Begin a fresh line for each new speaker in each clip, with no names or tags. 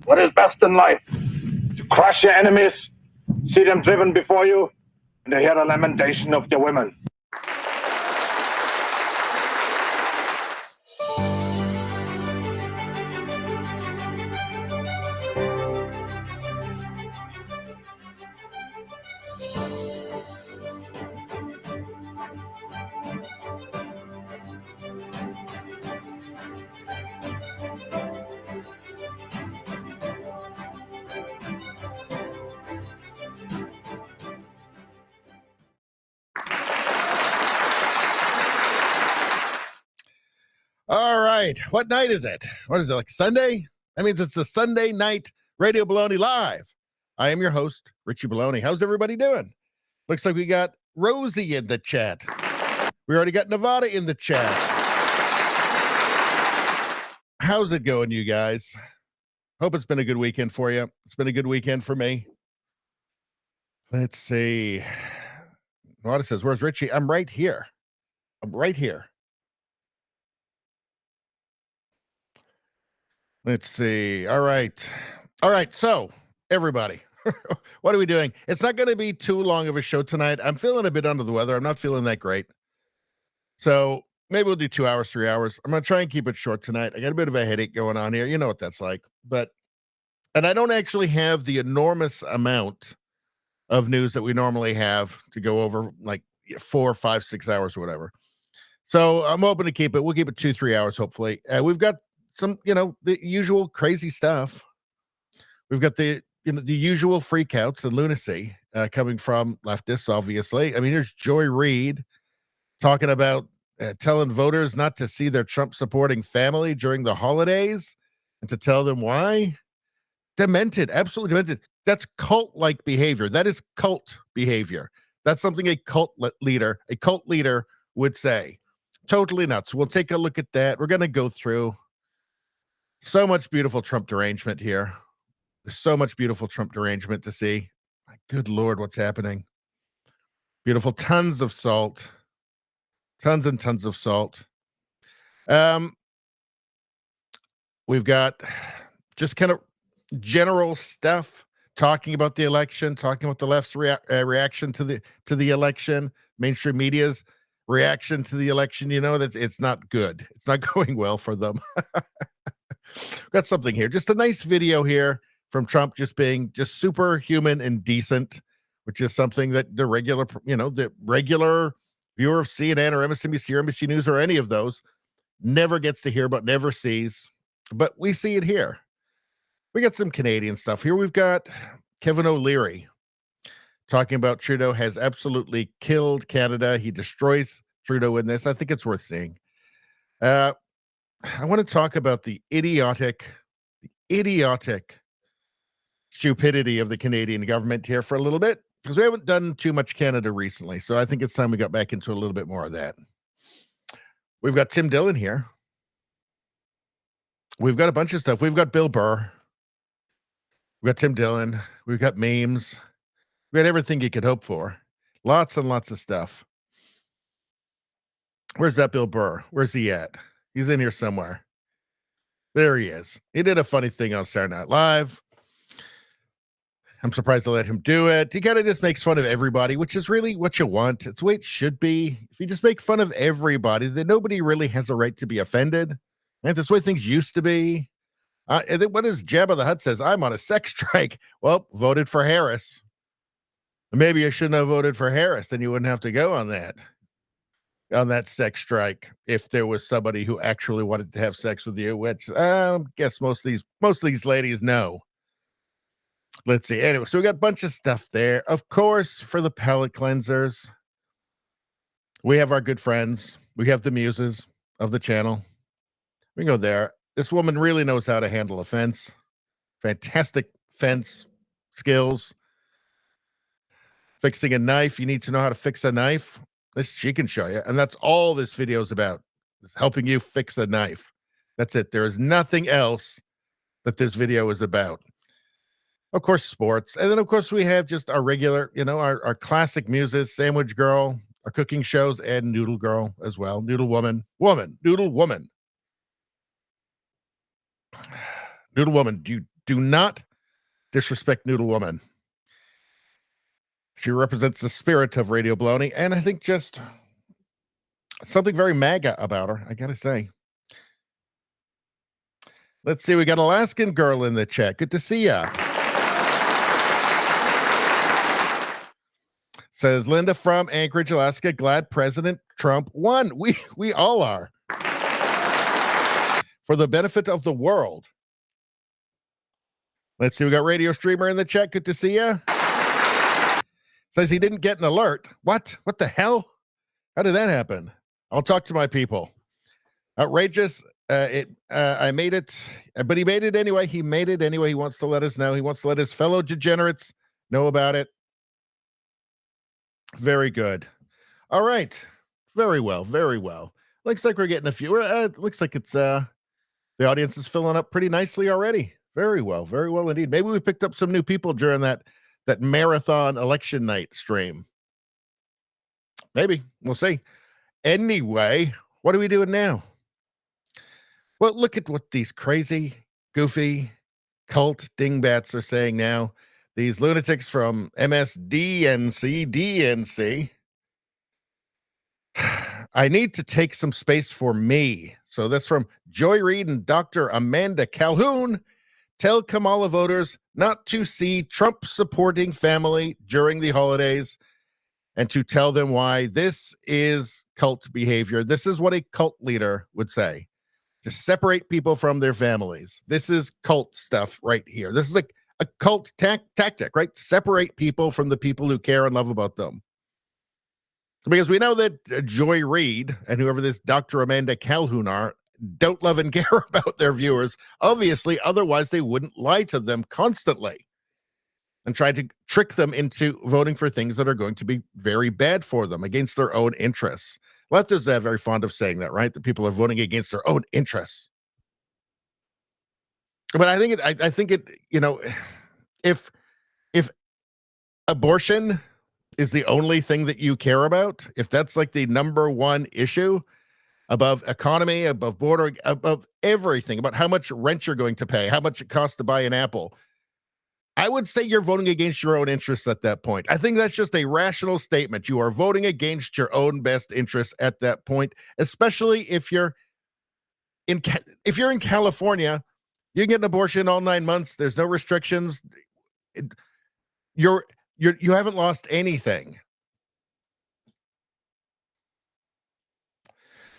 What is best in life? To crush your enemies, see them driven before you, and to hear the lamentation of their women.
All right. What night is it? What is it, like Sunday? That means it's the Sunday night Radio Baloney Live. I am your host, Richie Baloney. How's everybody doing? Looks like we got Rosie in the chat. We already got Nevada in the chat. How's it going, you guys? Hope it's been a good weekend for you. It's been a good weekend for me. Let's see. Nevada says, where's Richie? I'm right here. I'm right here. Let's see. All right. All right. So, everybody, what are we doing? It's not going to be too long of a show tonight. I'm feeling a bit under the weather. I'm not feeling that great. So, maybe we'll do 2 hours, 3 hours. I'm going to try and keep it short tonight. I got a bit of a headache going on here. You know what that's like. And I don't actually have the enormous amount of news that we normally have to go over, like 4, 5, 6 hours or whatever. So, I'm hoping to keep it. We'll keep it 2, 3 hours, hopefully. We've got some, the usual crazy stuff. We've got the usual freakouts and lunacy coming from leftists, obviously. I mean, there's Joy Reid talking about telling voters not to see their Trump-supporting family during the holidays and to tell them why. Demented, absolutely demented. That's cult-like behavior. That is cult behavior. That's something a cult leader would say. Totally nuts. We'll take a look at that. We're going to go through so much beautiful Trump derangement here. There's so much beautiful Trump derangement to see. My good Lord, what's happening? Beautiful, tons of salt. Tons and tons of salt. We've got just kind of general stuff, talking about the election, talking about the left's reaction to the election, mainstream media's reaction to the election. It's not good. It's not going well for them. Got something here. Just a nice video here from Trump just being just superhuman and decent, which is something that the regular viewer of CNN or MSNBC or NBC News or any of those never gets to hear about, never sees. But we see it here. We got some Canadian stuff here. We've got Kevin O'Leary talking about Trudeau has absolutely killed Canada. He destroys Trudeau in this. I think it's worth seeing. I want to talk about the idiotic stupidity of the Canadian government here for a little bit, because we haven't done too much Canada recently. So I think it's time we got back into a little bit more of that. We've got Tim Dillon here. We've got a bunch of stuff. We've got Bill Burr. We've got Tim Dillon. We've got memes. We've got everything you could hope for. Lots and lots of stuff. Where's that Bill Burr? Where's he at? He's in here somewhere. There he is. He did a funny thing on Saturday Night Live. I'm surprised to let him do it. He kind of just makes fun of everybody, which is really what you want. It's the way it should be. If you just make fun of everybody, then nobody really has a right to be offended. And that's the way things used to be. And then what is Jabba the Hutt says? I'm on a sex strike. Well, voted for Harris. Maybe I shouldn't have voted for Harris. Then you wouldn't have to go on that sex strike if there was somebody who actually wanted to have sex with you, which I guess most of these ladies know. Let's see. Anyway, so we got a bunch of stuff there. Of course, for the palate cleansers, we have our good friends. We have the muses of the channel. We can go there. This woman really knows how to handle a fence. Fantastic fence skills. Fixing a knife. You need to know how to fix a knife. She can show you. And that's all this video is about. It's helping you fix a knife. That's it. There is nothing else that this video is about. Of course, sports. And then, of course, we have just our regular, our classic muses, Sandwich Girl, our cooking shows, and Noodle Girl as well. Noodle Woman. Noodle Woman. Noodle Woman. Do not disrespect Noodle Woman. She represents the spirit of Radio Baloney, and I think just something very MAGA about her, I gotta say. Let's see, we got Alaskan Girl in the chat. Good to see ya. Says Linda from Anchorage, Alaska. Glad President Trump won. We all are. For the benefit of the world. Let's see, we got Radio Streamer in the chat. Good to see ya. Says he didn't get an alert. What? What the hell? How did that happen? I'll talk to my people. Outrageous. I made it, but he made it anyway. He made it anyway. He wants to let us know. He wants to let his fellow degenerates know about it. Very good. All right. Very well. Very well. Looks like we're getting a few. Looks like it's the audience is filling up pretty nicely already. Very well. Very well indeed. Maybe we picked up some new people during that marathon election night stream. Maybe. We'll see. Anyway, what are we doing now? Well, look at what these crazy, goofy, cult dingbats are saying now. These lunatics from DNC. I need to take some space for me. So that's from Joy Reid and Dr. Amanda Calhoun. Tell Kamala voters not to see Trump-supporting family during the holidays and to tell them why this is cult behavior. This is what a cult leader would say. To separate people from their families. This is cult stuff right here. This is a cult tactic, right? Separate people from the people who care and love about them. Because we know that Joy Reid and whoever this Dr. Amanda Calhoun are don't love and care about their viewers. Obviously, otherwise they wouldn't lie to them constantly and try to trick them into voting for things that are going to be very bad for them against their own interests. Leftists are very fond of saying that, right? That people are voting against their own interests. But I think it, if abortion is the only thing that you care about, if that's like the number one issue above economy, above border, above everything, about how much rent you're going to pay, how much it costs to buy an apple, I would say you're voting against your own interests at that point. I think that's just a rational statement. You are voting against your own best interests at that point, especially if you're in California, you can get an abortion all 9 months. There's no restrictions. You haven't lost anything.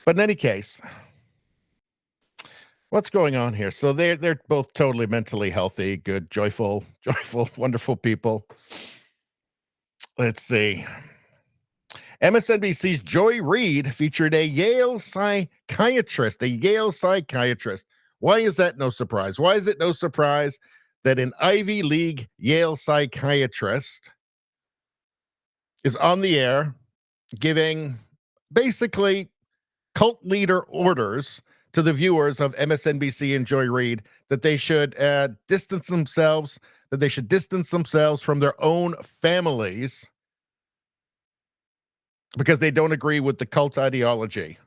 But in any case, what's going on here? So they're both totally mentally healthy, good, joyful, wonderful people. Let's see. MSNBC's Joy Reid featured a Yale psychiatrist. Why is that no surprise? Why is it no surprise that an Ivy League Yale psychiatrist is on the air giving basically cult leader orders to the viewers of MSNBC and Joy Reid that they should distance themselves from their own families because they don't agree with the cult ideology.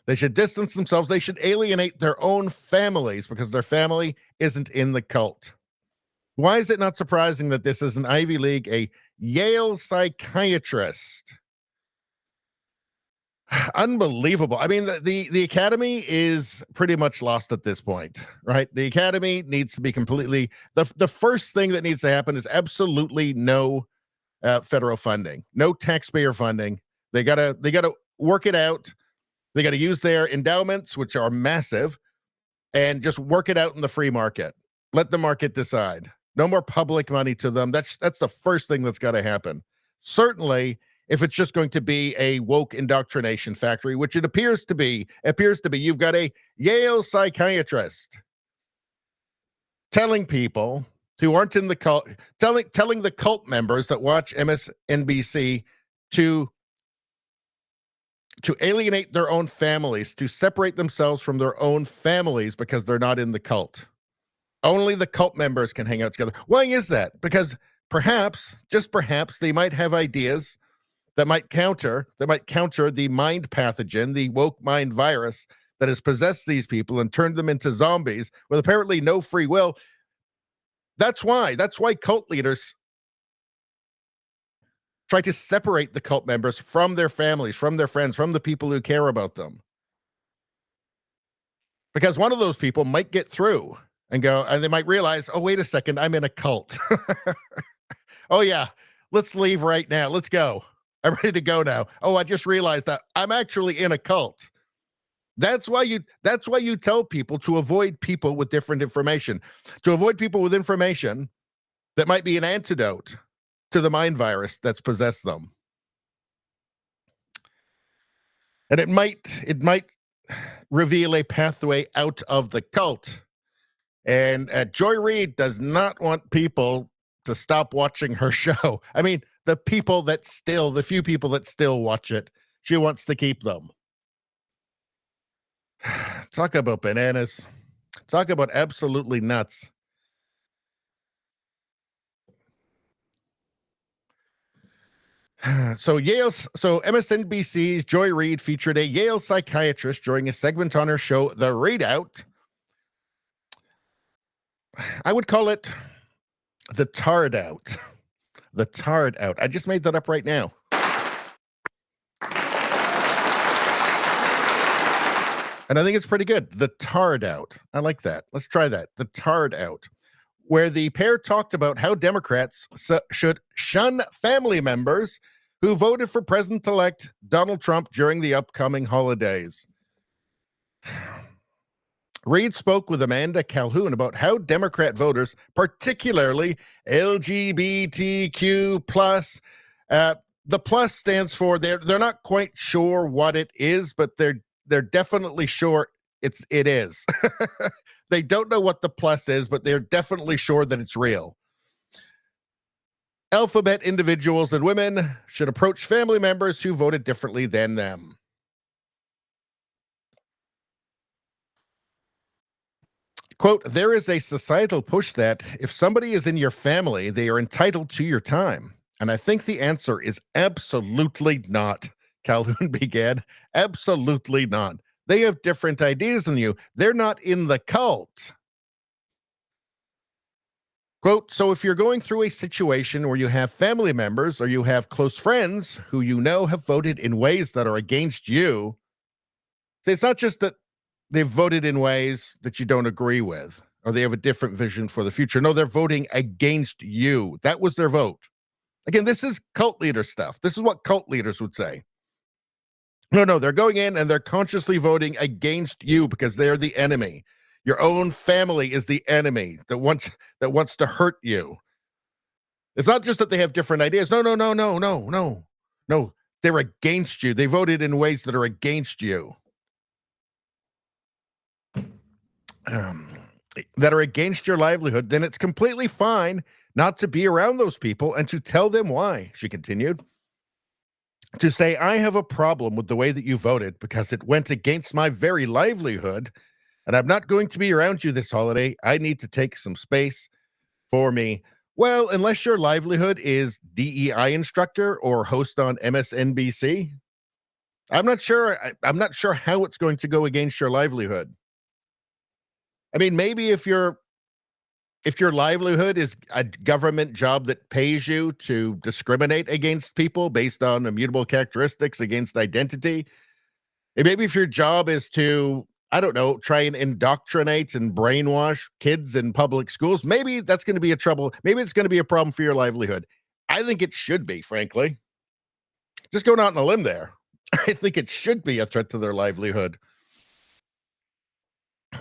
They should distance themselves. They should alienate their own families because their family isn't in the cult. Why is it not surprising that this is an Ivy League, a Yale psychiatrist? Unbelievable. I mean, the academy is pretty much lost at this point, right? The academy needs to be completely, the first thing that needs to happen is absolutely no federal funding, no taxpayer funding. They gotta work it out. They got to use their endowments, which are massive, and just work it out in the free market. Let the market decide. No more public money to them. That's the first thing that's got to happen. Certainly, if it's just going to be a woke indoctrination factory, which it appears to be, you've got a Yale psychiatrist telling people who aren't in the cult, telling the cult members that watch MSNBC to alienate their own families, to separate themselves from their own families because they're not in the cult. Only the cult members can hang out together. Why is that? Because perhaps, just perhaps, they might have ideas that might counter the mind pathogen, the woke mind virus that has possessed these people and turned them into zombies with apparently no free will. That's why cult leaders try to separate the cult members from their families, from their friends, from the people who care about them. Because one of those people might get through and they might realize, oh, wait a second, I'm in a cult. Oh yeah, let's leave right now. Let's go. I'm ready to go now. Oh, I just realized that I'm actually in a cult. That's why you tell people to avoid people with different information, to avoid people with information that might be an antidote to the mind virus that's possessed them. And it might reveal a pathway out of the cult. And Joy Reid does not want people to stop watching her show. I mean, the few people that still watch it, she wants to keep them. Talk about bananas. Talk about absolutely nuts. So MSNBC's Joy Reid featured a Yale psychiatrist during a segment on her show, The Readout. I would call it the Tard Out. The Tard Out. I just made that up right now. And I think it's pretty good. The Tard Out. I like that. Let's try that. The Tard Out. Where the pair talked about how Democrats should shun family members who voted for President-elect Donald Trump during the upcoming holidays. Reid spoke with Amanda Calhoun about how Democrat voters, particularly LGBTQ+, the plus stands for, they're not quite sure what it is, but they're definitely sure it is. They don't know what the plus is, but they're definitely sure that it's real. Alphabet individuals and women should approach family members who voted differently than them. Quote, there is a societal push that if somebody is in your family, they are entitled to your time. And I think the answer is absolutely not, Calhoun began. Absolutely not. They have different ideas than you. They're not in the cult. Quote, so if you're going through a situation where you have family members or you have close friends who you know have voted in ways that are against you, so it's not just that they've voted in ways that you don't agree with or they have a different vision for the future. No, they're voting against you. That was their vote. Again, this is cult leader stuff. This is what cult leaders would say. No, they're going in and they're consciously voting against you because they're the enemy. Your own family is the enemy that wants to hurt you. It's not just that they have different ideas. No. They're against you. They voted in ways that are against you. That are against your livelihood, then it's completely fine not to be around those people and to tell them why, she continued. to say, I have a problem with the way that you voted because it went against my very livelihood, and I'm not going to be around you this holiday. I need to take some space for me. Well, unless your livelihood is DEI instructor or host on MSNBC, I'm not sure. I'm not sure how it's going to go against your livelihood. I mean, maybe if your livelihood is a government job that pays you to discriminate against people based on immutable characteristics, against identity, and maybe if your job is to, I don't know, try and indoctrinate and brainwash kids in public schools, maybe that's going to be a trouble. Maybe it's going to be a problem for your livelihood. I think it should be, frankly. Just going out on a limb there. I think it should be a threat to their livelihood.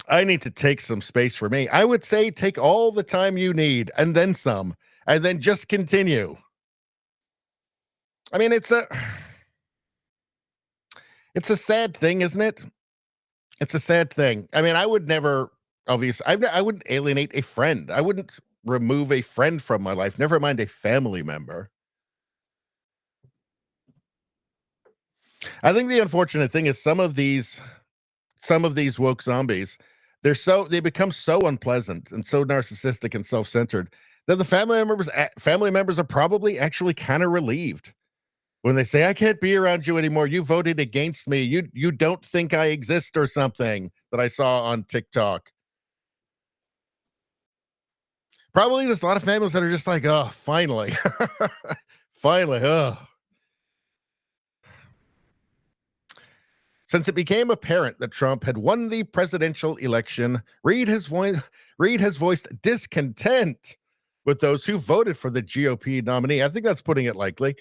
I need to take some space for me. I would say take all the time you need and then some, and then just continue. I mean, it's a sad thing, isn't it? It's a sad thing. I mean, I would never, obviously, I wouldn't alienate a friend. I wouldn't remove a friend from my life, never mind a family member. I think the unfortunate thing is some of these woke zombies, they become so unpleasant and so narcissistic and self-centered that the family members are probably actually kind of relieved when they say, I can't be around you anymore. You voted against me. You don't think I exist or something that I saw on TikTok. Probably there's a lot of families that are just like, oh, finally. Finally, oh. Since it became apparent that Trump had won the presidential election, Reid has voiced discontent with those who voted for the GOP nominee. I think that's putting it lightly.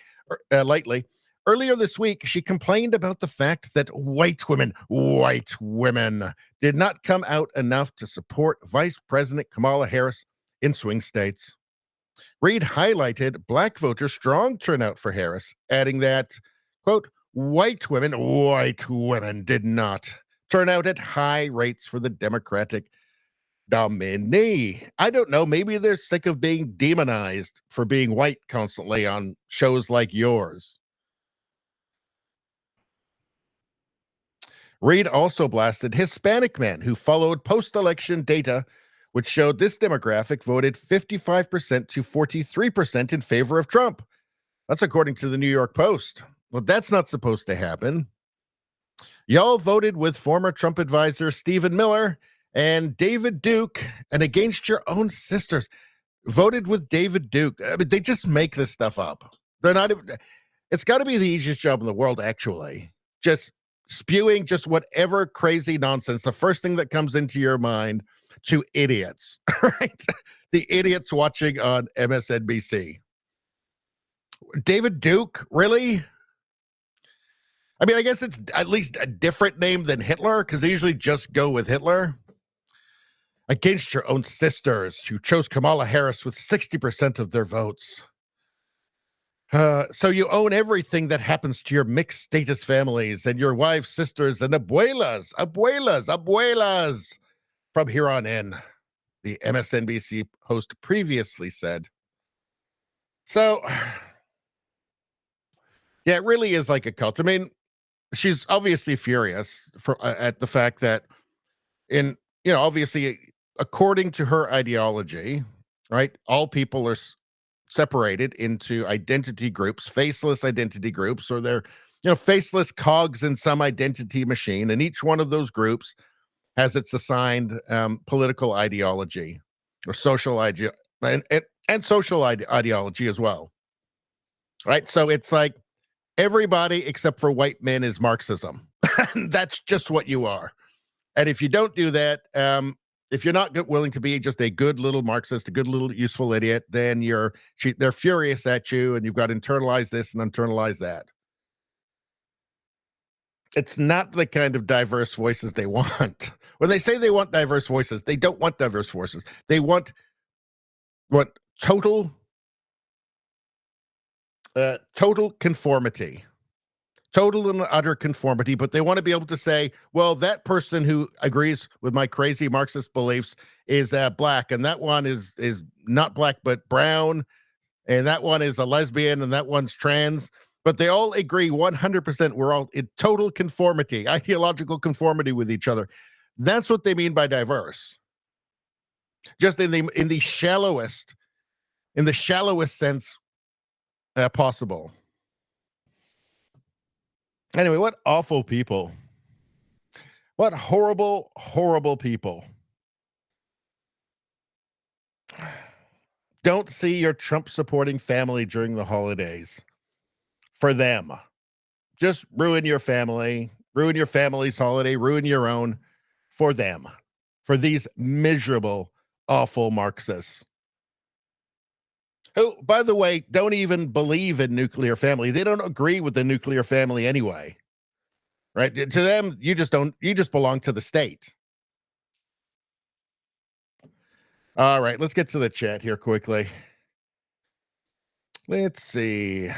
Earlier this week, she complained about the fact that white women did not come out enough to support Vice President Kamala Harris in swing states. Reid highlighted black voters' strong turnout for Harris, adding that, quote, white women did not turn out at high rates for the Democratic nominee. I don't know. Maybe they're sick of being demonized for being white constantly on shows like yours. Reid also blasted Hispanic men who followed post-election data, which showed this demographic voted 55% to 43% in favor of Trump. That's according to the New York Post. Well, that's not supposed to happen. Y'all voted with former Trump advisor Stephen Miller and David Duke, and against your own sisters. Voted with David Duke. I mean, they just make this stuff up. They're not. It's got to be the easiest job in the world, actually. Just spewing just whatever crazy nonsense, the first thing that comes into your mind, to idiots, right? The idiots watching on MSNBC. David Duke, really? I mean, I guess it's at least a different name than Hitler, because they usually just go with Hitler. Against your own sisters, who chose Kamala Harris with 60% of their votes. So you own everything that happens to your mixed status families and your wives, sisters, and abuelas. From here on in, the MSNBC host previously said. So, yeah, it really is like a cult. I mean, she's obviously furious at the fact that obviously, according to her ideology, right, all people are separated into identity groups, faceless identity groups, or they're, faceless cogs in some identity machine. And each one of those groups has its assigned political ideology or social idea and social ideology as well. Right. So it's like everybody except for white men is Marxism. That's just what you are. And if you don't do that, if you're not willing to be just a good little Marxist, a good little useful idiot, then they're furious at you, and you've got to internalize this and internalize that. It's not the kind of diverse voices they want. When they say they want diverse voices, they don't want diverse voices. They want total conformity. Total and utter conformity, but they want to be able to say, well, that person who agrees with my crazy Marxist beliefs is black, and that one is not black but brown, and that one is a lesbian, and that one's trans. but they all agree 100% we're all in total conformity, ideological conformity with each other. That's what they mean by diverse. Just in the shallowest sense possible. Anyway, what awful people. What horrible, horrible people. Don't see your Trump supporting family during the holidays. For them. Just ruin your family, ruin your family's holiday, ruin your own for them. For these miserable, awful Marxists. Who, by the way, don't even believe in nuclear family. They don't agree with the nuclear family anyway. Right? To them, you just belong to the state. All right, let's get to the chat here quickly. Let's see.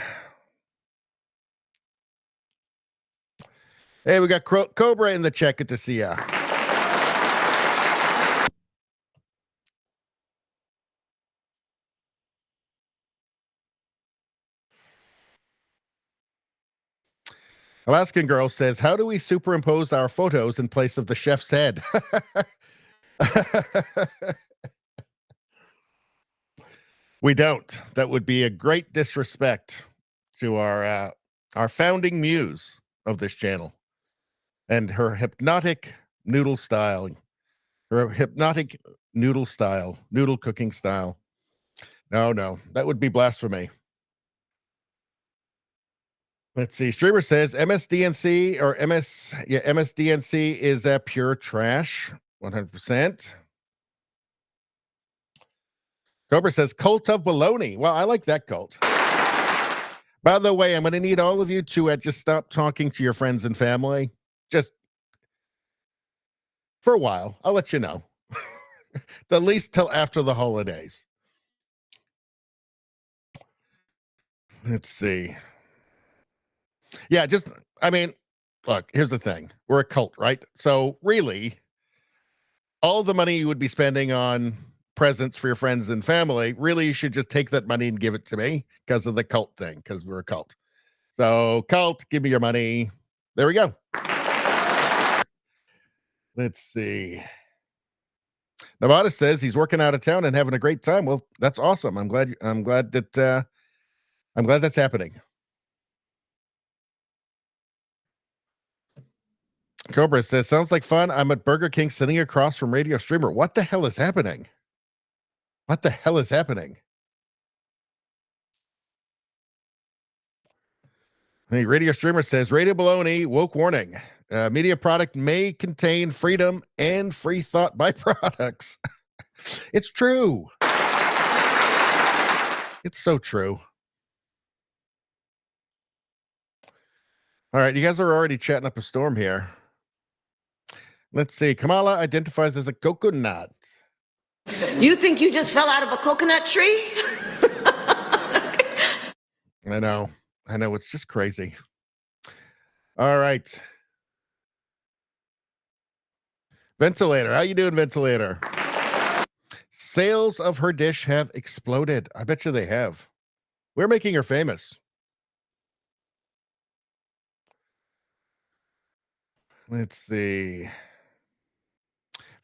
Hey, we got Cobra in the chat. Good to see ya. Alaskan Girl says, how do we superimpose our photos in place of the chef's head? We don't. That would be a great disrespect to our founding muse of this channel and her hypnotic noodle style, noodle cooking style. No, that would be blasphemy. Let's see. Streamer says MSDNC is pure trash. 100%. Cobra says cult of baloney. Well, I like that cult. By the way, I'm going to need all of you to just stop talking to your friends and family. Just for a while. I'll let you know. At least till after the holidays. Let's see. Yeah, look, here's the thing. We're a cult, right? So really, all the money you would be spending on presents for your friends and family, really you should just take that money and give it to me because of the cult thing, because we're a cult. So cult, give me your money. There we go. Let's see. Nevada says he's working out of town and having a great time. Well, that's awesome. I'm glad that's happening. Cobra says, sounds like fun. I'm at Burger King sitting across from Radio Streamer. What the hell is happening? What the hell is happening? The Radio Streamer says, Radio Baloney, woke warning. Media product may contain freedom and free thought byproducts. It's true. It's so true. All right, you guys are already chatting up a storm here. Let's see. Kamala identifies as a coconut.
You think you just fell out of a coconut tree?
I know. It's just crazy. All right. Ventilator. How you doing, Ventilator? Sales of her dish have exploded. I bet you they have. We're making her famous. Let's see.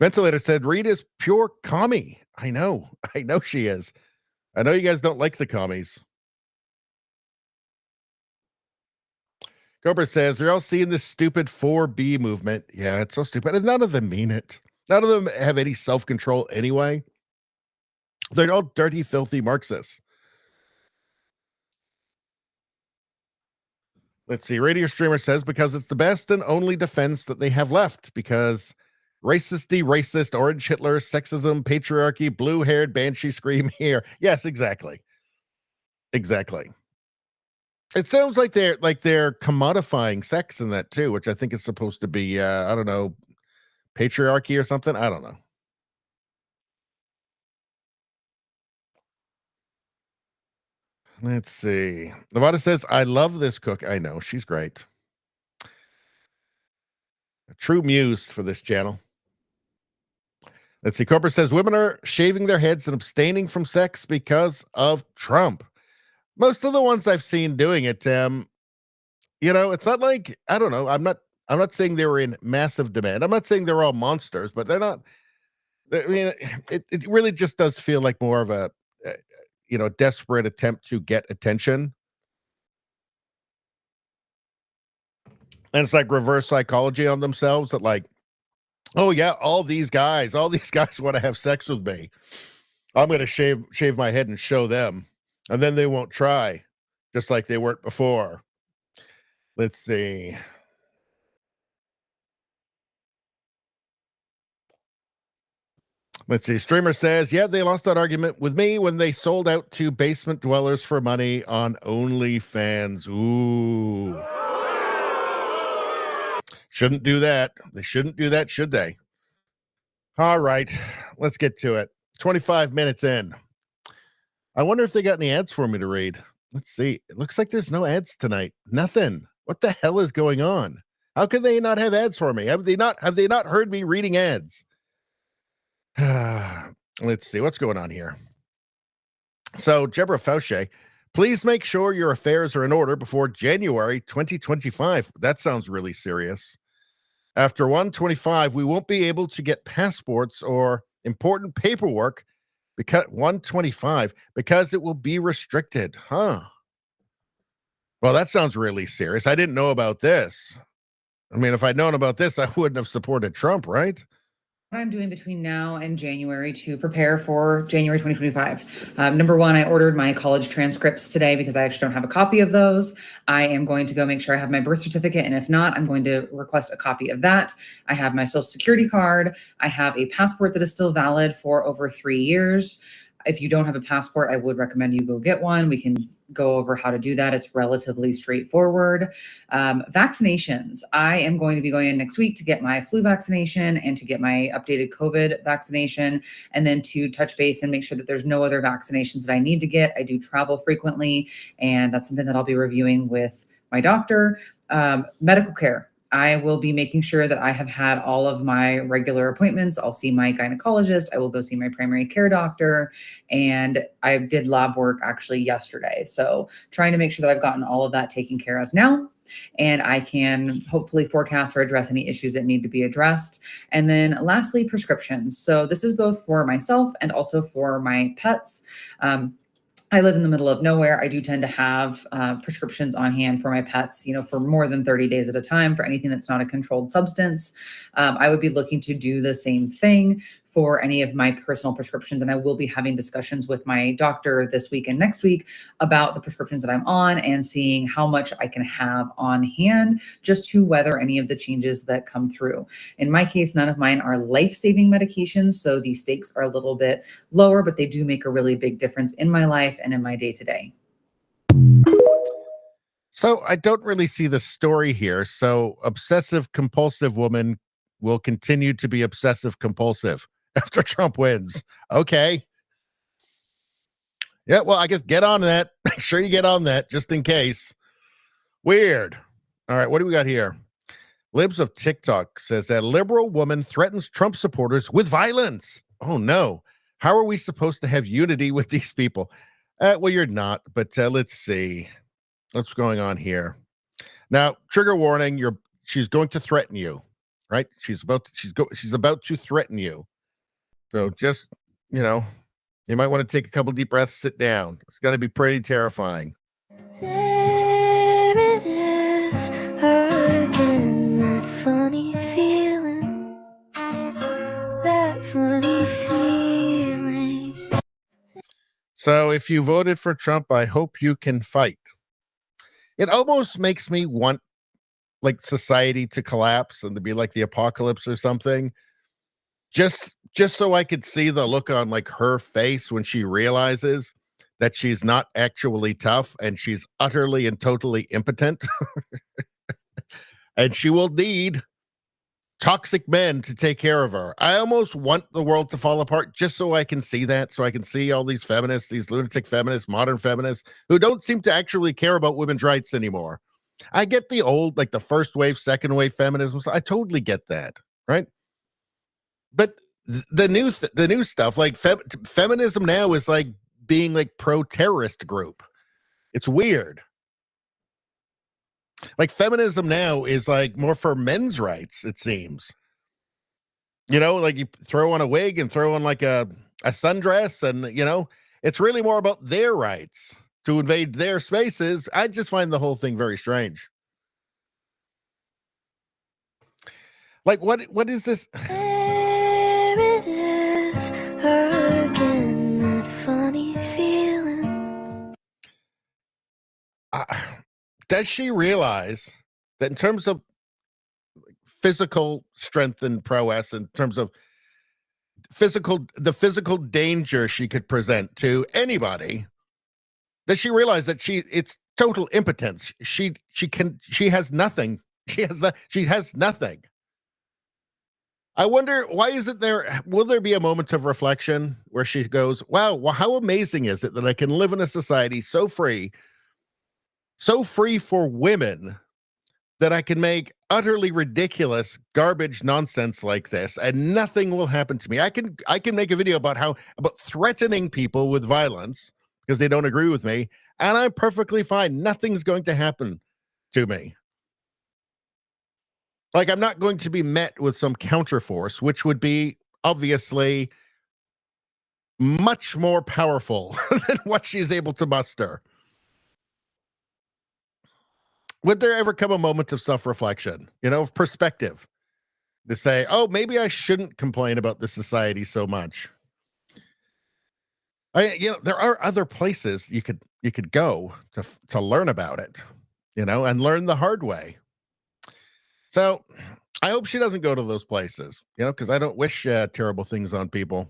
Ventilator said, Reed is pure commie. I know she is. I know you guys don't like the commies. Cobra says, they're all seeing this stupid 4B movement. Yeah, it's so stupid. And none of them mean it. None of them have any self-control anyway. They're all dirty, filthy Marxists. Let's see. Radio Streamer says, because it's the best and only defense that they have left. Because racist, orange Hitler, sexism, patriarchy, blue-haired banshee scream here. Yes, exactly. Exactly. It sounds like they're commodifying sex in that too, which I think is supposed to be, I don't know, patriarchy or something. I don't know. Let's see. Nevada says, I love this cook. I know, she's great. A true muse for this channel. Let's see. Cobra says, women are shaving their heads and abstaining from sex because of Trump. Most of the ones I've seen doing it, It's not like, I don't know. I'm not saying they were in massive demand. I'm not saying they're all monsters, but they're not. I mean, it really just does feel like more of a, desperate attempt to get attention. And it's like reverse psychology on themselves that like, oh yeah, all these guys want to have sex with me. I'm going to shave my head and show them. And then they won't try, just like they weren't before. Let's see. Streamer says, yeah, they lost that argument with me when they sold out to basement dwellers for money on OnlyFans. Ooh. Shouldn't do that. They shouldn't do that, should they? All right, let's get to it. 25 minutes in. I wonder if they got any ads for me to read. Let's see. It looks like there's no ads tonight. Nothing. What the hell is going on? How can they not have ads for me? Have they not heard me reading ads? Let's see what's going on here. So, Deborah Fauché, please make sure your affairs are in order before January 2025. That sounds really serious. After 125, we won't be able to get passports or important paperwork because 125 because it will be restricted. Huh. Well, that sounds really serious. I didn't know about this. I mean, if I'd known about this, I wouldn't have supported Trump, right?
What I'm doing between now and January to prepare for January 2025. Number one, I ordered my college transcripts today because I actually don't have a copy of those. I am going to go make sure I have my birth certificate. And if not, I'm going to request a copy of that. I have my social security card. I have a passport that is still valid for over 3 years. If you don't have a passport, I would recommend you go get one. We can go over how to do that. It's relatively straightforward. Vaccinations. I am going to be going in next week to get my flu vaccination and to get my updated COVID vaccination, and then to touch base and make sure that there's no other vaccinations that I need to get. I do travel frequently, and that's something that I'll be reviewing with my doctor. Medical care. I will be making sure that I have had all of my regular appointments. I'll see my gynecologist. I will go see my primary care doctor. And I did lab work actually yesterday. So trying to make sure that I've gotten all of that taken care of now. And I can hopefully forecast or address any issues that need to be addressed. And then lastly, prescriptions. So this is both for myself and also for my pets. I live in the middle of nowhere. I do tend to have prescriptions on hand for my pets, for more than 30 days at a time for anything that's not a controlled substance. I would be looking to do the same thing for any of my personal prescriptions. And I will be having discussions with my doctor this week and next week about the prescriptions that I'm on and seeing how much I can have on hand just to weather any of the changes that come through. In my case, none of mine are life-saving medications, so the stakes are a little bit lower, but they do make a really big difference in my life and in my day-to-day.
So I don't really see the story here. So obsessive compulsive woman will continue to be obsessive compulsive after Trump wins. Okay. Yeah, well, I guess get on that. Make sure you get on that just in case. Weird. All right, what do we got here? Libs of TikTok says that a liberal woman threatens Trump supporters with violence. Oh, no. How are we supposed to have unity with these people? Well, you're not, but let's see. What's going on here? Now, trigger warning, she's going to threaten you, right? She's about to threaten you. So just, you might want to take a couple deep breaths, sit down. It's going to be pretty terrifying.
There it is again, that funny feeling, that funny feeling.
So if you voted for Trump, I hope you can fight. It almost makes me want like society to collapse and to be like the apocalypse or something. Just so I could see the look on like her face when she realizes that she's not actually tough and she's utterly and totally impotent. And she will need toxic men to take care of her. I almost want the world to fall apart just so I can see that, so I can see all these feminists, these lunatic feminists, modern feminists who don't seem to actually care about women's rights anymore. I get the old, like the first wave, second wave feminism. So I totally get that, right? But the new stuff, like feminism now is like being like pro-terrorist group. It's weird. Like feminism now is like more for men's rights, it seems. You know, like you throw on a wig and throw on like a sundress, and you know, it's really more about their rights to invade their spaces. I just find the whole thing very strange. Like what is this?
There it is again, that funny feeling.
Does she realize that in terms of physical strength and prowess, in terms of the physical danger she could present to anybody, does she realize that it's total impotence? She has nothing. She has nothing. I wonder, why isn't there, will there be a moment of reflection where she goes, wow, well, how amazing is it that I can live in a society so free for women, that I can make utterly ridiculous garbage nonsense like this and nothing will happen to me. I can make a video about threatening people with violence because they don't agree with me, and I'm perfectly fine. Nothing's going to happen to me. Like, I'm not going to be met with some counterforce, which would be obviously much more powerful than what she's able to muster. Would there ever come a moment of self-reflection, of perspective, to say, oh, maybe I shouldn't complain about this society so much? There are other places you could go to learn about it, and learn the hard way. So I hope she doesn't go to those places, because I don't wish terrible things on people.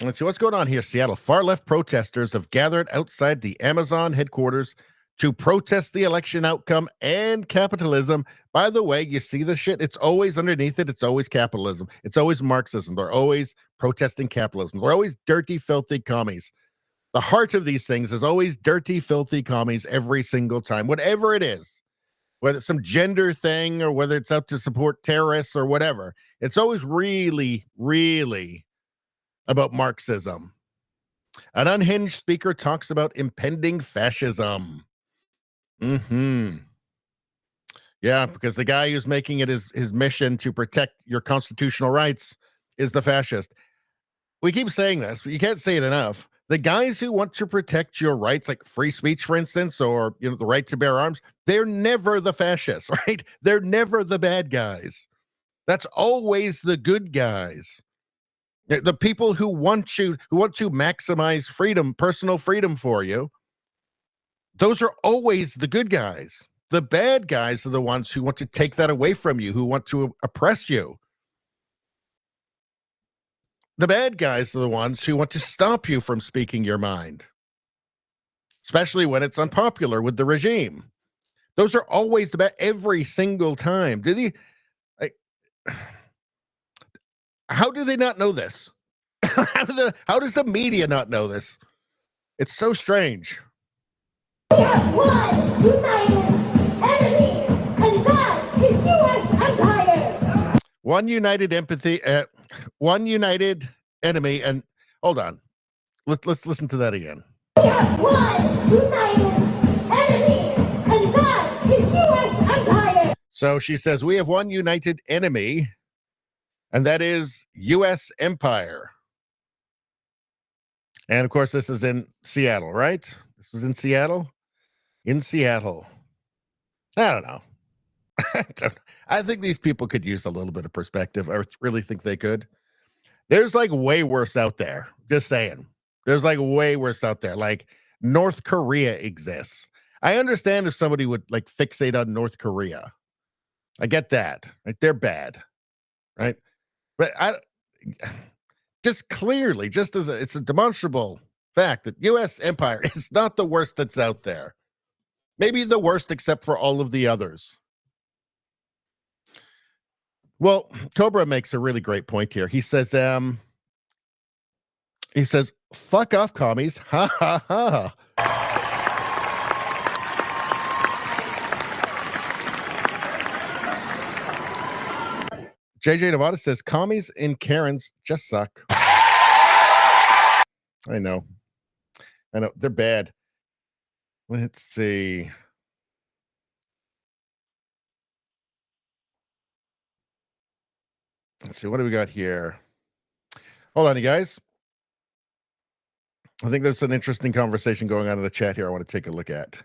Let's see what's going on here. Seattle. Far left protesters have gathered outside the Amazon headquarters to protest the election outcome and capitalism. By the way, you see this shit? It's always underneath it. It's always capitalism. It's always Marxism. They're always protesting capitalism. They're always dirty, filthy commies. The heart of these things is always dirty, filthy commies every single time, whatever it is. Whether it's some gender thing or whether it's out to support terrorists or whatever, it's always really, really about Marxism. An unhinged speaker talks about impending fascism. Yeah, because the guy who's making it his mission to protect your constitutional rights is the fascist. We keep saying this, but you can't say it enough. The guys who want to protect your rights, like free speech, for instance, or the right to bear arms, they're never the fascists, right? They're never the bad guys. That's always the good guys. The people who want to maximize freedom, personal freedom for you, those are always the good guys. The bad guys are the ones who want to take that away from you, who want to oppress you. The bad guys are the ones who want to stop you from speaking your mind, especially when it's unpopular with the regime. Those are always the bad, every single time. How do they not know this? How does the media not know this? It's so strange.
We have one united enemy, and that is U.S. empire.
One united enemy, and hold on. Let's listen to that again.
We have one united enemy, and that is U.S. empire.
So she says, we have one united enemy, and that is U.S. empire. And of course, this is in Seattle, right? This was in Seattle? In Seattle. I don't know. I think these people could use a little bit of perspective. I really think they could. There's like way worse out there. Just saying. There's like way worse out there. Like North Korea exists. I understand if somebody would like fixate on North Korea. I get that. Like they're bad. Right? But just clearly, just as it's a demonstrable fact that U.S. empire is not the worst that's out there. Maybe the worst except for all of the others. Well, Cobra makes a really great point here. He says, fuck off, commies. Ha ha ha. JJ Nevada says, commies and Karens just suck. I know. They're bad. Let's see. Let's see, what do we got here? Hold on, you guys. I think there's an interesting conversation going on in the chat here I want to take a look at.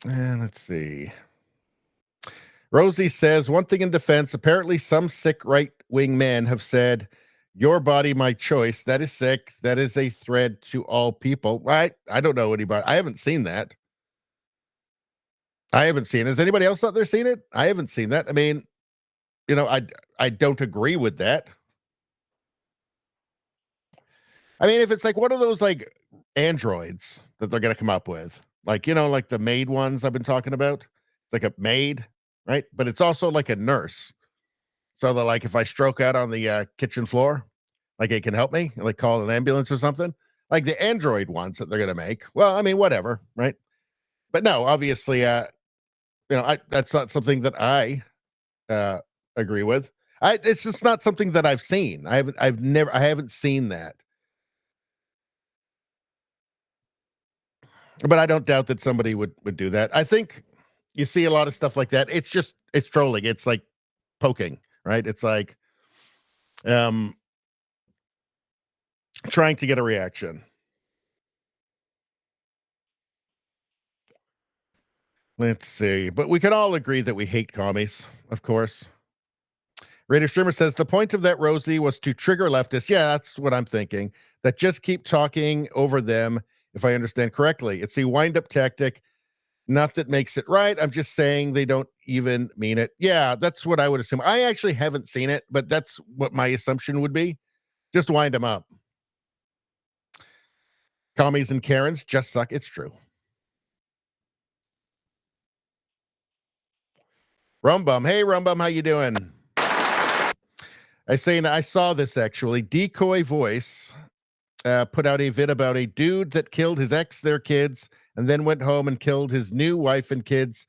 And let's see. Rosie says, one thing in defense, apparently some sick right-wing men have said, your body, my choice. That is sick. That is a threat to all people. I don't know anybody. I haven't seen that. I haven't seen it. Has anybody else out there seen it? I haven't seen that. I mean, you know, I don't agree with that. I mean, if it's like one of those like androids that they're going to come up with, like, you know, like the maid ones I've been talking about, it's like a maid, right? But it's also like a nurse. So that like if I stroke out on the kitchen floor, like it can help me, like call an ambulance or something, like the android ones that they're going to make. Well, I mean, whatever, right? But no, obviously, you know, that's not something that I agree with. It's just not something that I've seen. I haven't seen that. But I don't doubt that somebody would do that. I think you see a lot of stuff like that. It's trolling. It's like poking, right? It's like trying to get a reaction. Let's see. But we can all agree that we hate commies, of course. Raider Streamer says the point of that, Rosie, was to trigger leftists. Yeah, that's what I'm thinking. That just keep talking over them, if I understand correctly. It's a wind-up tactic. Not that makes it right. I'm just saying they don't even mean it. Yeah, that's what I would assume. I actually haven't seen it, but that's what my assumption would be. Just wind them up. Commies and Karens just suck. It's true. Rumbum. Hey, Rumbum, how you doing? I saw this actually. Decoy Voice put out a vid about a dude that killed his ex, their kids, and then went home and killed his new wife and kids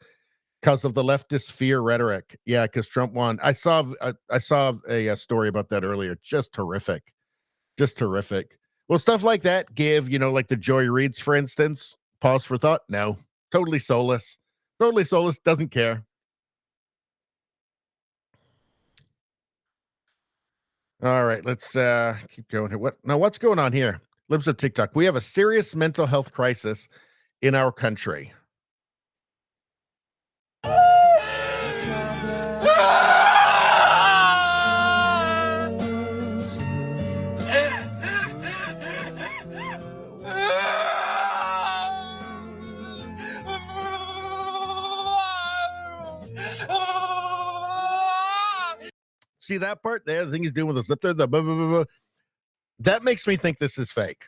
because of the leftist fear rhetoric. Yeah, because Trump won. I saw a story about that earlier. Just horrific. Just horrific. Well, stuff like that give, you know, like the Joy Reids, for instance, pause for thought. No, totally soulless. Totally soulless. Doesn't care. All right, let's keep going here. What's going on here? Libs of TikTok. We have a serious mental health crisis in our country. See that part there? The thing he's doing with the zip there, the blah, blah, blah, blah. That makes me think this is fake.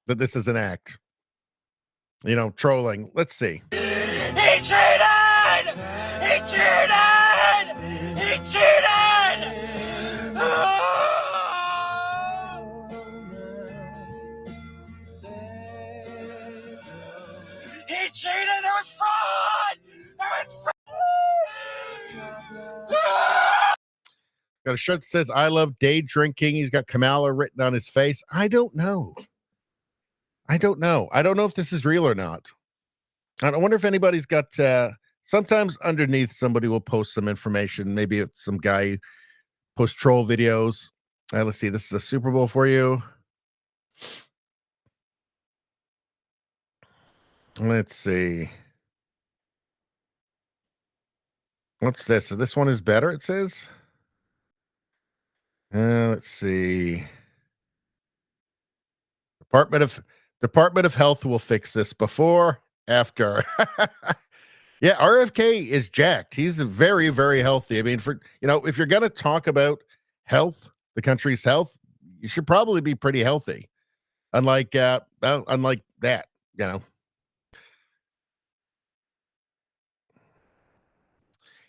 That this is an act. You know, trolling. Let's see.
He cheated! He cheated! He cheated! He cheated! There was fraud! There was fraud!
Got a shirt that says, I love day drinking. He's got Kamala written on his face. I don't know. I don't know if this is real or not. I wonder if anybody's got, sometimes underneath somebody will post some information. Maybe it's some guy post troll videos. Let's see. This is a Super Bowl for you. Let's see. What's this? So this one is better, it says. Let's see. Department of Health will fix this before, after. Yeah, RFK is jacked. He's very, very healthy. I mean, if you're going to talk about health, the country's health, you should probably be pretty healthy. Unlike that, you know.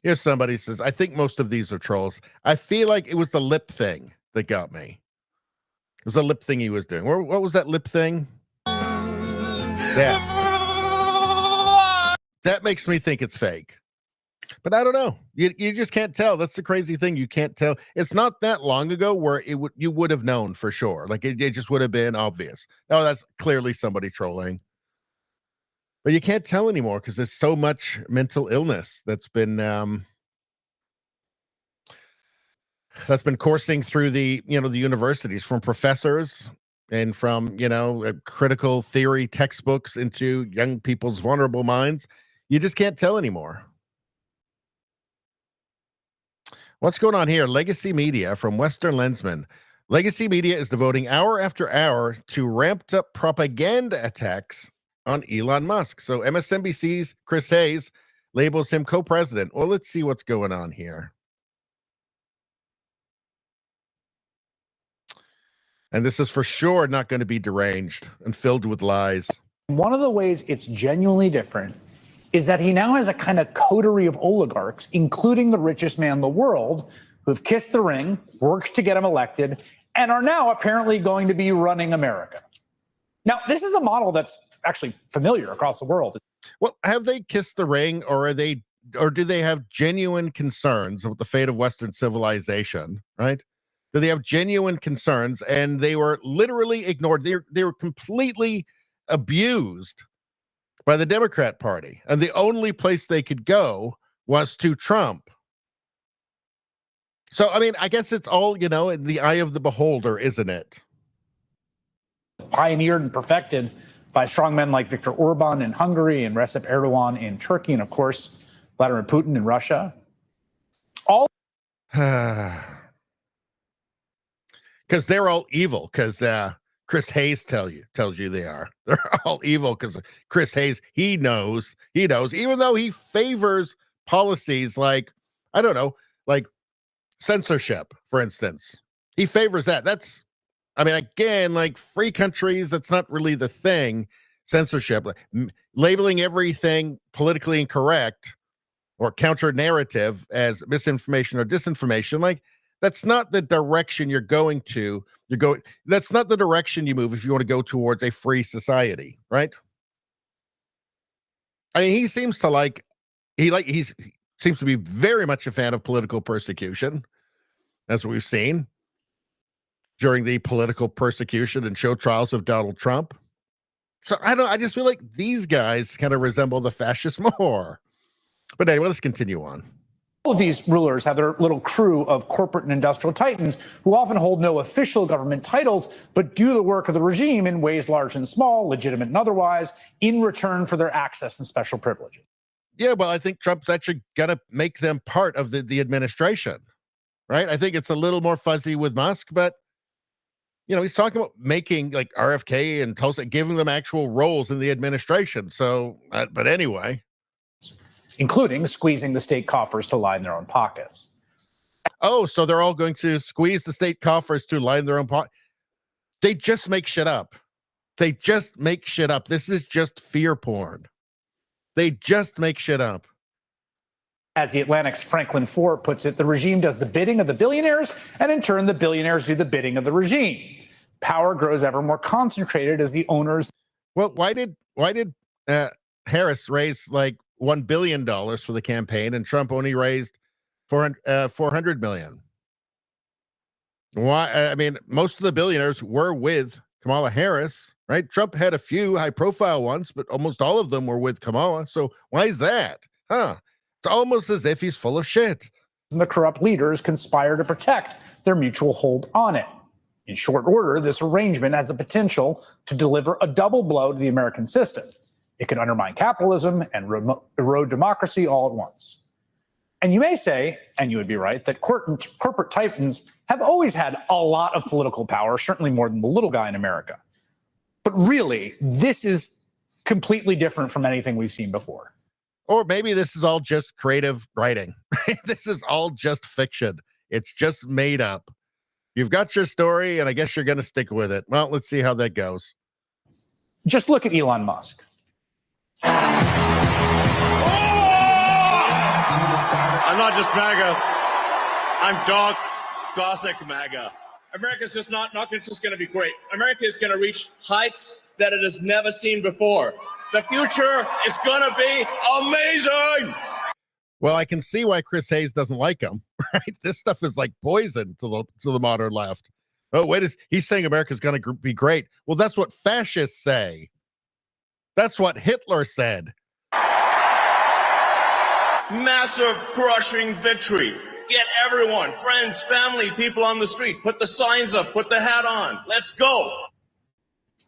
If somebody says, I think most of these are trolls. I feel like it was the lip thing that got me. It was a lip thing he was doing. What was that lip thing? Yeah. That makes me think it's fake. But I don't know. You just can't tell. That's the crazy thing. You can't tell. It's not that long ago where you would have known for sure. Like it just would have been obvious. Oh, that's clearly somebody trolling. But you can't tell anymore because there's so much mental illness that's been that's been coursing through the universities, from professors and from critical theory textbooks into young people's vulnerable minds. You just can't tell anymore. What's going on here? Legacy Media from Western Lensman. Legacy Media is devoting hour after hour to ramped up propaganda attacks on Elon Musk. So MSNBC's Chris Hayes labels him co-president. Well, let's see what's going on here. And this is for sure not going to be deranged and filled with lies.
One of the ways it's genuinely different is that he now has a kind of coterie of oligarchs, including the richest man in the world, who've kissed the ring, worked to get him elected, and are now apparently going to be running America. Now, this is a model that's actually familiar across the world.
Well, have they kissed the ring, or do they have genuine concerns about the fate of Western civilization, right? Do they have genuine concerns, and they were literally ignored? They were completely abused by the Democrat Party, and the only place they could go was to Trump. So, I mean, I guess it's all, in the eye of the beholder, isn't it?
Pioneered and perfected by strongmen like Viktor Orban in Hungary and Recep Erdogan in Turkey, and of course, Vladimir Putin in Russia. All
because they're all evil, because Chris Hayes tells you they are. They're all evil because Chris Hayes, he knows, even though he favors policies like, I don't know, like censorship, for instance. He favors that. That's, I mean, again, like free countries, that's not really the thing. Censorship, labeling everything politically incorrect or counter narrative as misinformation or disinformation, like that's not the direction you're going to. That's not the direction you move if you want to go towards a free society, right? I mean, he seems to he seems to be very much a fan of political persecution, as we've seen during the political persecution and show trials of Donald Trump. So I just feel like these guys kind of resemble the fascists more. But anyway, let's continue on.
All of these rulers have their little crew of corporate and industrial titans who often hold no official government titles, but do the work of the regime in ways large and small, legitimate and otherwise, in return for their access and special privileges.
Yeah, well, I think Trump's actually going to make them part of the administration, right? I think it's a little more fuzzy with Musk, but, he's talking about making like RFK and Tulsa, giving them actual roles in the administration. So, but anyway.
Including squeezing the state coffers to line their own pockets.
Oh, so they're all going to squeeze the state coffers to line their own pocket. They just make shit up. This is just fear porn. They just make shit up.
As the Atlantic's Franklin Ford puts it, the regime does the bidding of the billionaires, and in turn, the billionaires do the bidding of the regime. Power grows ever more concentrated as the owners.
Well, why did Harris raise like $1 billion for the campaign, and Trump only raised $400 million? Why? I mean, most of the billionaires were with Kamala Harris, right? Trump had a few high-profile ones, but almost all of them were with Kamala. So why is that? It's almost as if he's full of shit.
The corrupt leaders conspire to protect their mutual hold on it. In short order, this arrangement has the potential to deliver a double blow to the American system. It can undermine capitalism and erode democracy all at once. And you may say, and you would be right, that corporate titans have always had a lot of political power, certainly more than the little guy in America. But really, this is completely different from anything we've seen before.
Or maybe this is all just creative writing. This is all just fiction. It's just made up. You've got your story, and I guess you're going to stick with it. Well, let's see how that goes.
Just look at Elon Musk.
I'm not just MAGA. I'm dark, gothic MAGA. America's just not just going to be great. America is going to reach heights that it has never seen before. The future is going to be amazing.
Well, I can see why Chris Hayes doesn't like him, right? This stuff is like poison to the modern left. Oh, wait, he's saying America's going to be great. Well, that's what fascists say. That's what Hitler said.
Massive crushing victory. Get everyone, friends, family, people on the street. Put the signs up, put the hat on. Let's go.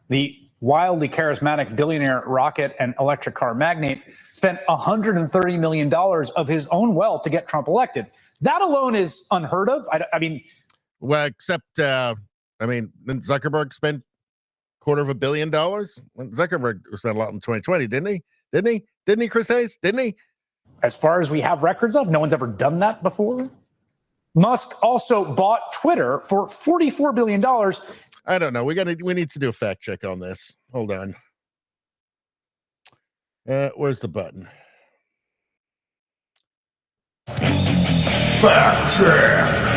The wildly charismatic billionaire rocket and electric car magnate spent $130 million of his own wealth to get Trump elected. That alone is unheard of. I mean,
well, except Zuckerberg spent $250 million. Zuckerberg spent a lot in 2020, didn't he? Didn't he, Chris Hayes? Didn't he?
As far as we have records of, no one's ever done that before. Musk also bought Twitter for $44 billion.
I don't know. We need to do a fact check on this. Hold on. Where's the button? Fact check.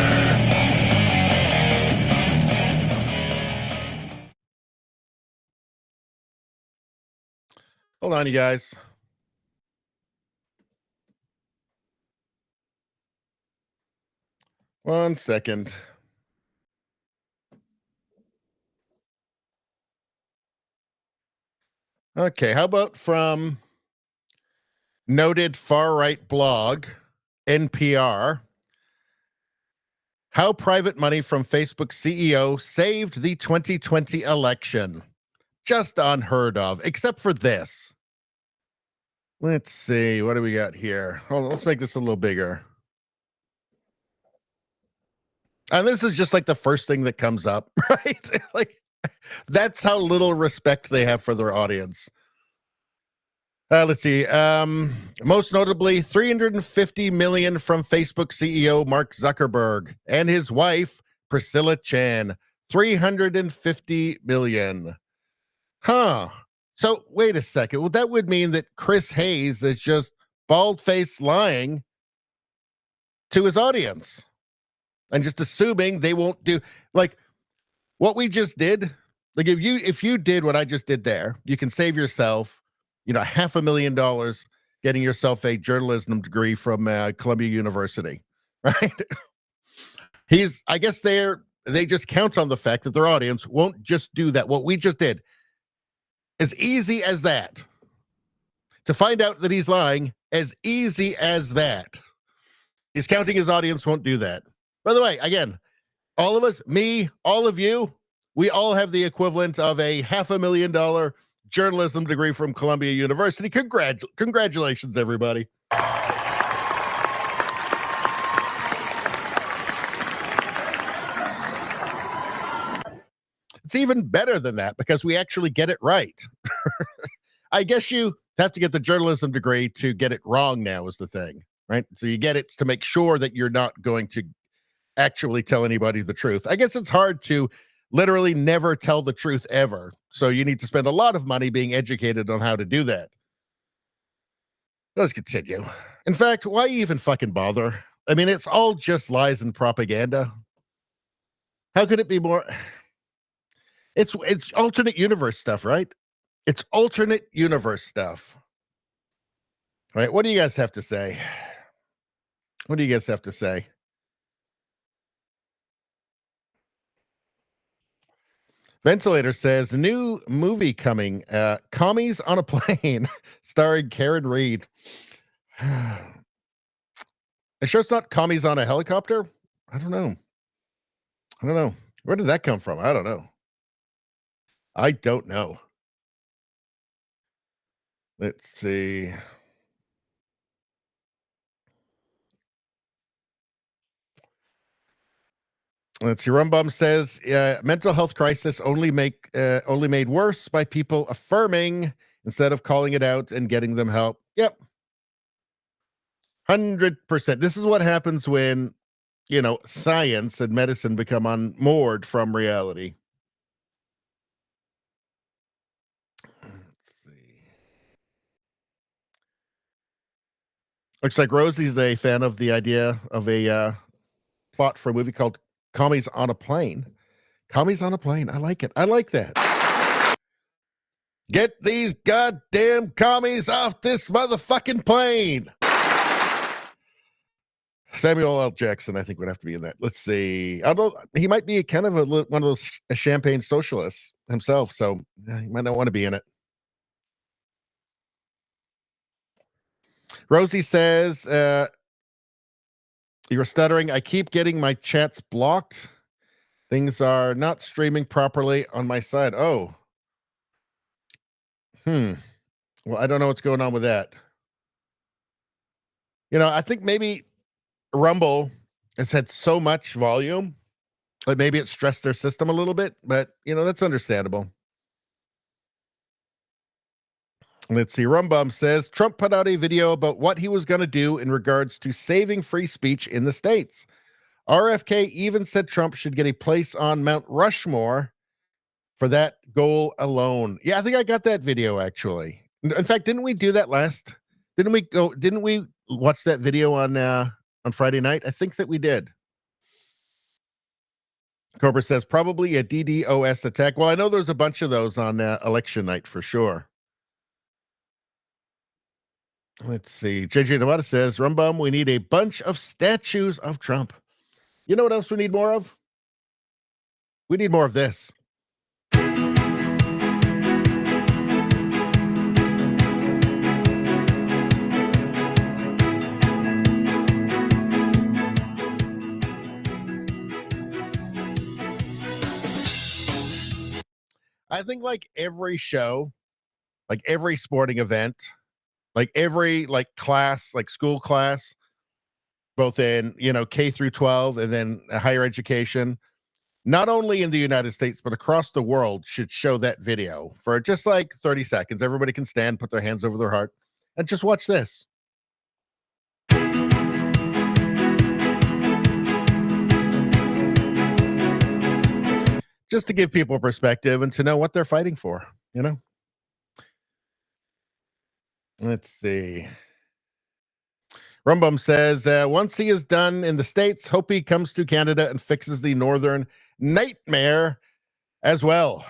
Hold on, you guys. One second. Okay, how about from noted far-right blog, NPR, how private money from Facebook CEO saved the 2020 election. Just unheard of, except for this. Let's see, what do we got here? Hold on, let's make this a little bigger. And this is just like the first thing that comes up, right? Like, that's how little respect they have for their audience. Let's see. Most notably, $350 million from Facebook CEO Mark Zuckerberg and his wife, Priscilla Chan. $350 million. Huh. So wait a second. Well, that would mean that Chris Hayes is just bald-faced lying to his audience and just assuming they won't do like what we just did. Like if you did what I just did there, you can save yourself, $500,000 getting yourself a journalism degree from Columbia University, right? I guess they just count on the fact that their audience won't just do that. What we just did, as easy as that, to find out that he's lying, as easy as that. He's counting his audience won't do that. By the way, again, all of us, me, all of you, we all have the equivalent of a $500,000 journalism degree from Columbia University. Congratulations, everybody. It's even better than that because we actually get it right. I guess you have to get the journalism degree to get it wrong now is the thing, right? So you get it to make sure that you're not going to actually tell anybody the truth. I guess it's hard to literally never tell the truth ever. So you need to spend a lot of money being educated on how to do that. Let's continue. In fact, why even fucking bother? I mean, it's all just lies and propaganda. How could it be more? It's alternate universe stuff, right? It's alternate universe stuff. All right, what do you guys have to say? What do you guys have to say? Ventilator says, new movie coming, Commies on a Plane, starring Karen Reed. You sure it's not Commies on a Helicopter? I don't know. Where did that come from? I don't know. Let's see. Let's see. Rumbum says mental health crisis only made worse by people affirming instead of calling it out and getting them help. Yep. 100%. This is what happens when, science and medicine become unmoored from reality. Let's see. Looks like Rosie's a fan of the idea of a plot for a movie called Commies on a Plane. Commies on a Plane. I like it. I like that. Get these goddamn commies off this motherfucking plane. Samuel L. Jackson, I think, would have to be in that. Let's see. He might be kind of one of those champagne socialists himself, so he might not want to be in it. Rosie says, You're stuttering. I keep getting my chats blocked. Things are not streaming properly on my side. Oh. Well, I don't know what's going on with that. I think maybe Rumble has had so much volume that maybe it stressed their system a little bit, but that's understandable. Let's see. Rumbum says Trump put out a video about what he was going to do in regards to saving free speech in the States. RFK even said Trump should get a place on Mount Rushmore for that goal alone. Yeah, I think I got that video actually. In fact, didn't we do that last? Didn't we watch that video on Friday night? I think that we did. Cobra says probably a DDoS attack. Well, I know there's a bunch of those on election night for sure. Let's see. JJ Nevada says, Rumbum, we need a bunch of statues of Trump. You know what else we need more of? We need more of this. I think like every show, like every sporting event, like every class, like school class, both in, K through 12 and then higher education, not only in the United States, but across the world should show that video for just like 30 seconds. Everybody can stand, put their hands over their heart and just watch this. Just to give people perspective and to know what they're fighting for, Let's see. Rumbum says, once he is done in the States, hope he comes to Canada and fixes the northern nightmare as well.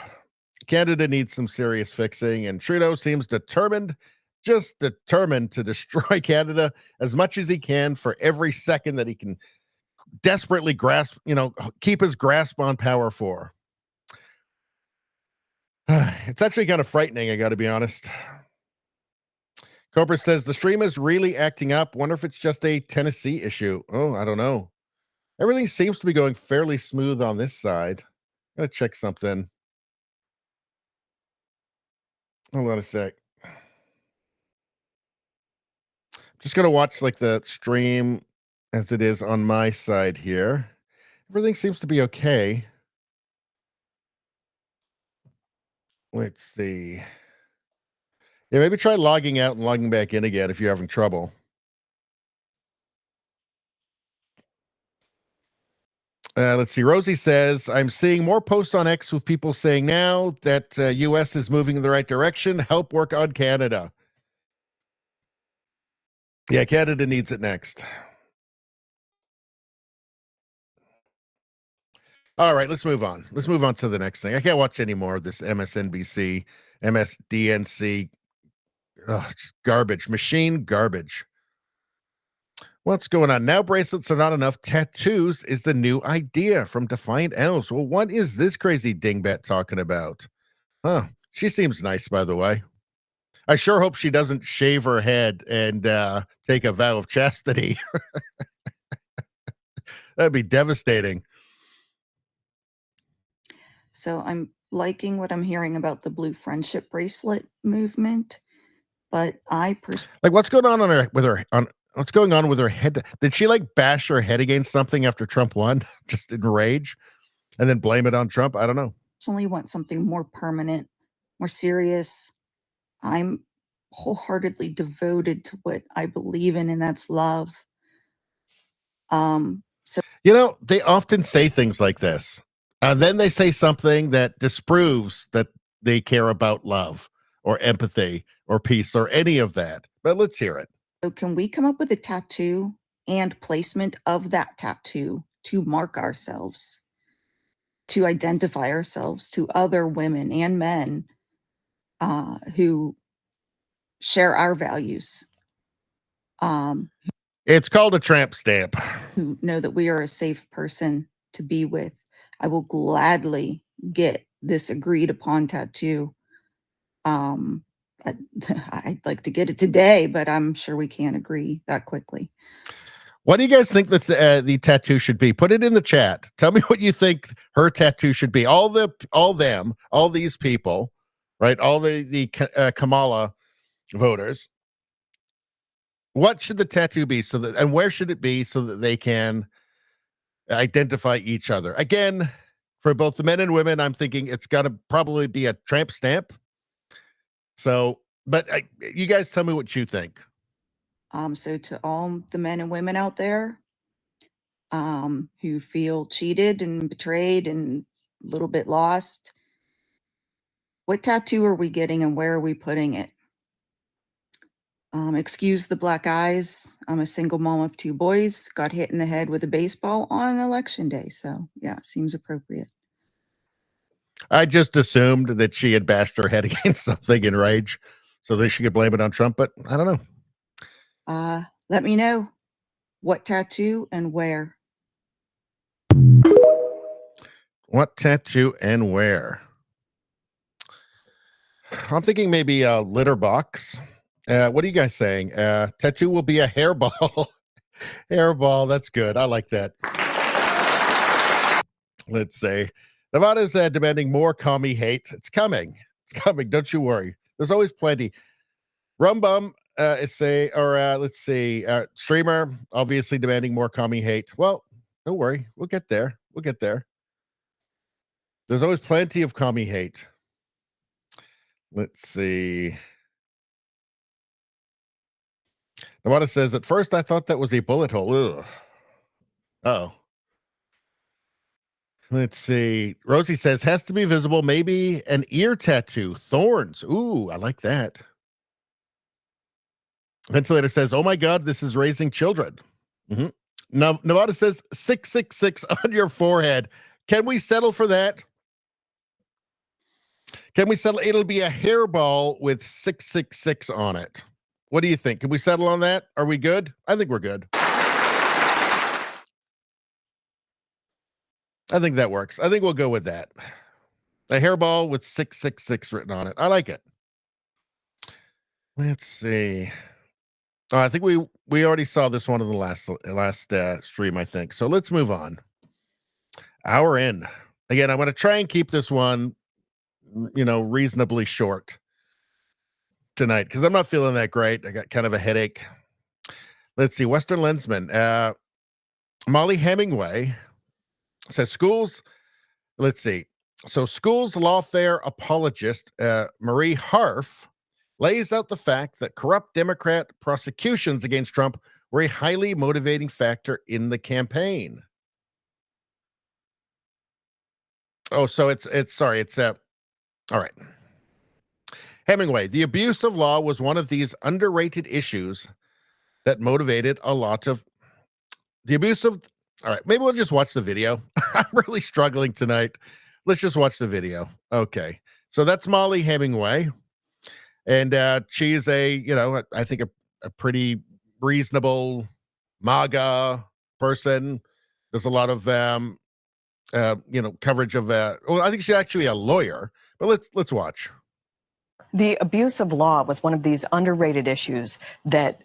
Canada needs some serious fixing, and Trudeau seems determined to destroy Canada as much as he can for every second that he can desperately grasp, keep his grasp on power for. It's actually kind of frightening, I got to be honest. Cobra says the stream is really acting up. Wonder if it's just a Tennessee issue. Oh, I don't know. Everything seems to be going fairly smooth on this side. Gotta check something. Hold on a sec. Just gonna watch like the stream as it is on my side here. Everything seems to be okay. Let's see. Yeah, maybe try logging out and logging back in again if you're having trouble. Let's see. Rosie says, I'm seeing more posts on X with people saying now that U.S. is moving in the right direction. Help work on Canada. Yeah, Canada needs it next. All right, let's move on. Let's move on to the next thing. I can't watch any more of this MSNBC, MSDNC. Just garbage. Machine garbage. What's going on? Now bracelets are not enough. Tattoos is the new idea from Defiant Elves. Well, what is this crazy dingbat talking about? Huh. She seems nice, by the way. I sure hope she doesn't shave her head and take a vow of chastity. That'd be devastating.
So I'm liking what I'm hearing about the blue friendship bracelet movement, but
what's going on what's going on with her head? Did she bash her head against something after Trump won, just in rage, and then blame it on Trump? I don't know.
Personally want something more permanent, more serious. I'm wholeheartedly devoted to what I believe in, and that's love. So
they often say things like this, and then they say something that disproves that they care about love or empathy or peace or any of that. But let's hear it.
So can we come up with a tattoo and placement of that tattoo to mark ourselves, to identify ourselves to other women and men who share our values?
It's called a tramp stamp.
Who know that we are a safe person to be with. I will gladly get this agreed upon tattoo. I'd like to get it today, but I'm sure we can't agree that quickly.
What do you guys think that the tattoo should be? Put it in the chat. Tell me what you think her tattoo should be. All these people, right? All the Kamala voters. What should the tattoo be and where should it be so that they can identify each other? Again, for both the men and women, I'm thinking it's got to probably be a tramp stamp. So, but you guys tell me what you think.
So to all the men and women out there, who feel cheated and betrayed and a little bit lost, what tattoo are we getting and where are we putting it? Excuse the black eyes. I'm a single mom of 2 boys, got hit in the head with a baseball on election day. So yeah, seems appropriate.
I just assumed that she had bashed her head against something in rage so that she could blame it on Trump, but I don't know.
Let me know what tattoo and where.
What tattoo and where? I'm thinking maybe a litter box. What are you guys saying? Tattoo will be a hairball. Hairball, that's good. I like that. Let's see. Nevada's demanding more commie hate. It's coming. It's coming. Don't you worry. There's always plenty. Rumbum, let's see. Streamer, obviously demanding more commie hate. Well, don't worry. We'll get there. We'll get there. There's always plenty of commie hate. Let's see. Nevada says, at first I thought that was a bullet hole. Ugh. Oh. Let's see. Rosie says, has to be visible. Maybe an ear tattoo. Thorns. Ooh, I like that. Ventilator says, oh my God, this is raising children. Mm-hmm. Now, Nevada says, 666 on your forehead. Can we settle for that? Can we settle? It'll be a hairball with 666 on it. What do you think? Can we settle on that? Are we good? I think we're good. I think that works. I think we'll go with that. A hairball with 666 written on it. I like it. Let's see. Oh, I think we already saw this one in the last stream, I think. So let's move on. Hour in. Again, I'm going to try and keep this one, reasonably short tonight because I'm not feeling that great. I got kind of a headache. Let's see. Western Lensman. Molly Hemingway says schools. Let's see. So schools lawfare apologist Marie Harf lays out the fact that corrupt Democrat prosecutions against Trump were a highly motivating factor in the campaign. Oh, so it's all right. Hemingway, the abuse of law was one of these underrated issues that motivated a lot of the abuse of. All right, maybe we'll just watch the video. I'm really struggling tonight. Let's just watch the video. Okay. So that's Molly Hemingway. And she's I think a pretty reasonable MAGA person. There's a lot of coverage of I think she's actually a lawyer, but let's watch.
The abuse of law was one of these underrated issues that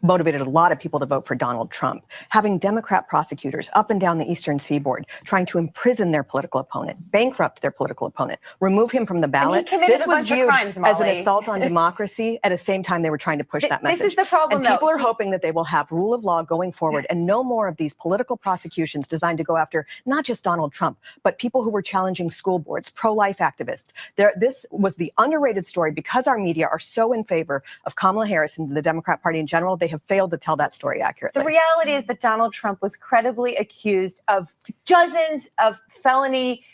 motivated a lot of people to vote for Donald Trump. Having Democrat prosecutors up and down the Eastern Seaboard trying to imprison their political opponent, bankrupt their political opponent, remove him from the ballot. This was viewed as an assault on democracy. At the same time, they were trying to push that message.
This is the problem,
and people are hoping that they will have rule of law going forward and no more of these political prosecutions designed to go after not just Donald Trump, but people who were challenging school boards, pro-life activists. This was the underrated story because our media are so in favor of Kamala Harris and the Democrat Party in general. They have failed to tell that story accurately.
The reality is that Donald Trump was credibly accused of dozens of felony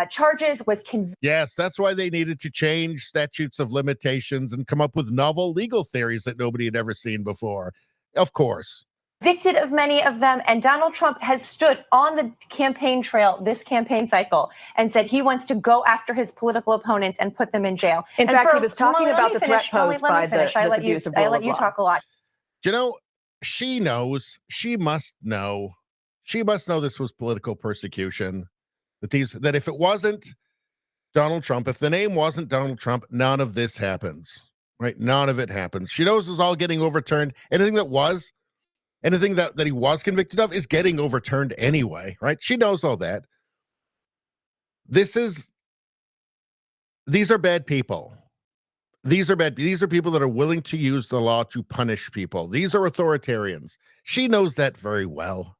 charges, was convicted.
Yes, that's why they needed to change statutes of limitations and come up with novel legal theories that nobody had ever seen before. Of course.
Convicted of many of them, and Donald Trump has stood on the campaign trail this campaign cycle and said he wants to go after his political opponents and put them in jail.
In fact, he was talking about the threat posed by this abuse of rule of law.
I let you talk a lot.
She knows. She must know. She must know this was political persecution. That if it wasn't Donald Trump, if the name wasn't Donald Trump, none of this happens. Right? None of it happens. She knows it's all getting overturned. Anything that was Anything that he was convicted of is getting overturned anyway, right? She knows all that. These are bad people. These are people that are willing to use the law to punish people. These are authoritarians. She knows that very well.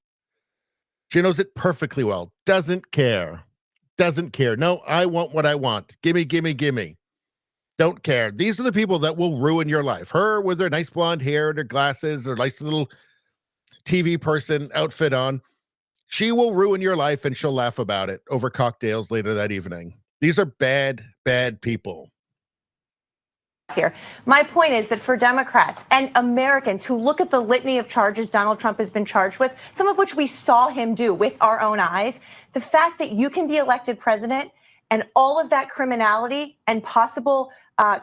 She knows it perfectly well. Doesn't care. No, I want what I want. Gimme. Don't care. These are the people that will ruin your life. Her with her nice blonde hair and her glasses, her nice little TV person outfit on. She will ruin your life and she'll laugh about it over cocktails later that evening. These are bad people.
Here. My point is that for Democrats and Americans who look at the litany of charges Donald Trump has been charged with, some of which we saw him do with our own eyes, the fact that you can be elected president and all of that criminality and possible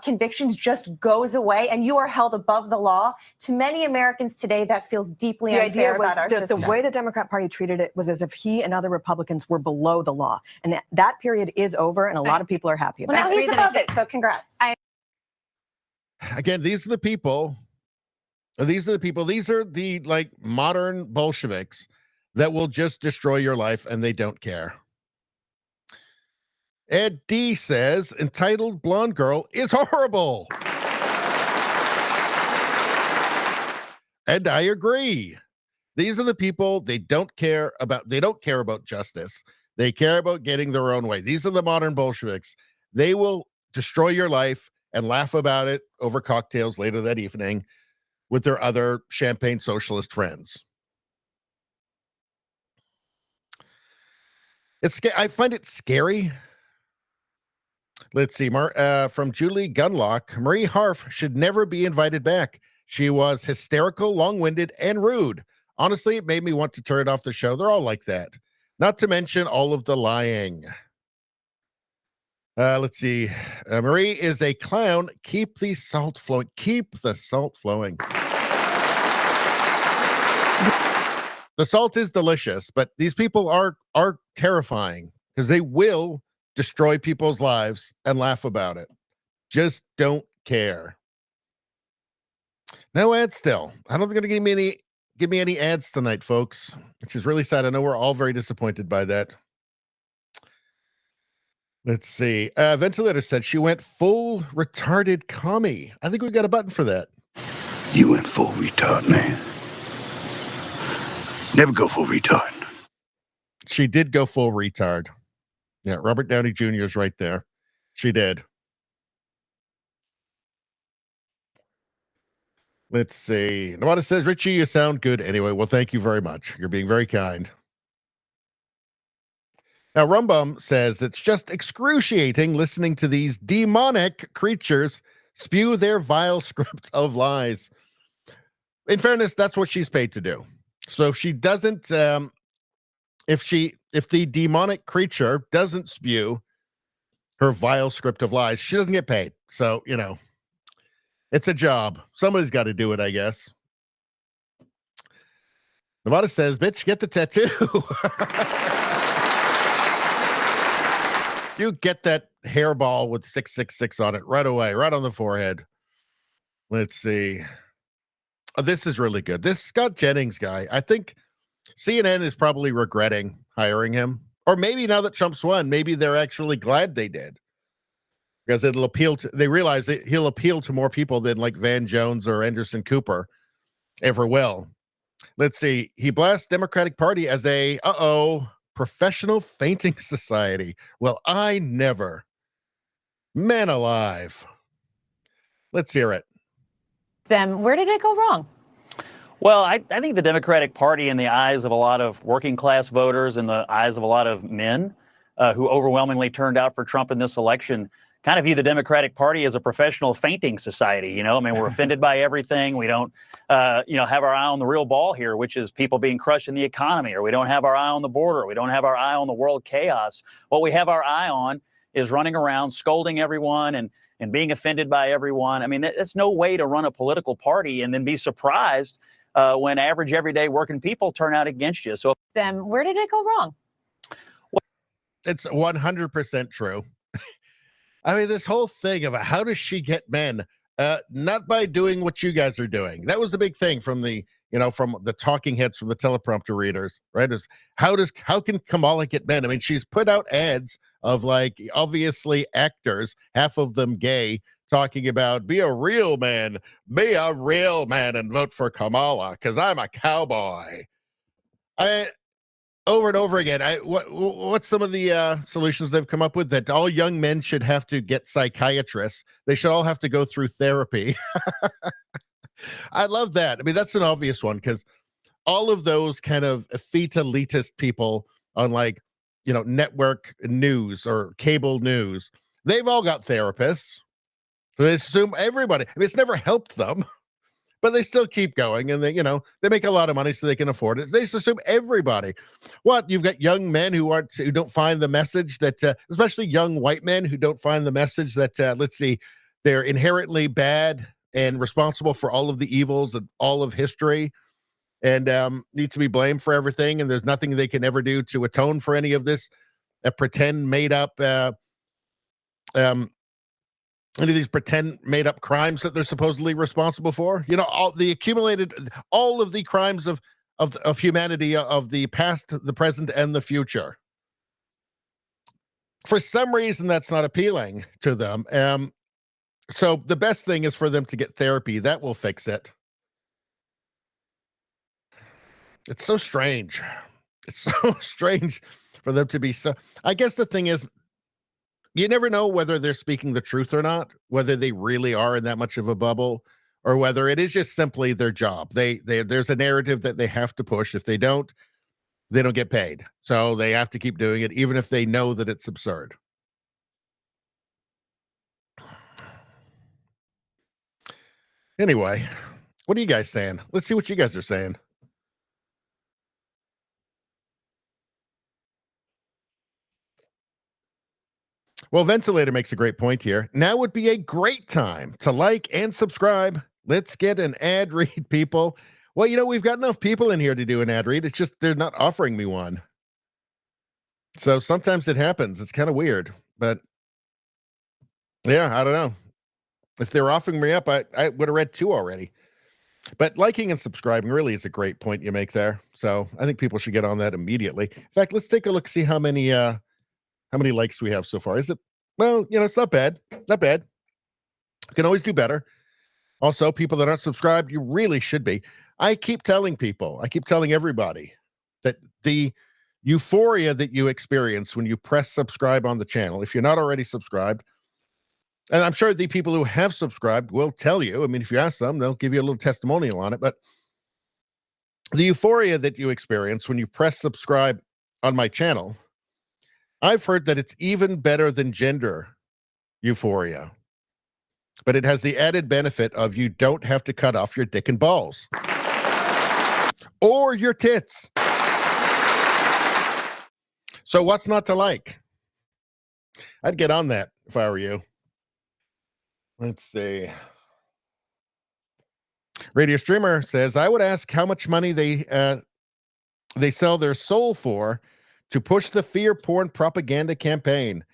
convictions just goes away and you are held above the law, to many Americans today, that feels deeply unfair about our system.
The way the Democrat Party treated it was as if he and other Republicans were below the law. And that period is over, and a lot of people are happy about it.
Well, now he's above it, so congrats.
Again, these are the people. These are the like modern Bolsheviks that will just destroy your life and they don't care. Ed D says, entitled blonde girl is horrible. And I agree. These are the people they don't care about justice. They care about getting their own way. These are the modern Bolsheviks. They will destroy your life and laugh about it over cocktails later that evening with their other champagne socialist friends. I find it scary. Let's see, from Julie Gunlock. Marie Harf should never be invited back. She was hysterical, long-winded, and rude. Honestly, it made me want to turn off the show. They're all like that. Not to mention all of the lying. Let's see. Marie is a clown. Keep the salt flowing. Keep the salt flowing. The salt is delicious, but these people are terrifying because they will destroy people's lives and laugh about it. Just don't care. No ads still. I don't think they're going to give me any ads tonight, folks, which is really sad. I know we're all very disappointed by that. Let's see. Ventilator said she went full retarded commie. I think we got a button for that.
You went full retard, man. Never go full retard.
She did go full retard. Yeah, Robert Downey Jr. is right there. She did. Let's see. Nawada says, Richie, you sound good anyway. Well, thank you very much. You're being very kind. Now, Rumbum says it's just excruciating listening to these demonic creatures spew their vile script of lies. In fairness, that's what she's paid to do. So if she doesn't, if the demonic creature doesn't spew her vile script of lies, she doesn't get paid. So, it's a job. Somebody's got to do it, I guess. Nevada says, bitch, get the tattoo. You get that hairball with 666 on it right away, right on the forehead. Let's see. Oh, this is really good. This Scott Jennings guy, I think CNN is probably regretting hiring him. Or maybe now that Trump's won, maybe they're actually glad they did. Because it'll appeal to, they realize that he'll appeal to more people than like Van Jones or Anderson Cooper ever will. Let's see. He blasts Democratic Party as a, professional fainting society. Well, I never. Man alive. Let's hear it.
Then where did it go wrong?
Well, I think the Democratic Party, in the eyes of a lot of working class voters, in the eyes of a lot of men who overwhelmingly turned out for Trump in this election, kind of view the Democratic Party as a professional fainting society. We're offended by everything. We don't, have our eye on the real ball here, which is people being crushed in the economy, or we don't have our eye on the border. We don't have our eye on the world chaos. What we have our eye on is running around, scolding everyone and being offended by everyone. I mean, that's no way to run a political party and then be surprised when average, everyday working people turn out against you. So
Then where did it go wrong?
It's 100% true. I mean, this whole thing of how does she get men? Not by doing what you guys are doing. That was the big thing from the, from the talking heads from the teleprompter readers, right? Is how can Kamala get men? I mean, she's put out ads of like obviously actors, half of them gay, talking about be a real man, and vote for Kamala because I'm a cowboy. Over and over again. What's some of the solutions they've come up with? That all young men should have to get psychiatrists. They should all have to go through therapy. I love that. I mean, that's an obvious one because all of those kind of elitist people on like, network news or cable news, they've all got therapists. So they assume everybody. I mean, it's never helped them. But they still keep going, and they make a lot of money so they can afford it. They just assume everybody. What, you've got young men who don't find the message that, especially young white men who don't find the message that, let's see, they're inherently bad and responsible for all of the evils of all of history, and need to be blamed for everything. And there's nothing they can ever do to atone for any of this pretend made up. Any of these pretend made up crimes that they're supposedly responsible for, all of the crimes of humanity, of the past, the present, and the future. For some reason, that's not appealing to them. So the best thing is for them to get therapy. That will fix it. It's so strange. It's so strange for them to be so. I guess the thing is, you never know whether they're speaking the truth or not, whether they really are in that much of a bubble, or whether it is just simply their job. There's a narrative that they have to push. If they don't get paid. So they have to keep doing it, even if they know that it's absurd. Anyway, what are you guys saying? Let's see what you guys are saying. Well, Ventilator makes a great point here. Now would be a great time to like and subscribe. Let's get an ad read, people. Well, we've got enough people in here to do an ad read. It's just they're not offering me one. So sometimes it happens. It's kind of weird. But yeah, I don't know. If they were offering me up, I would have read 2 already. But liking and subscribing really is a great point you make there. So I think people should get on that immediately. In fact, let's take a look, see how many likes we have so far. Is it? Well, it's not bad. Not bad. You can always do better. Also, people that aren't subscribed, you really should be. I keep telling everybody that the euphoria that you experience when you press subscribe on the channel, if you're not already subscribed, and I'm sure the people who have subscribed will tell you. I mean, if you ask them, they'll give you a little testimonial on it. But the euphoria that you experience when you press subscribe on my channel, I've heard that it's even better than gender euphoria. But it has the added benefit of you don't have to cut off your dick and balls. Or your tits. So what's not to like? I'd get on that if I were you. Let's see. Radio Streamer says, I would ask how much money they sell their soul for to push the fear porn propaganda campaign.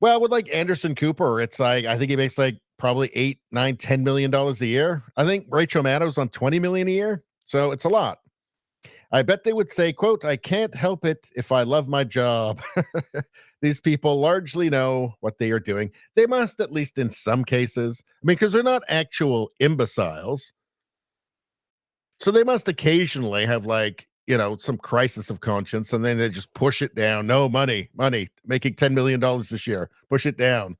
Well, with like Anderson Cooper, it's like, I think he makes like probably $8, $9, $10 million a year. I think Rachel Maddow's on $20 million a year. So it's a lot. I bet they would say, quote, I can't help it if I love my job. These people largely know what they are doing. They must, at least in some cases. I mean, because they're not actual imbeciles. So they must occasionally have like, some crisis of conscience, and then they just push it down. No, money, making $10 million this year. Push it down.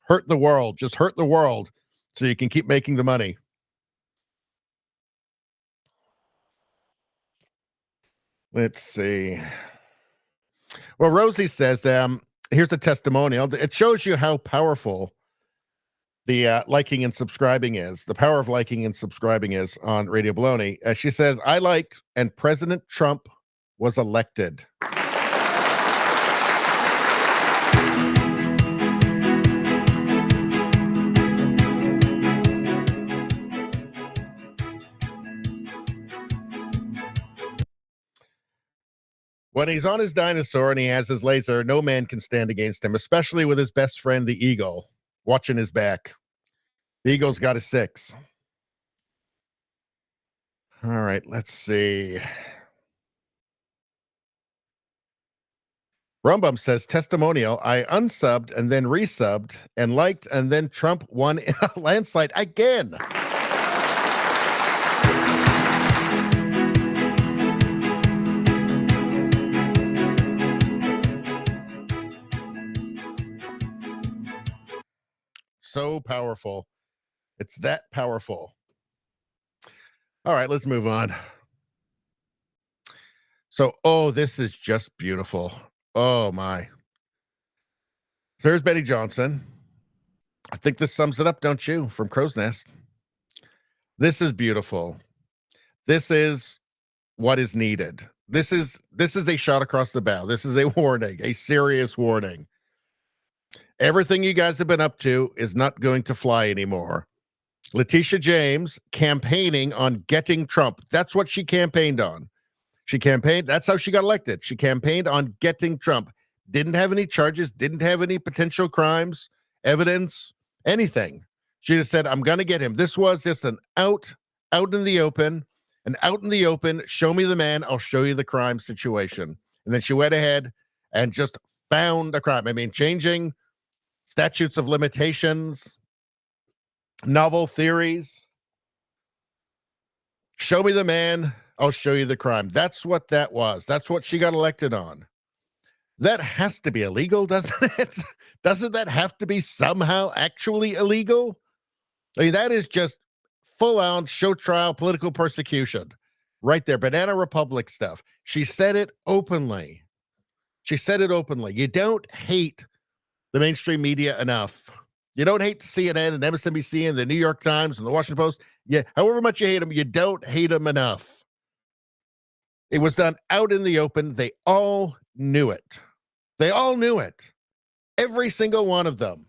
Hurt the world. Just hurt the world so you can keep making the money. Let's see. Well, Rosie says, here's a testimonial. It shows you how powerful the liking and subscribing is. The power of liking and subscribing is on Radio Baloney. She says, I liked and President Trump was elected. When he's on his dinosaur and he has his laser, no man can stand against him, especially with his best friend, the eagle, watching his back. The eagle's got a 6. All right, let's see. Rumbum says testimonial. I unsubbed and then resubbed and liked, and then Trump won in a landslide again. So powerful. It's that powerful. All right, let's move on. So, oh, this is just beautiful. Oh, my. There's Benny Johnson. I think this sums it up, don't you? From Crow's Nest. This is beautiful. This is what is needed. This is a shot across the bow. This is a warning, a serious warning. Everything you guys have been up to is not going to fly anymore. Letitia James campaigning on getting Trump. That's what she campaigned on. She campaigned. That's how she got elected. She campaigned on getting Trump. Didn't have any charges, didn't have any potential crimes, evidence, anything. She just said, I'm going to get him. This was just an out in the open, show me the man, I'll show you the crime situation. And then she went ahead and just found a crime. I mean, changing statutes of limitations, novel theories. Show me the man, I'll show you the crime. That's what that was. That's what she got elected on. That has to be illegal, doesn't it? Doesn't that have to be somehow actually illegal? I mean, that is just full-on show trial political persecution right there. Banana Republic stuff. She said it openly. She said it openly. You don't hate the mainstream media enough. You don't hate CNN and MSNBC and the New York Times and the Washington Post. Yeah, however much you hate them, you don't hate them enough. It was done out in the open. They all knew it. They all knew it. Every single one of them.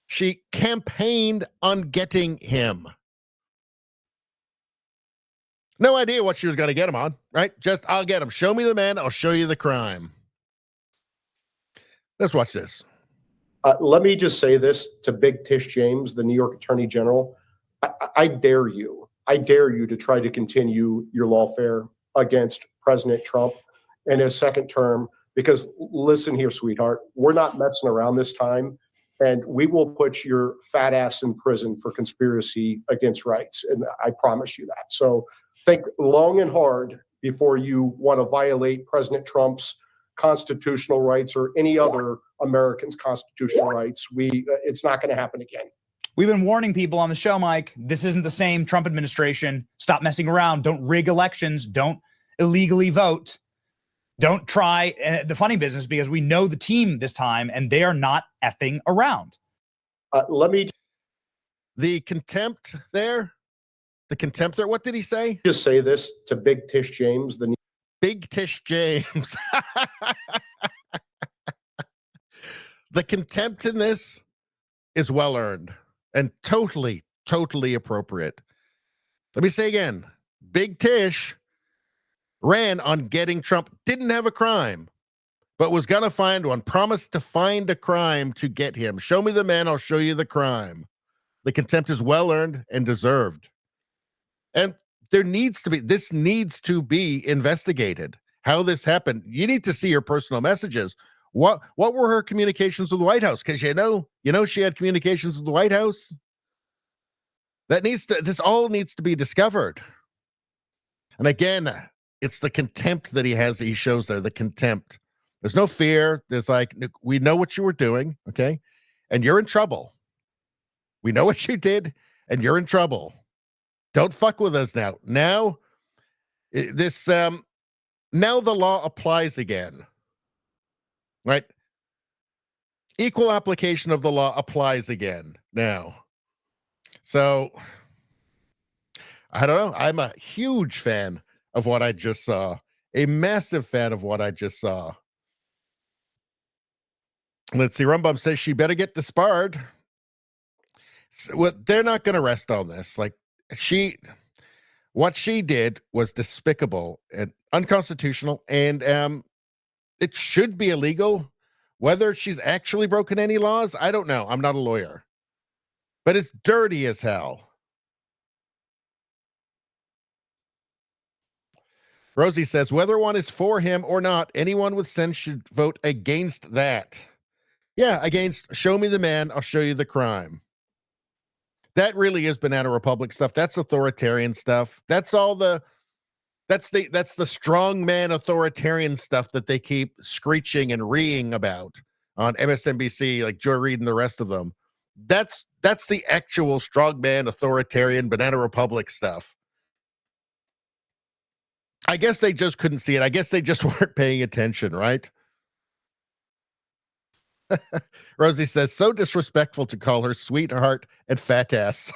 She campaigned on getting him. No idea what she was going to get him on, right? Just, I'll get him. Show me the man. I'll show you the crime. Let's watch this.
Let me just say this to Big Tish James, the New York Attorney General. I dare you. I dare you to try to continue your lawfare against President Trump in his second term. Because listen here, sweetheart, we're not messing around this time, and we will put your fat ass in prison for conspiracy against rights. And I promise you that. So think long and hard before you want to violate President Trump's constitutional rights or any other American's constitutional rights. It's not going to happen again.
We've been warning people on the show, Mike. This isn't the same Trump administration. Stop messing around. Don't rig elections. Don't illegally vote. Don't try the funny business, because we know the team this time and they are not effing around.
The contempt there. What did he say?
Just say this to Big Tish James.
Big Tish James. The contempt in this is well earned and totally appropriate. Let me say again, Big Tish ran on getting Trump, didn't have a crime, but was going to find one, promised to find a crime to get him. Show me the man, I'll show you the crime. The contempt is well earned and deserved. And this needs to be investigated. How this happened. You need to see her personal messages. What were her communications with the White House? Because you know she had communications with the White House. This all needs to be discovered. And again, it's the contempt that he shows there, the contempt. There's no fear. There's like, we know what you were doing, okay? And you're in trouble. We know what you did, and you're in trouble. Don't fuck with us now. Now the law applies again, right? Equal application of the law applies again now. So, I don't know. I'm a huge fan of what I just saw. A massive fan of what I just saw. Let's see. Rumbum says she better get disbarred. So, they're not going to rest on this. Like, what she did was despicable and unconstitutional, and it should be illegal. Whether she's actually broken any laws, I don't know. I'm not a lawyer. But it's dirty as hell. Rosie says, whether one is for him or not, anyone with sense should vote against that. Yeah, against show me the man, I'll show you the crime. That really is Banana Republic stuff. That's authoritarian stuff. That's the strong man authoritarian stuff that they keep screeching and reeing about on MSNBC, like Joy Reid and the rest of them. That's the actual strongman authoritarian Banana Republic stuff. I guess they just couldn't see it. I guess they just weren't paying attention, right? Rosie says, so disrespectful to call her sweetheart and fat ass.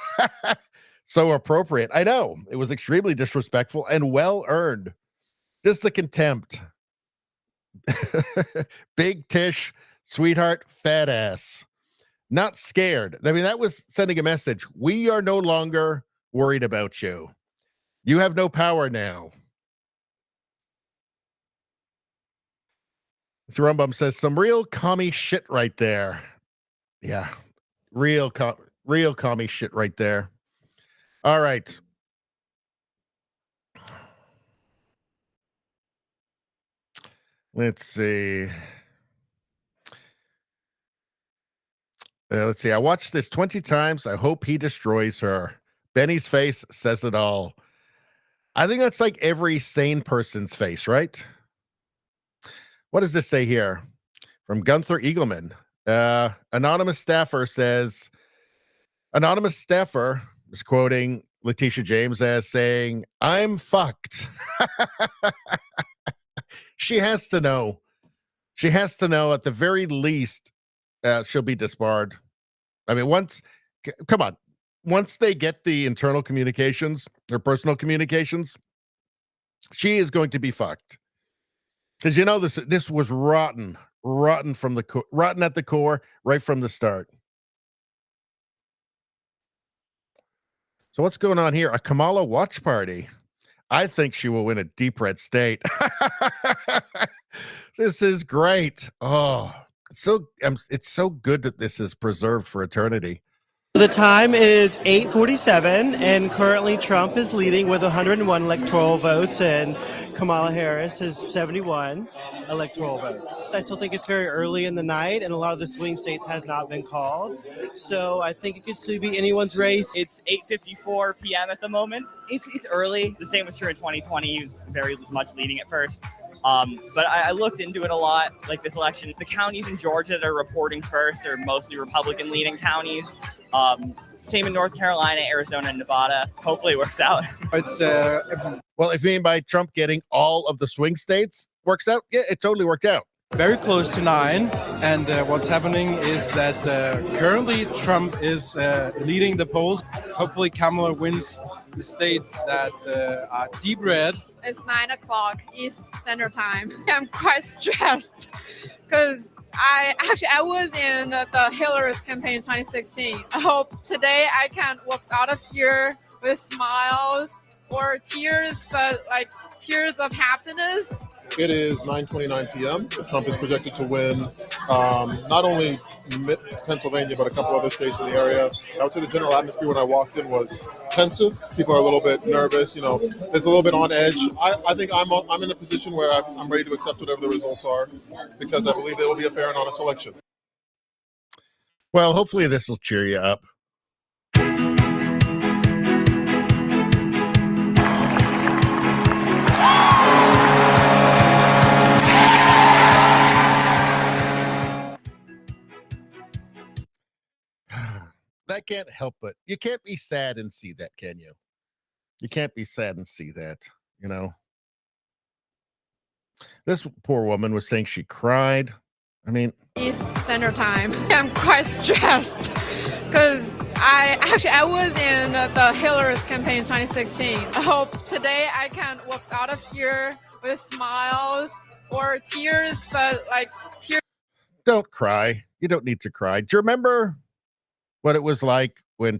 So appropriate. I know. It was extremely disrespectful and well earned. Just the contempt. Big Tish, sweetheart, fat ass. Not scared. I mean, that was sending a message. We are no longer worried about you. You have no power now. Rumbum says, some real commie shit right there. Yeah. Real commie shit right there. All right. Let's see. Let's see. I watched this 20 times. I hope he destroys her. Benny's face says it all. I think that's like every sane person's face, right? What does this say here? From Gunther Eagleman. Anonymous staffer says, anonymous staffer is quoting Letitia James as saying, I'm fucked. She has to know. She has to know at the very least she'll be disbarred. I mean, once they get the internal communications or personal communications, she is going to be fucked. Because you know this was rotten from rotten at the core right from the start. So what's going on here? A Kamala watch party. I think she will win a deep red state. This is great. Oh, it's so good that this is preserved for eternity.
The time is 8:47, and currently Trump is leading with 101 electoral votes, and Kamala Harris has 71 electoral votes. I still think it's very early in the night, and a lot of the swing states have not been called. So I think it could still be anyone's race.
It's 8:54 p.m. at the moment. It's early. The same was true in 2020. He was very much leading at first. But I looked into it a lot, like this election. The counties in Georgia that are reporting first are mostly Republican-leading counties. Same in North Carolina, Arizona, and Nevada. Hopefully it works out.
It's well, if you mean by Trump getting all of the swing states works out, yeah, it totally worked out.
Very close to 9, and what's happening is that currently Trump is leading the polls. Hopefully Kamala wins the states that are deep red.
It's 9 o'clock East Standard Time. I'm quite stressed because I was in the Hillary's campaign in 2016. I hope today I can walk out of here with smiles or tears, but like tears of happiness.
It is 9:29 p.m. Trump is projected to win not only Pennsylvania, but a couple other states in the area. I would say the general atmosphere when I walked in was pensive. People are a little bit nervous. You know, there's a little bit on edge. I think I'm in a position where I'm ready to accept whatever the results are, because I believe it will be a fair and honest election.
Well, hopefully this will cheer you up. That can't help but you can't be sad and see that, can you? You can't be sad and see that, you know. This poor woman was saying she cried. I mean,
East Standard Time. I'm quite stressed because I was in the Hillary's campaign in 2016. I hope today I can walk out of here with smiles or tears, but like tears.
Don't cry. You don't need to cry. Do you remember what it was like when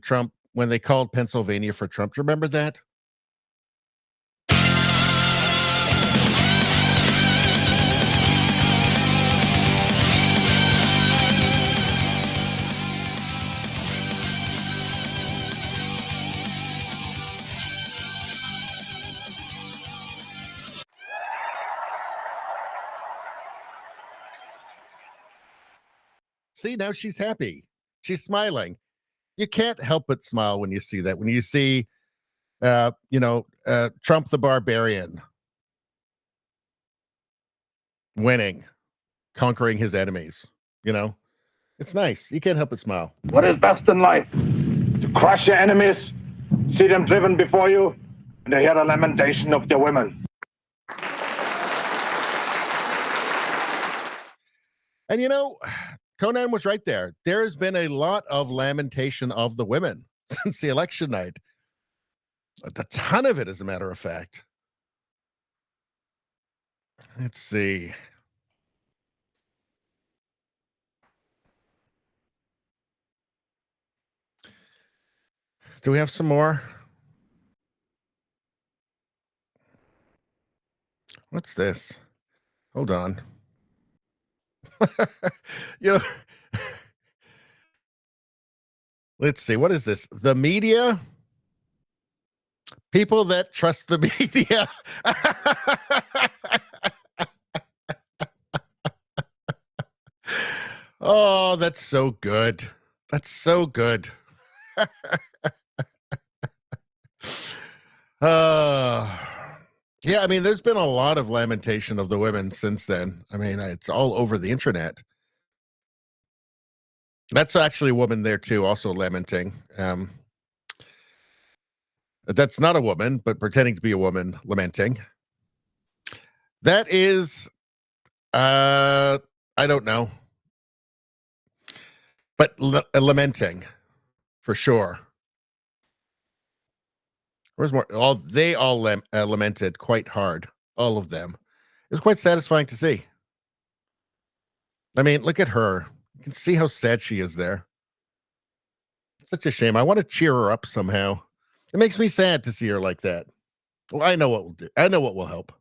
they called Pennsylvania for Trump? Do you remember that? see, now she's happy. She's smiling. You can't help but smile when you see that. When you see, Trump the Barbarian winning, conquering his enemies. It's nice. You can't help but smile.
What is best in life? To crush your enemies, see them driven before you, and to hear the lamentation of their women.
And Conan was right there. There has been a lot of lamentation of the women since the election night. A ton of it, as a matter of fact. Let's see. Do we have some more? What's this? Hold on. Let's see. What is this? The media? People that trust the media. Oh, that's so good. That's so good. Yeah, I mean, there's been a lot of lamentation of the women since then. I mean, it's all over the internet. That's actually a woman there too, also lamenting. That's not a woman, but pretending to be a woman lamenting. That is, I don't know, but lamenting for sure. Where's more? They all lamented quite hard. All of them. It was quite satisfying to see. I mean, look at her. You can see how sad she is there. Such a shame. I want to cheer her up somehow. It makes me sad to see her like that. Well, I know what will do. I know what will help.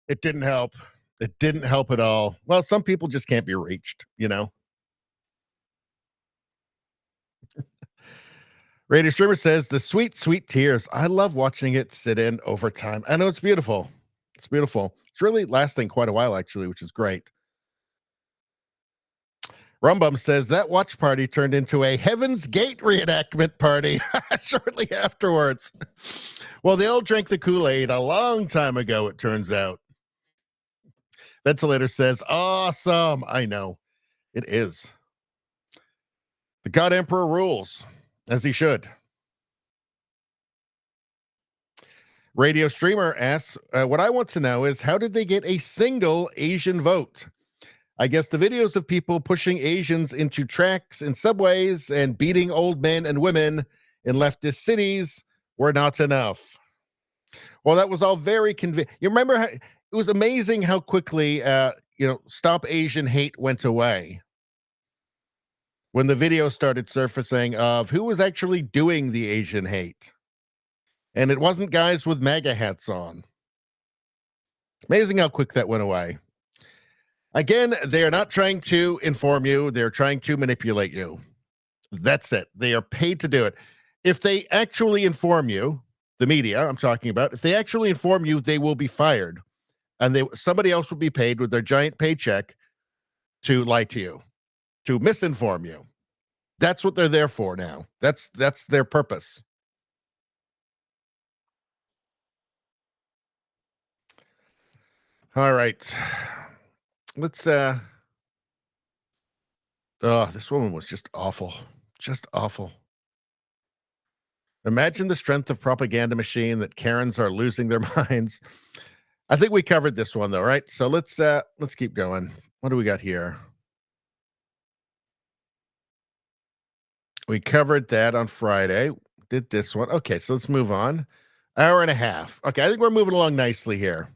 It didn't help. It didn't help at all. Well, some people just can't be reached, Radio Streamer says, the sweet, sweet tears. I love watching it sit in over time. I know it's beautiful. It's beautiful. It's really lasting quite a while, actually, which is great. Rumbum says, that watch party turned into a Heaven's Gate reenactment party shortly afterwards. Well, they all drank the Kool-Aid a long time ago, it turns out. Ventilator says, awesome. I know. It is. The God Emperor rules, as he should. Radio Streamer asks, what I want to know is, how did they get a single Asian vote? I guess the videos of people pushing Asians into tracks in subways and beating old men and women in leftist cities were not enough. Well, that was all very convincing. You remember how it was amazing how quickly, Stop Asian Hate went away when the video started surfacing of who was actually doing the Asian hate. And it wasn't guys with MAGA hats on. Amazing how quick that went away. Again, they are not trying to inform you. They're trying to manipulate you. That's it. They are paid to do it. If they actually inform you, the media I'm talking about, if they actually inform you, they will be fired. And somebody else will be paid with their giant paycheck to lie to you, to misinform you. That's what they're there for now. That's their purpose. All right. Let's this woman was just awful. Just awful. Imagine the strength of propaganda machine that Karens are losing their minds. I think we covered this one though, right? So let's keep going. What do we got here? We covered that on Friday. Did this one. Okay, so let's move on. Hour and a half. Okay, I think we're moving along nicely here.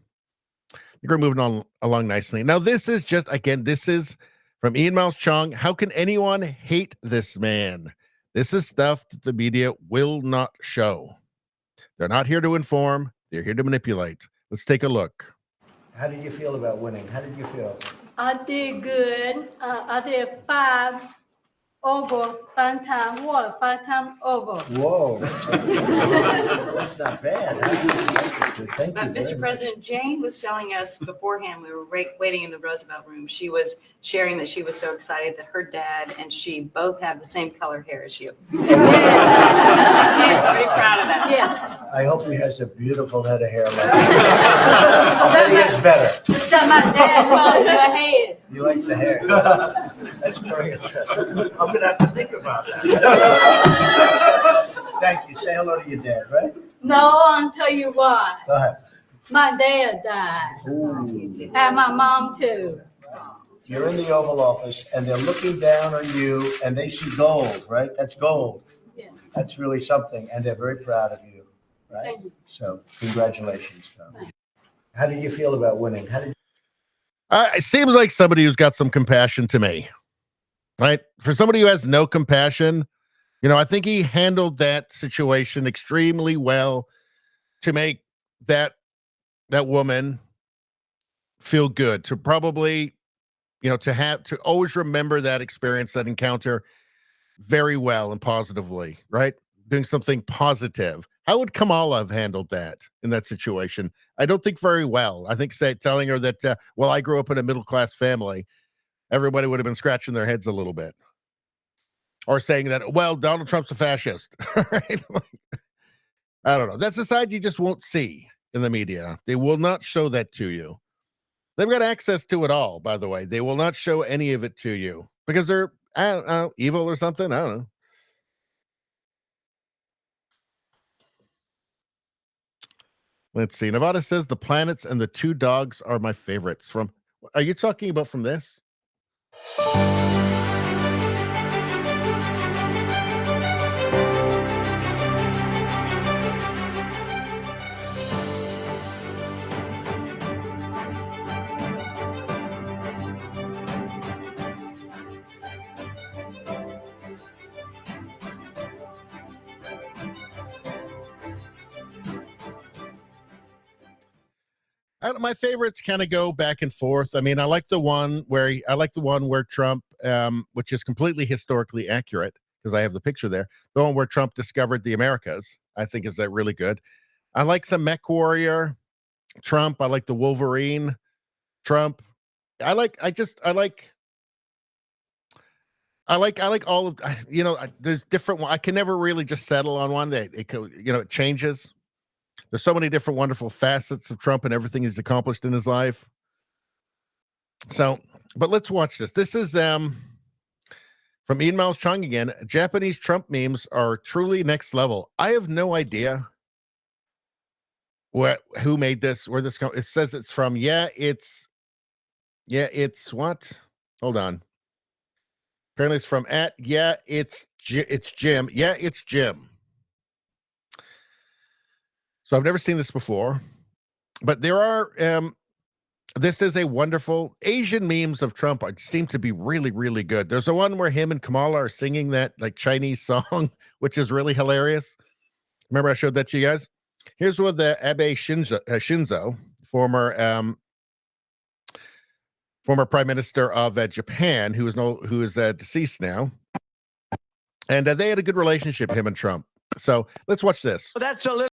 We're moving along nicely. Now, this is just, again, this is from Ian Miles Chong. How can anyone hate this man? This is stuff that the media will not show. They're not here to inform. They're here to manipulate. Let's take a look.
How did you feel about winning? How did you feel?
I did good. I did 5 time water, 5 times over.
Whoa, that's not bad. Huh? Thank you.
Mr. President, Jane was telling us beforehand, we were waiting in the Roosevelt room. She was sharing that she was so excited that her dad and she both have the same color hair as you. Pretty proud of that.
Yeah.
I hope he has a beautiful head of hair like that. I bet he is better.
My dad called your head.
He likes the hair. That's very interesting. I'm going to have to think about that. Thank you. Say hello to your dad, right?
No, I'll tell you why.
Go ahead.
My dad died.
Ooh.
And my mom too.
You're in the Oval Office, and they're looking down on you, and they see gold, right? That's gold.
Yeah.
That's really something, and they're very proud of you, right?
Thank you.
So congratulations, Tom. How did you feel about winning? How did
It seems like somebody who's got some compassion to me, right? For somebody who has no compassion, I think he handled that situation extremely well to make that woman feel good, to probably, to always remember that experience, that encounter very well and positively, right? Doing something positive. How would Kamala have handled that in that situation? I don't think very well. I think telling her that, well, I grew up in a middle-class family, everybody would have been scratching their heads a little bit. Or saying that, well, Donald Trump's a fascist. Right? I don't know. That's a side you just won't see in the media. They will not show that to you. They've got access to it all, by the way. They will not show any of it to you because they're, I don't know, evil or something. I don't know. Let's see. Nevada says the planets and the 2 dogs are my favorites. Are you talking about from this? My favorites kind of go back and forth. I mean, I like the one where Trump, which is completely historically accurate because I have the picture there. The one where Trump discovered the Americas, I think is that really good. I like the Mech Warrior Trump. I like the Wolverine Trump. I like all of, there's different. I can never really just settle on one. It changes. There's so many different wonderful facets of Trump and everything he's accomplished in his life. So, but let's watch this. This is from Ian Miles Chung again. Japanese Trump memes are truly next level. I have no idea who made this, where this comes. It says it's from, it's what? Hold on. Apparently it's from it's Jim. It's Jim. So I've never seen this before, but there are, this is a wonderful, Asian memes of Trump seem to be really, really good. There's a one where him and Kamala are singing that like Chinese song, which is really hilarious. Remember I showed that to you guys? Here's one the Abe Shinzo, former prime minister of Japan, who is deceased now. And they had a good relationship, him and Trump. So let's watch this.
That's a little.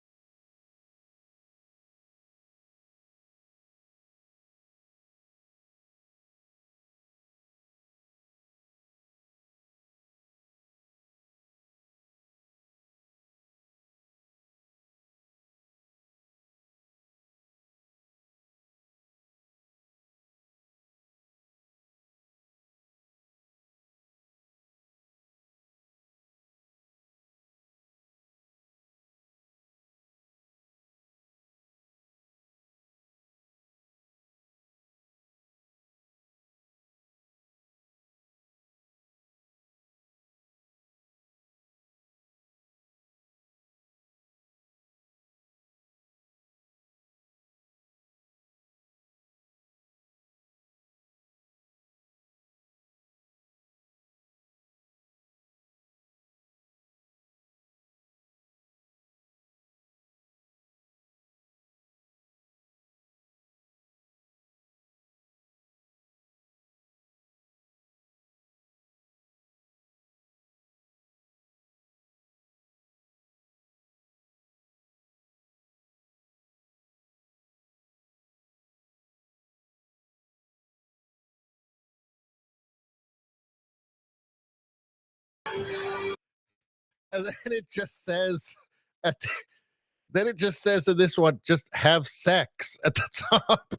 And then it just says, then it just says in this one, just have sex at the top.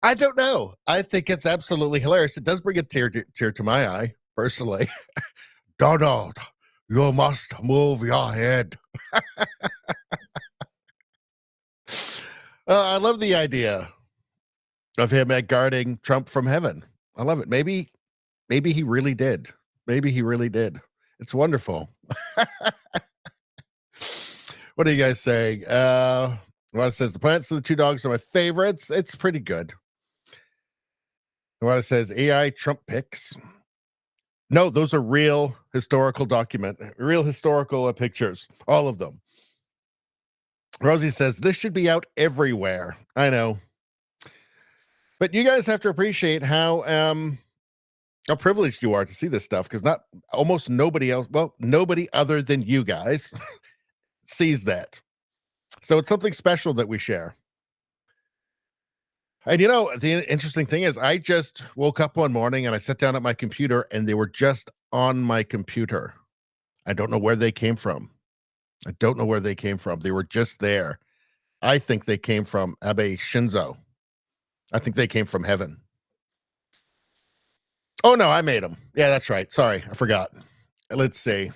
I don't know. I think it's absolutely hilarious. It does bring a tear to my eye, personally. Donald, you must move your head. I love the idea of him guarding Trump from heaven. I love it. Maybe he really did. Maybe he really did. It's wonderful. What are you guys saying? Well, it says the Plants of the Two Dogs are my favorites. It's pretty good. What it says, AI Trump pics. No, those are real historical pictures. All of them. Rosie says, this should be out everywhere. I know. But you guys have to appreciate how privileged you are to see this stuff, because almost nobody else, well, nobody other than you guys sees that. So it's something special that we share. And you know, the interesting thing is I just woke up one morning and I sat down at my computer and they were just on my computer. I don't know where they came from. They were just there. I think they came from Abe Shinzo. I think they came from heaven. Oh, no, I made them. Yeah, that's right. Sorry, I forgot. Let's see.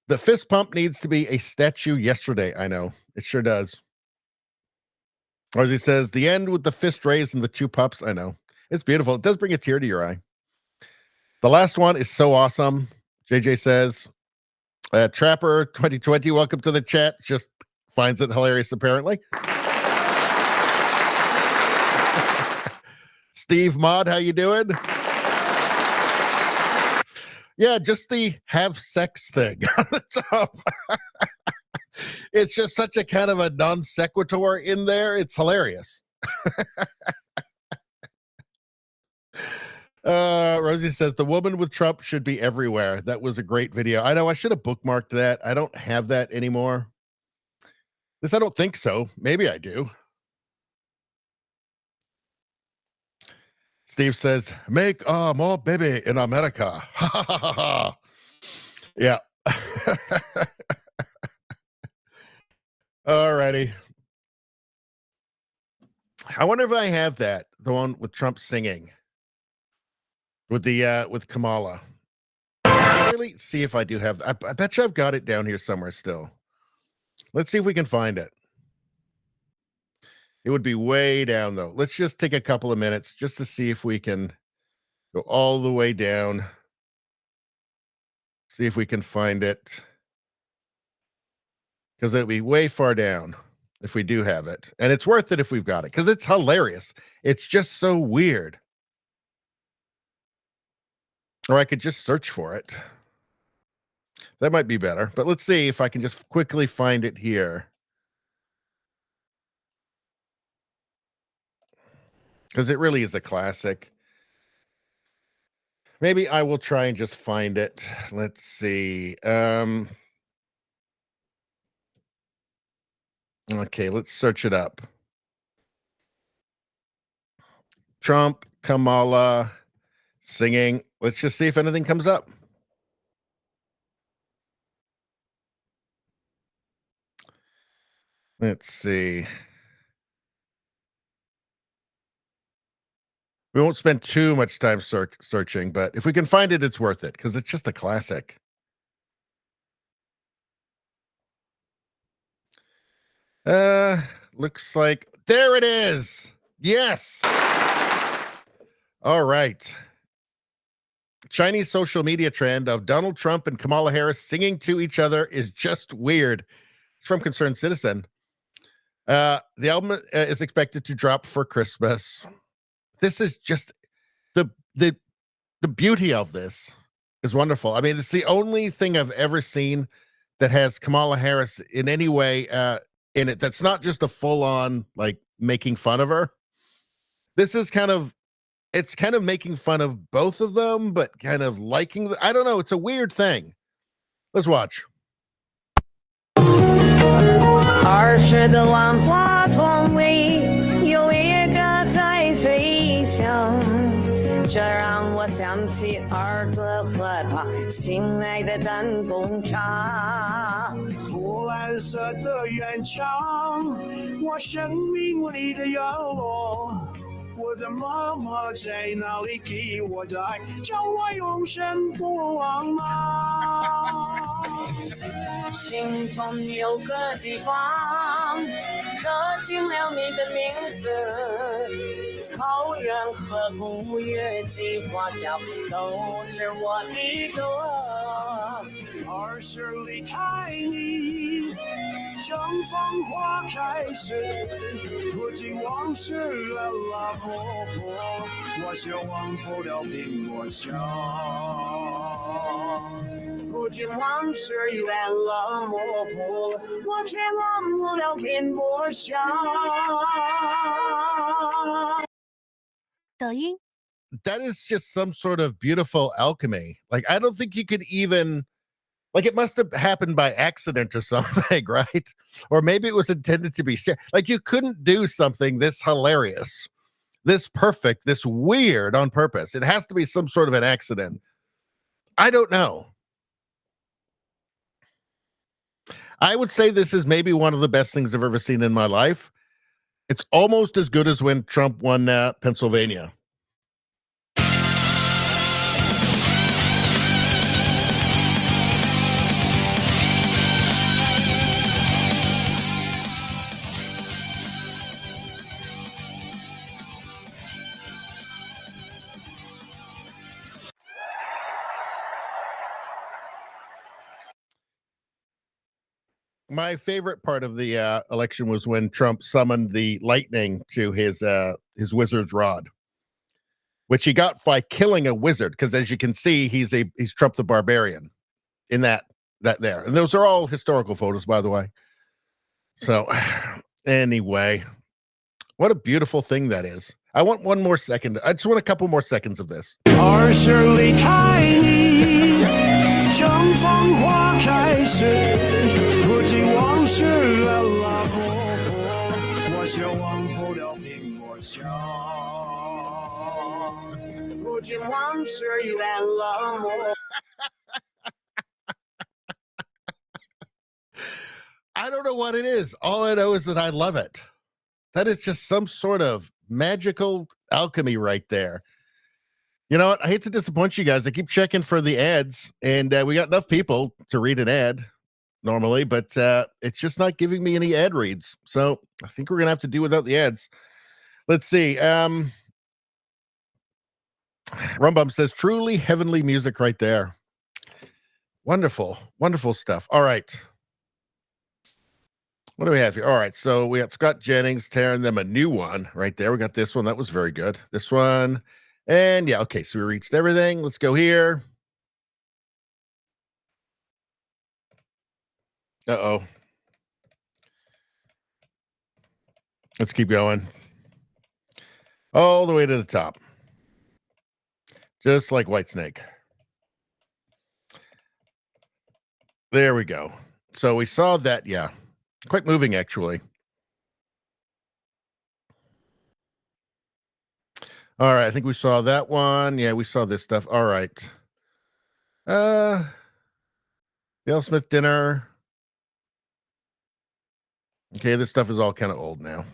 The fist pump needs to be a statue yesterday. I know. It sure does. Or as he says, the end with the fist raised and the two pups. I know. It's beautiful. It does bring a tear to your eye. The last one is so awesome. JJ says, Trapper 2020, welcome to the chat. Just finds it hilarious, apparently. Steve Mod, how you doing? Yeah, just the have sex thing on the top. It's just such a kind of a non sequitur in there. It's hilarious. Rosie says the woman with Trump should be everywhere. That was a great video. I know I should have bookmarked that. I don't have that anymore. This, I don't think so. Maybe I do. Steve says, make more baby in America. Yeah. Alrighty. I wonder if I have that, the one with Trump singing with the with Kamala. Really see if I do have. I bet you I've got it down here somewhere still. Let's see if we can find it. It would be way down though. Let's just take a couple of minutes just to see if we can go all the way down. See if we can find it. Because it'll be way far down if we do have it. And it's worth it if we've got it. Because it's hilarious. It's just so weird. Or I could just search for it. That might be better. But let's see if I can just quickly find it here. Because it really is a classic. Maybe I will try and just find it. Let's see. Okay, let's search it up. Trump, Kamala, singing. Let's just see if anything comes up. Let's see. We won't spend too much time searching, but if we can find it, it's worth it because it's just a classic. Looks like there it is. Yes. All right. Chinese social media trend of Donald Trump and Kamala Harris singing to each other is just weird. It's from Concerned Citizen. The album is expected to drop for Christmas. This is just the beauty of this is wonderful. I mean, it's the only thing I've ever seen that has Kamala Harris in any way in it that's not just a full-on like making fun of her. This is kind of making fun of both of them, but kind of liking I don't know. It's a weird thing. Let's watch.
20的万花筒里有一个在吹响，这让我想起儿歌和他心爱的弹弓茶。
湖蓝色的远墙，我生命里的角落。我的妈妈在哪里给我的爱，叫我永生不忘吗？
心中有个地方，刻进了你的名字。草原和古月季花香，都是我的歌。
儿时离开你，正芳花开时，如今往事远了婆婆，我却忘不了苹果香。
如今往事远了模糊，我却忘不了苹果香。
抖音. That is just some sort of beautiful alchemy. Like, I don't think you could even, like, it must have happened by accident or something, right? Or maybe it was intended to be, like, you couldn't do something this hilarious, this perfect, this weird on purpose. It has to be some sort of an accident. I don't know. I would say this is maybe one of the best things I've ever seen in my life. It's almost as good as when Trump won Pennsylvania. My favorite part of the election was when Trump summoned the lightning to his wizard's rod, which he got by killing a wizard. Because as you can see, he's Trump the Barbarian in that there, and those are all historical photos, by the way. So, anyway, what a beautiful thing that is. I want one more second. I just want a couple more seconds of this.
儿时离开你，正芳花开时，如今往事远了婆婆，我却忘不了苹果香。如今往事远了模糊。
I don't know what it is. All I know is that I love it. That is just some sort of magical alchemy right there. You know what? I hate to disappoint you guys. I keep checking for the ads, and we got enough people to read an ad normally, but it's just not giving me any ad reads. So I think we're going to have to do without the ads. Let's see. Rumbum says, truly heavenly music right there. Wonderful, wonderful stuff. All right. What do we have here? All right, so we got Scott Jennings tearing them a new one right there. We got this one. That was very good. This one. And yeah, okay, so we reached everything. Let's go here. Uh-oh. Let's keep going. All the way to the top. Just like Whitesnake. There we go. So we saw that, yeah. Quite moving, actually. All right, I think we saw that one. Yeah, we saw this stuff. All right. The L. Smith dinner. Okay, this stuff is all kind of old now.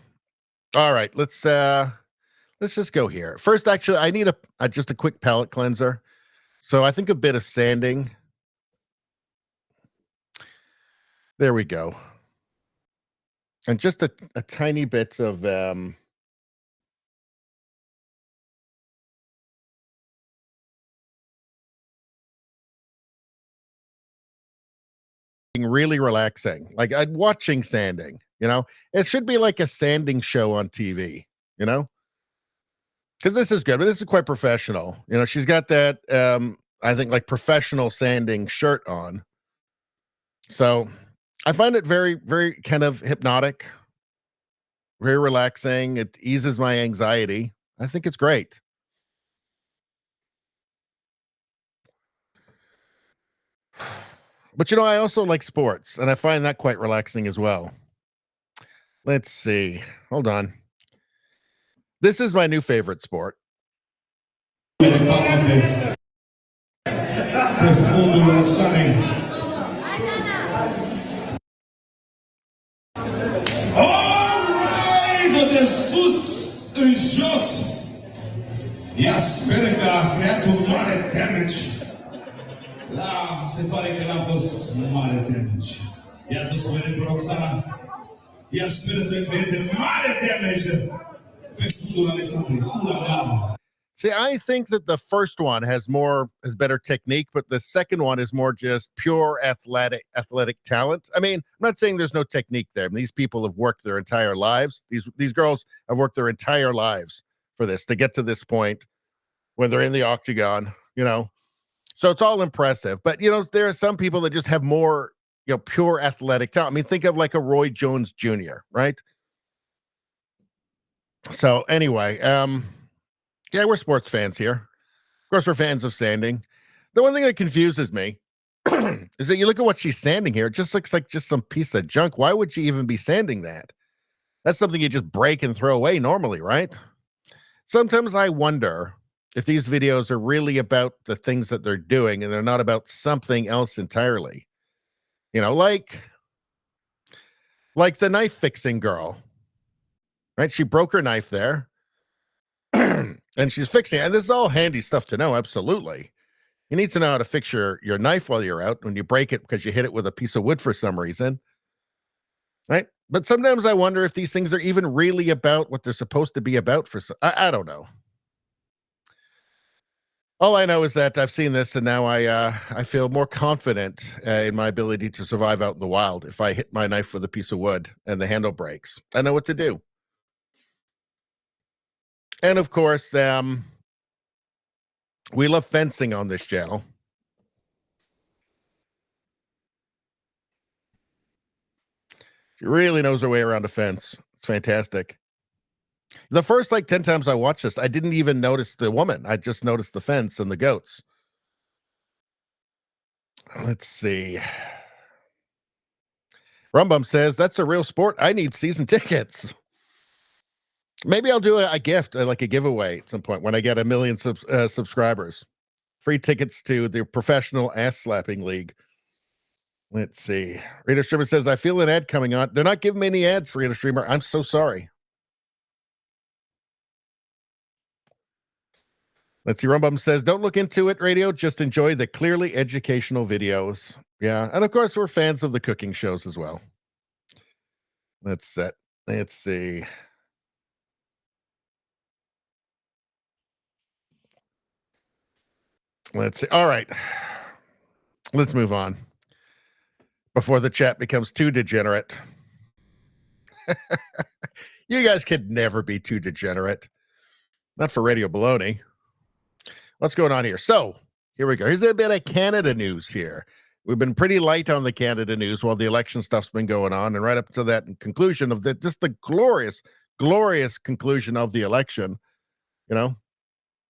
All right, let's just go here. First, actually, I need just a quick palette cleanser. So I think a bit of sanding. There we go. And just a tiny bit of really relaxing. Like I'm watching sanding, you know? It should be like a sanding show on TV, you know? Because this is good, but this is quite professional. You know, she's got that I think like professional sanding shirt on. So I find it very, very kind of hypnotic, very relaxing. It eases my anxiety. I think it's great. But, you know, I also like sports, and I find that quite relaxing as well. Let's see. Hold on. This is my new favorite sport.
When
Raiva de sus jos. Ja sperga neto mare damage. La se pare che la fost mare damage. Ja to spune Roxana. Ja spune se pese mare damage. Pe futuro Alexandre. Ula.
See, I think that the first one has better technique, but the second one is more just pure athletic talent. I mean, I'm not saying there's no technique there. I mean, these people have worked their entire lives. These girls have worked their entire lives for this to get to this point when they're in the octagon, you know. So it's all impressive. But, you know, there are some people that just have more, you know, pure athletic talent. I mean, think of like a Roy Jones Jr., right? So anyway, yeah, we're sports fans here. Of course, we're fans of sanding. The one thing that confuses me is that you look at what she's sanding here. It just looks like just some piece of junk. Why would she even be sanding that? That's something you just break and throw away normally, right? Sometimes I wonder if these videos are really about the things that they're doing and they're not about something else entirely. You know, like the knife fixing girl, right? She broke her knife there. And she's fixing it. And this is all handy stuff to know, absolutely. You need to know how to fix your knife while you're out when you break it because you hit it with a piece of wood for some reason, right? But sometimes I wonder if these things are even really about what they're supposed to be about for some, I don't know. All I know is that I've seen this and now I feel more confident in my ability to survive out in the wild. If I hit my knife with a piece of wood and the handle breaks, I know what to do. And of course, we love fencing on this channel. She really knows her way around a fence. It's fantastic. The first 10 times I watched this, I didn't even notice the woman. I just noticed the fence and the goats. Let's see. Rumbum says, that's a real sport. I need season tickets. Maybe I'll do a gift, like a giveaway at some point when I get 1 million subscribers. Free tickets to the Professional Ass Slapping League. Let's see. Rita Streamer says, I feel an ad coming on. They're not giving me any ads, Rita Streamer. I'm so sorry. Let's see. Rumbum says, don't look into it, radio. Just enjoy the clearly educational videos. Yeah. And of course, we're fans of the cooking shows as well. Let's see. Let's see. All right. Let's move on before the chat becomes too degenerate. You guys could never be too degenerate. Not for Radio Baloney. What's going on here? So here we go. Here's a bit of Canada news here. We've been pretty light on the Canada news while the election stuff's been going on. And right up to that conclusion of just the glorious, glorious conclusion of the election, you know,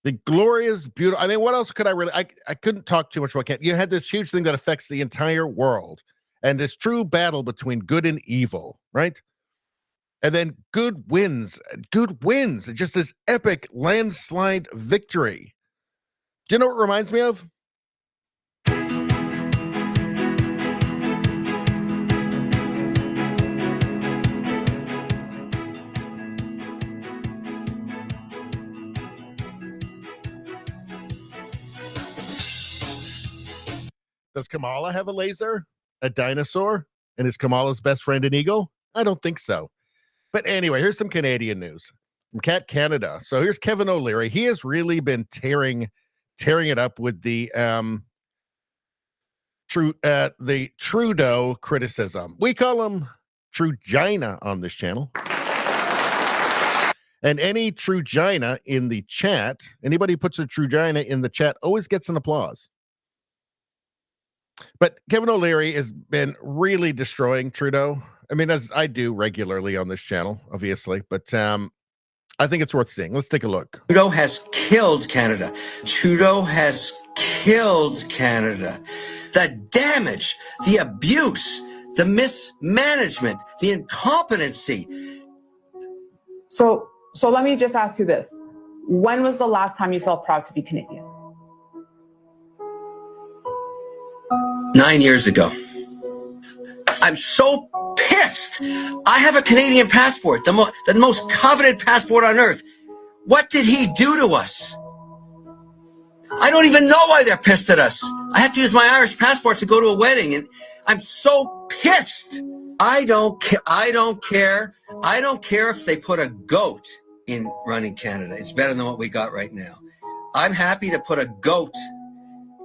the glorious, beautiful. I mean, what else could I really? I couldn't talk too much about Canada. You had this huge thing that affects the entire world, and this true battle between good and evil, right? And then good wins. Good wins. It's just this epic landslide victory. Do you know what it reminds me of? Does Kamala have a laser, a dinosaur, and is Kamala's best friend an eagle? I don't think so. But anyway, here's some Canadian news from Cat Canada. So here's Kevin O'Leary. He has really been tearing it up with the Trudeau criticism. We call him Trugina on this channel. And any Trugina in the chat, anybody who puts a Trugina in the chat always gets an applause. But Kevin O'Leary has been really destroying Trudeau. I mean, as I do regularly on this channel, obviously, but I think it's worth seeing. Let's take a look.
Trudeau has killed Canada. Trudeau has killed Canada. The damage, the abuse, the mismanagement, the incompetency.
So let me just ask you this. When was the last time you felt proud to be Canadian?
9 years ago. I'm so pissed. I have a Canadian passport, the most coveted passport on earth. What did he do to us? I don't even know why they're pissed at us. I have to use my Irish passport to go to a wedding, and I'm so pissed. I don't care. I don't care if they put a goat in running Canada. It's better than what we got right now. I'm happy to put a goat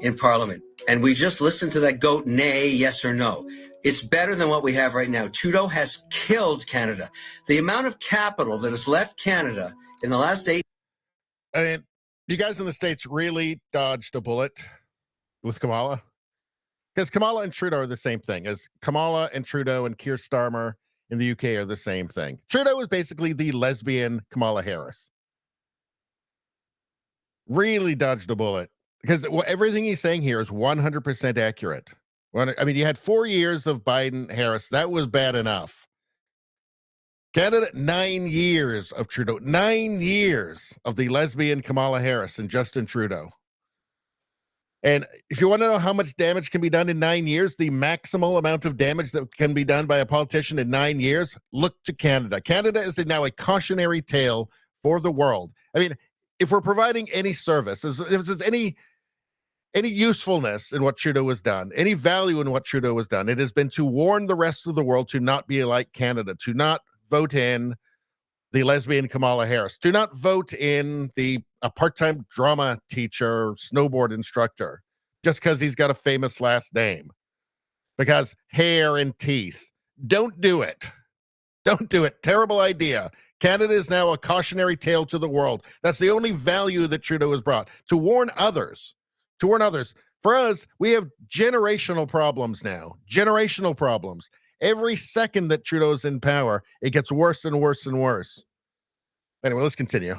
in Parliament, and we just listen to that goat nay, yes or no. It's better than what we have right now. Trudeau has killed Canada. The amount of capital that has left Canada in the last 8.
I mean, you guys in the States really dodged a bullet with Kamala, because Kamala and Trudeau are the same thing. As Kamala and Trudeau and Keir Starmer in the UK are the same thing. Trudeau is basically the lesbian Kamala Harris. Really dodged a bullet, because everything he's saying here is 100% accurate. I mean, you had 4 years of Biden Harris. That was bad enough. Canada, 9 years of Trudeau, 9 years of the lesbian Kamala Harris and Justin Trudeau. And if you want to know how much damage can be done in 9 years, the maximal amount of damage that can be done by a politician in 9 years, look to Canada. Canada is now a cautionary tale for the world. I mean, if we're providing any service, if there's any usefulness in what Trudeau has done, any value in what Trudeau has done, it has been to warn the rest of the world to not be like Canada, to not vote in the lesbian Kamala Harris, to not vote in a part-time drama teacher, snowboard instructor, just because he's got a famous last name, because hair and teeth. Don't do it. Don't do it. Terrible idea. Canada is now a cautionary tale to the world. That's the only value that Trudeau has brought, to warn others. To warn others. For us, we have generational problems now. Generational problems. Every second that Trudeau's in power, it gets worse and worse and worse. Anyway, let's continue.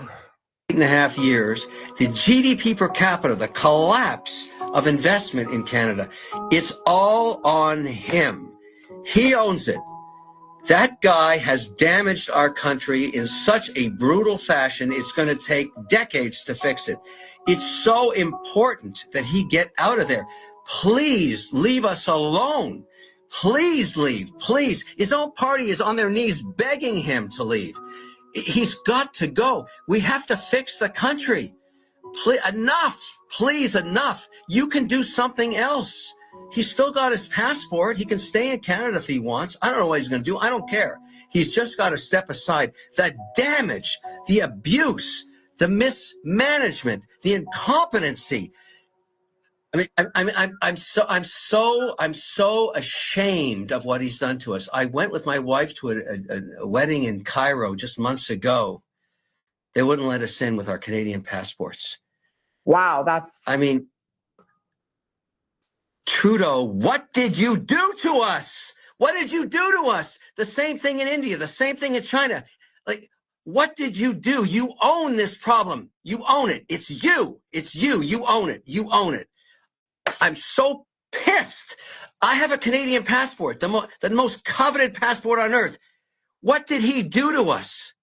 8.5 years, the GDP per capita, the collapse of investment in Canada, it's all on him. He owns it. That guy has damaged our country in such a brutal fashion, it's going to take decades to fix it. It's so important that he get out of there. Please leave us alone. Please leave. Please. His own party is on their knees begging him to leave. He's got to go. We have to fix the country. Please, enough. Please, enough. You can do something else. He's still got his passport. He can stay in Canada if he wants. I don't know what he's going to do. I don't care. He's just got to step aside. The damage, the abuse, the mismanagement, the incompetency. I'm so ashamed of what he's done to us. I went with my wife to a wedding in Cairo just months ago. They wouldn't let us in with our Canadian passports.
Wow, that's...
I mean, Trudeau, what did you do to us? What did you do to us? The same thing in India, the same thing in China. Like, what did you do? You own this problem. You own it. It's you. It's you. You own it. You own it. I'm so pissed. I have a Canadian passport, the most coveted passport on earth. What did he do to us?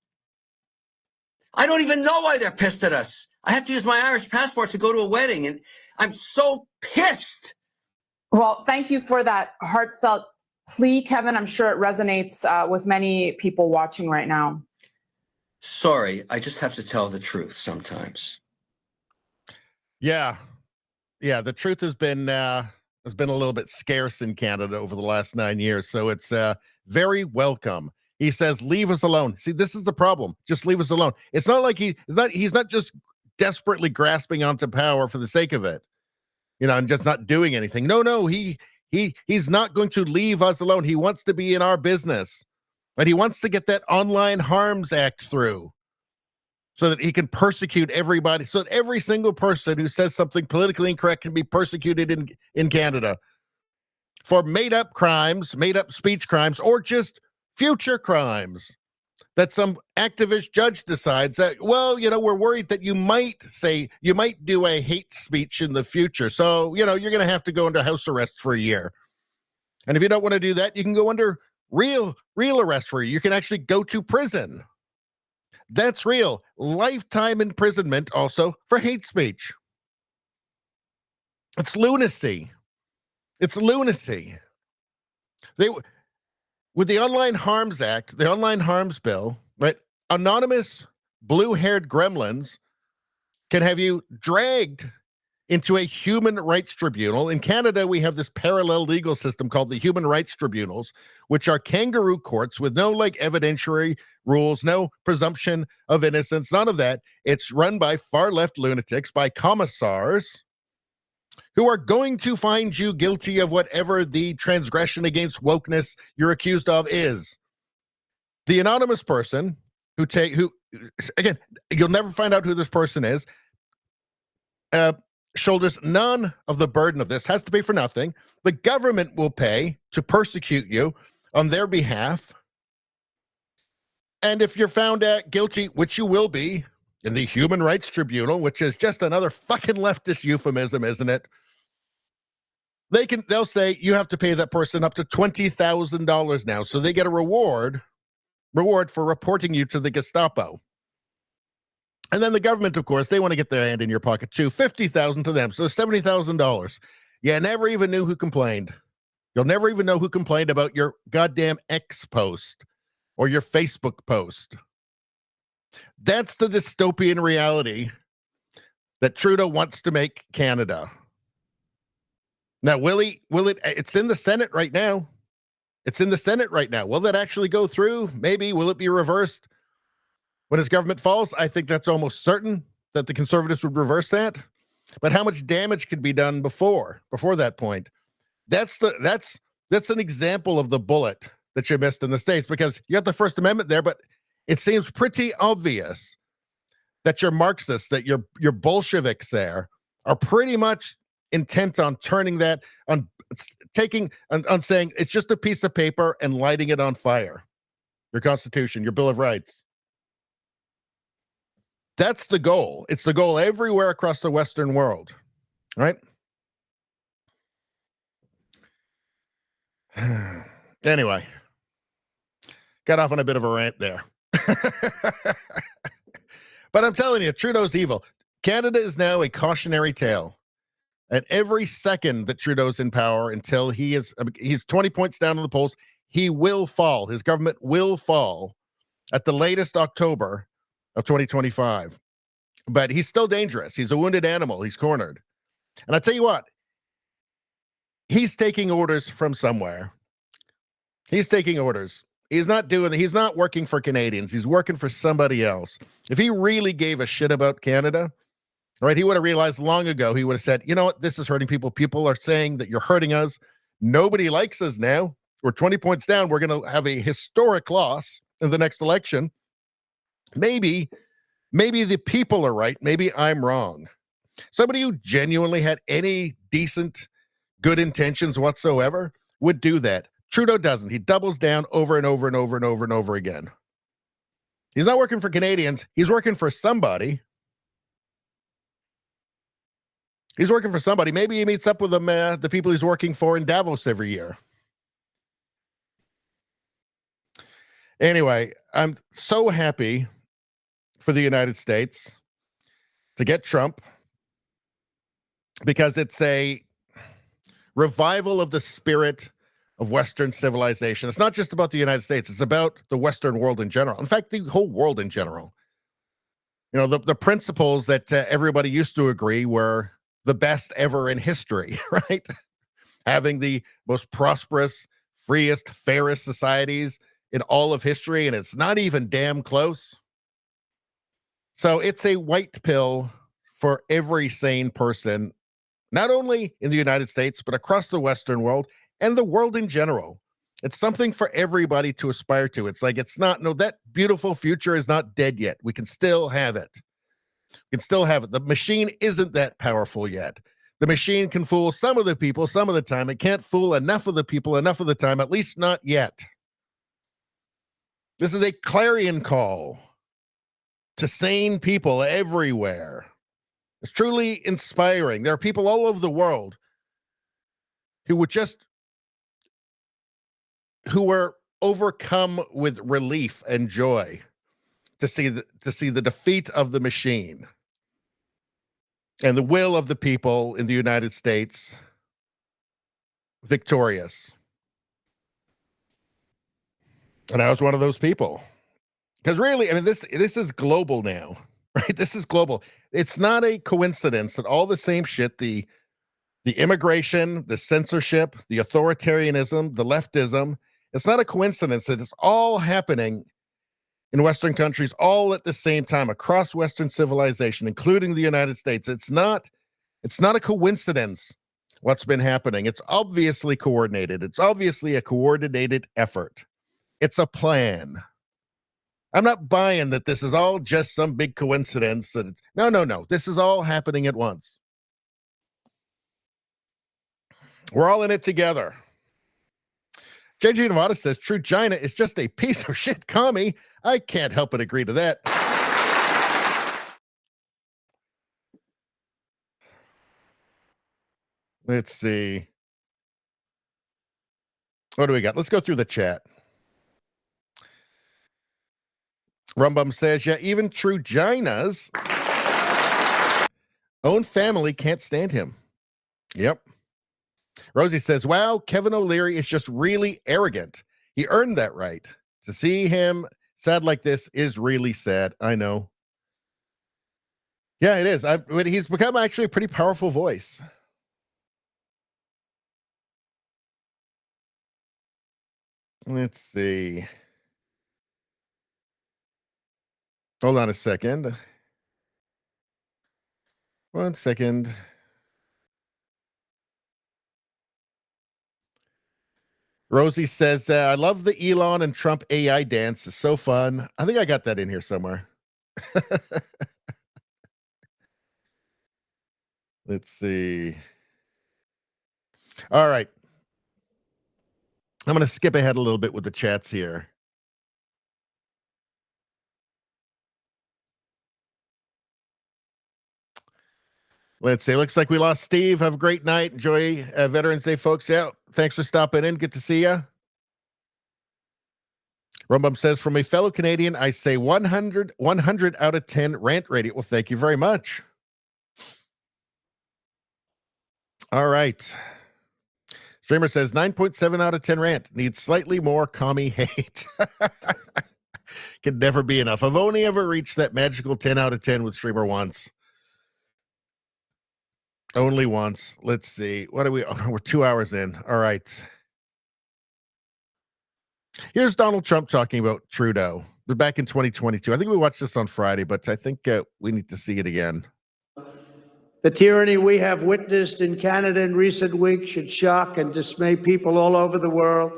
I don't even know why they're pissed at us. I have to use my Irish passport to go to a wedding, and I'm so pissed.
Well, thank you for that heartfelt plea, Kevin. I'm sure it resonates with many people watching right now.
Sorry, I just have to tell the truth sometimes.
Yeah, the truth has been a little bit scarce in Canada over the last 9 years, so it's very welcome. He says, "Leave us alone." See, this is the problem. Just leave us alone. It's not like he's not just desperately grasping onto power for the sake of it, and just not doing anything. No, he's not going to leave us alone. He wants to be in our business, but he wants to get that Online Harms Act through, so that he can persecute everybody, so that every single person who says something politically incorrect can be persecuted in Canada for made-up crimes, made-up speech crimes, or just future crimes that some activist judge decides that, well, we're worried that you might do a hate speech in the future. So, you're going to have to go under house arrest for a year. And if you don't want to do that, you can go under real arrest for a year. You can actually go to prison. That's real. Lifetime imprisonment also for hate speech. It's lunacy. It's lunacy. With the Online Harms Act, the Online Harms Bill, right? Anonymous blue-haired gremlins can have you dragged into a human rights tribunal. In Canada, we have this parallel legal system called the human rights tribunals, which are kangaroo courts with no evidentiary rules, no presumption of innocence, none of that. It's run by far-left lunatics, by commissars who are going to find you guilty of whatever the transgression against wokeness you're accused of is. The anonymous person who again, you'll never find out who this person is, shoulders none of the burden of this, has to pay for nothing. The government will pay to persecute you on their behalf. And if you're found guilty, which you will be, in the Human Rights Tribunal, which is just another fucking leftist euphemism, isn't it? They'll say you have to pay that person up to $20,000 now, so they get a reward for reporting you to the Gestapo. And then the government, of course, they want to get their hand in your pocket too. $50,000 to them, so $70,000. You never even knew who complained. You'll never even know who complained about your goddamn X post or your Facebook post. That's the dystopian reality that Trudeau wants to make Canada. Now, will it? It's in the Senate right now. It's in the Senate right now. Will that actually go through? Maybe. Will it be reversed when his government falls? I think that's almost certain that the Conservatives would reverse that. But how much damage could be done before that point? That's an example of the bullet that you missed in the States, because you got the First Amendment there, but it seems pretty obvious that your Marxists, that your Bolsheviks there are pretty much intent on turning that, on saying it's just a piece of paper and lighting it on fire. Your Constitution, your Bill of Rights. That's the goal. It's the goal everywhere across the Western world, right? Anyway, got off on a bit of a rant there. But I'm telling you, Trudeau's evil. Canada is now a cautionary tale. And every second that Trudeau's in power, until he's 20 points down on the polls, he will fall. His government will fall at the latest October of 2025. But he's still dangerous. He's a wounded animal. He's cornered. And I tell you what, he's taking orders from somewhere. He's taking orders. He's not working for Canadians. He's working for somebody else. If he really gave a shit about Canada, right, he would have realized long ago. He would have said, you know what, this is hurting people. People are saying that you're hurting us. Nobody likes us now. We're 20 points down. We're going to have a historic loss in the next election. Maybe the people are right. Maybe I'm wrong. Somebody who genuinely had any decent, good intentions whatsoever would do that. Trudeau doesn't. He doubles down over and over and over and over and over again. He's not working for Canadians. He's working for somebody. He's working for somebody. Maybe he meets up with them, the people he's working for in Davos every year. Anyway, I'm so happy for the United States to get Trump, because it's a revival of the spirit of Western civilization. It's not just about the United States. It's about the Western world in general. In fact, the whole world in general. You know, the principles that everybody used to agree were the best ever in history, right? Having the most prosperous, freest, fairest societies in all of history, and it's not even damn close. So it's a white pill for every sane person, not only in the United States, but across the Western world and the world in general. It's something for everybody to aspire to. It's like, that beautiful future is not dead yet. We can still have it. We can still have it. The machine isn't that powerful yet. The machine can fool some of the people some of the time. It can't fool enough of the people enough of the time, at least not yet. This is a clarion call to sane people everywhere. It's truly inspiring. There are people all over the world who were overcome with relief and joy to see the defeat of the machine and the will of the people in the United States victorious. And I was one of those people. Because really, I mean, this is global now, right? This is global. It's not a coincidence that all the same shit, the immigration, the censorship, the authoritarianism, the leftism, it's not a coincidence that it's all happening in Western countries all at the same time across Western civilization, including the United States. It's not a coincidence what's been happening. It's obviously coordinated. It's obviously a coordinated effort. It's a plan. I'm not buying that this is all just some big coincidence that it's no. This is all happening at once. We're all in it together. JJ Nevada says True China is just a piece of shit commie. I can't help but agree to that. Let's see. What do we got? Let's go through the chat. Rumbum says, yeah, even True China's own family can't stand him. Yep. Rosie says, wow, Kevin O'Leary is just really arrogant. He earned that right. To see him sad like this is really sad. I know. Yeah, it is. But he's become actually a pretty powerful voice. Let's see. Hold on a second. 1 second. Rosie says, I love the Elon and Trump AI dance. It's so fun. I think I got that in here somewhere. Let's see. All right. I'm going to skip ahead a little bit with the chats here. Let's see. Looks like we lost Steve. Have a great night. Enjoy Veterans Day, folks. Yeah. Thanks for stopping in. Good to see you. Rumbum says, from a fellow Canadian, I say 100 out of 10 rant rating. Well, thank you very much. All right. Streamer says 9.7 out of 10 rant. Needs slightly more commie hate. Can never be enough. I've only ever reached that magical 10 out of 10 with Streamer once. Only once. Let's see. What are we? Oh, we're 2 hours in. All right. Here's Donald Trump talking about Trudeau. We're back in 2022. I think we watched this on Friday, but I think we need to see it again.
The tyranny we have witnessed in Canada in recent weeks should shock and dismay people all over the world.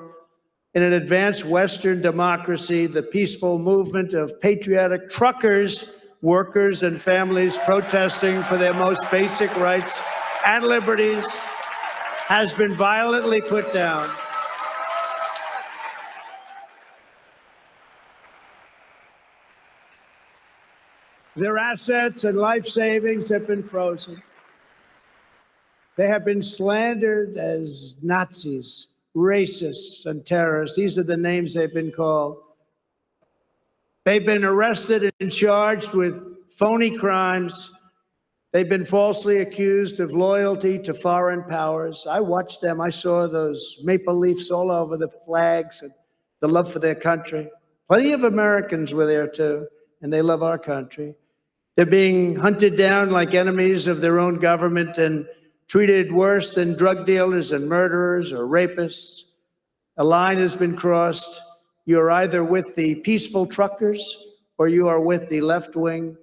In an advanced Western democracy, the peaceful movement of patriotic truckers, workers, and families protesting for their most basic rights and liberties has been violently put down. Their assets and life savings have been frozen. They have been slandered as Nazis, racists, and terrorists. These are the names they've been called. They've been arrested and charged with phony crimes. They've been falsely accused of loyalty to foreign powers. I watched them. I saw those maple leafs all over the flags and the love for their country. Plenty of Americans were there too, and they love our country. They're being hunted down like enemies of their own government and treated worse than drug dealers and murderers or rapists. A line has been crossed. You're either with the peaceful truckers or you are with the left-wing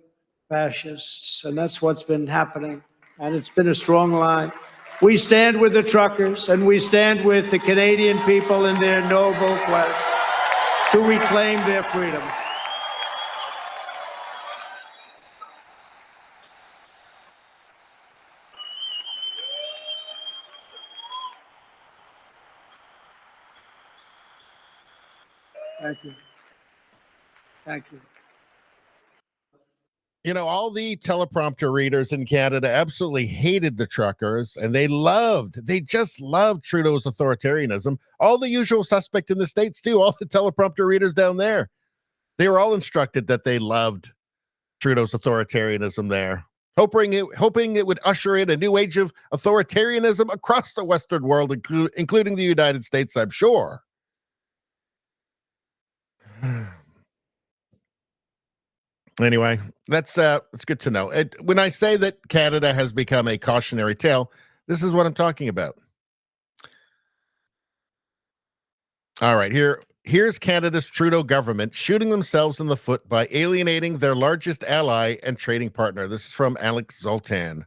fascists. And that's what's been happening. And it's been a strong line. We stand with the truckers and we stand with the Canadian people in their noble quest to reclaim their freedom. Thank you. Thank you.
You know, all the teleprompter readers in Canada absolutely hated the truckers, and they just loved Trudeau's authoritarianism. All the usual suspect in the States, too, all the teleprompter readers down there, they were all instructed that they loved Trudeau's authoritarianism there. hoping it would usher in a new age of authoritarianism across the Western world, including the United States, I'm sure. Anyway, that's good to know. When I say that Canada has become a cautionary tale, this is what I'm talking about. All right, here's Canada's Trudeau government shooting themselves in the foot by alienating their largest ally and trading partner. This is from Alex Zoltan.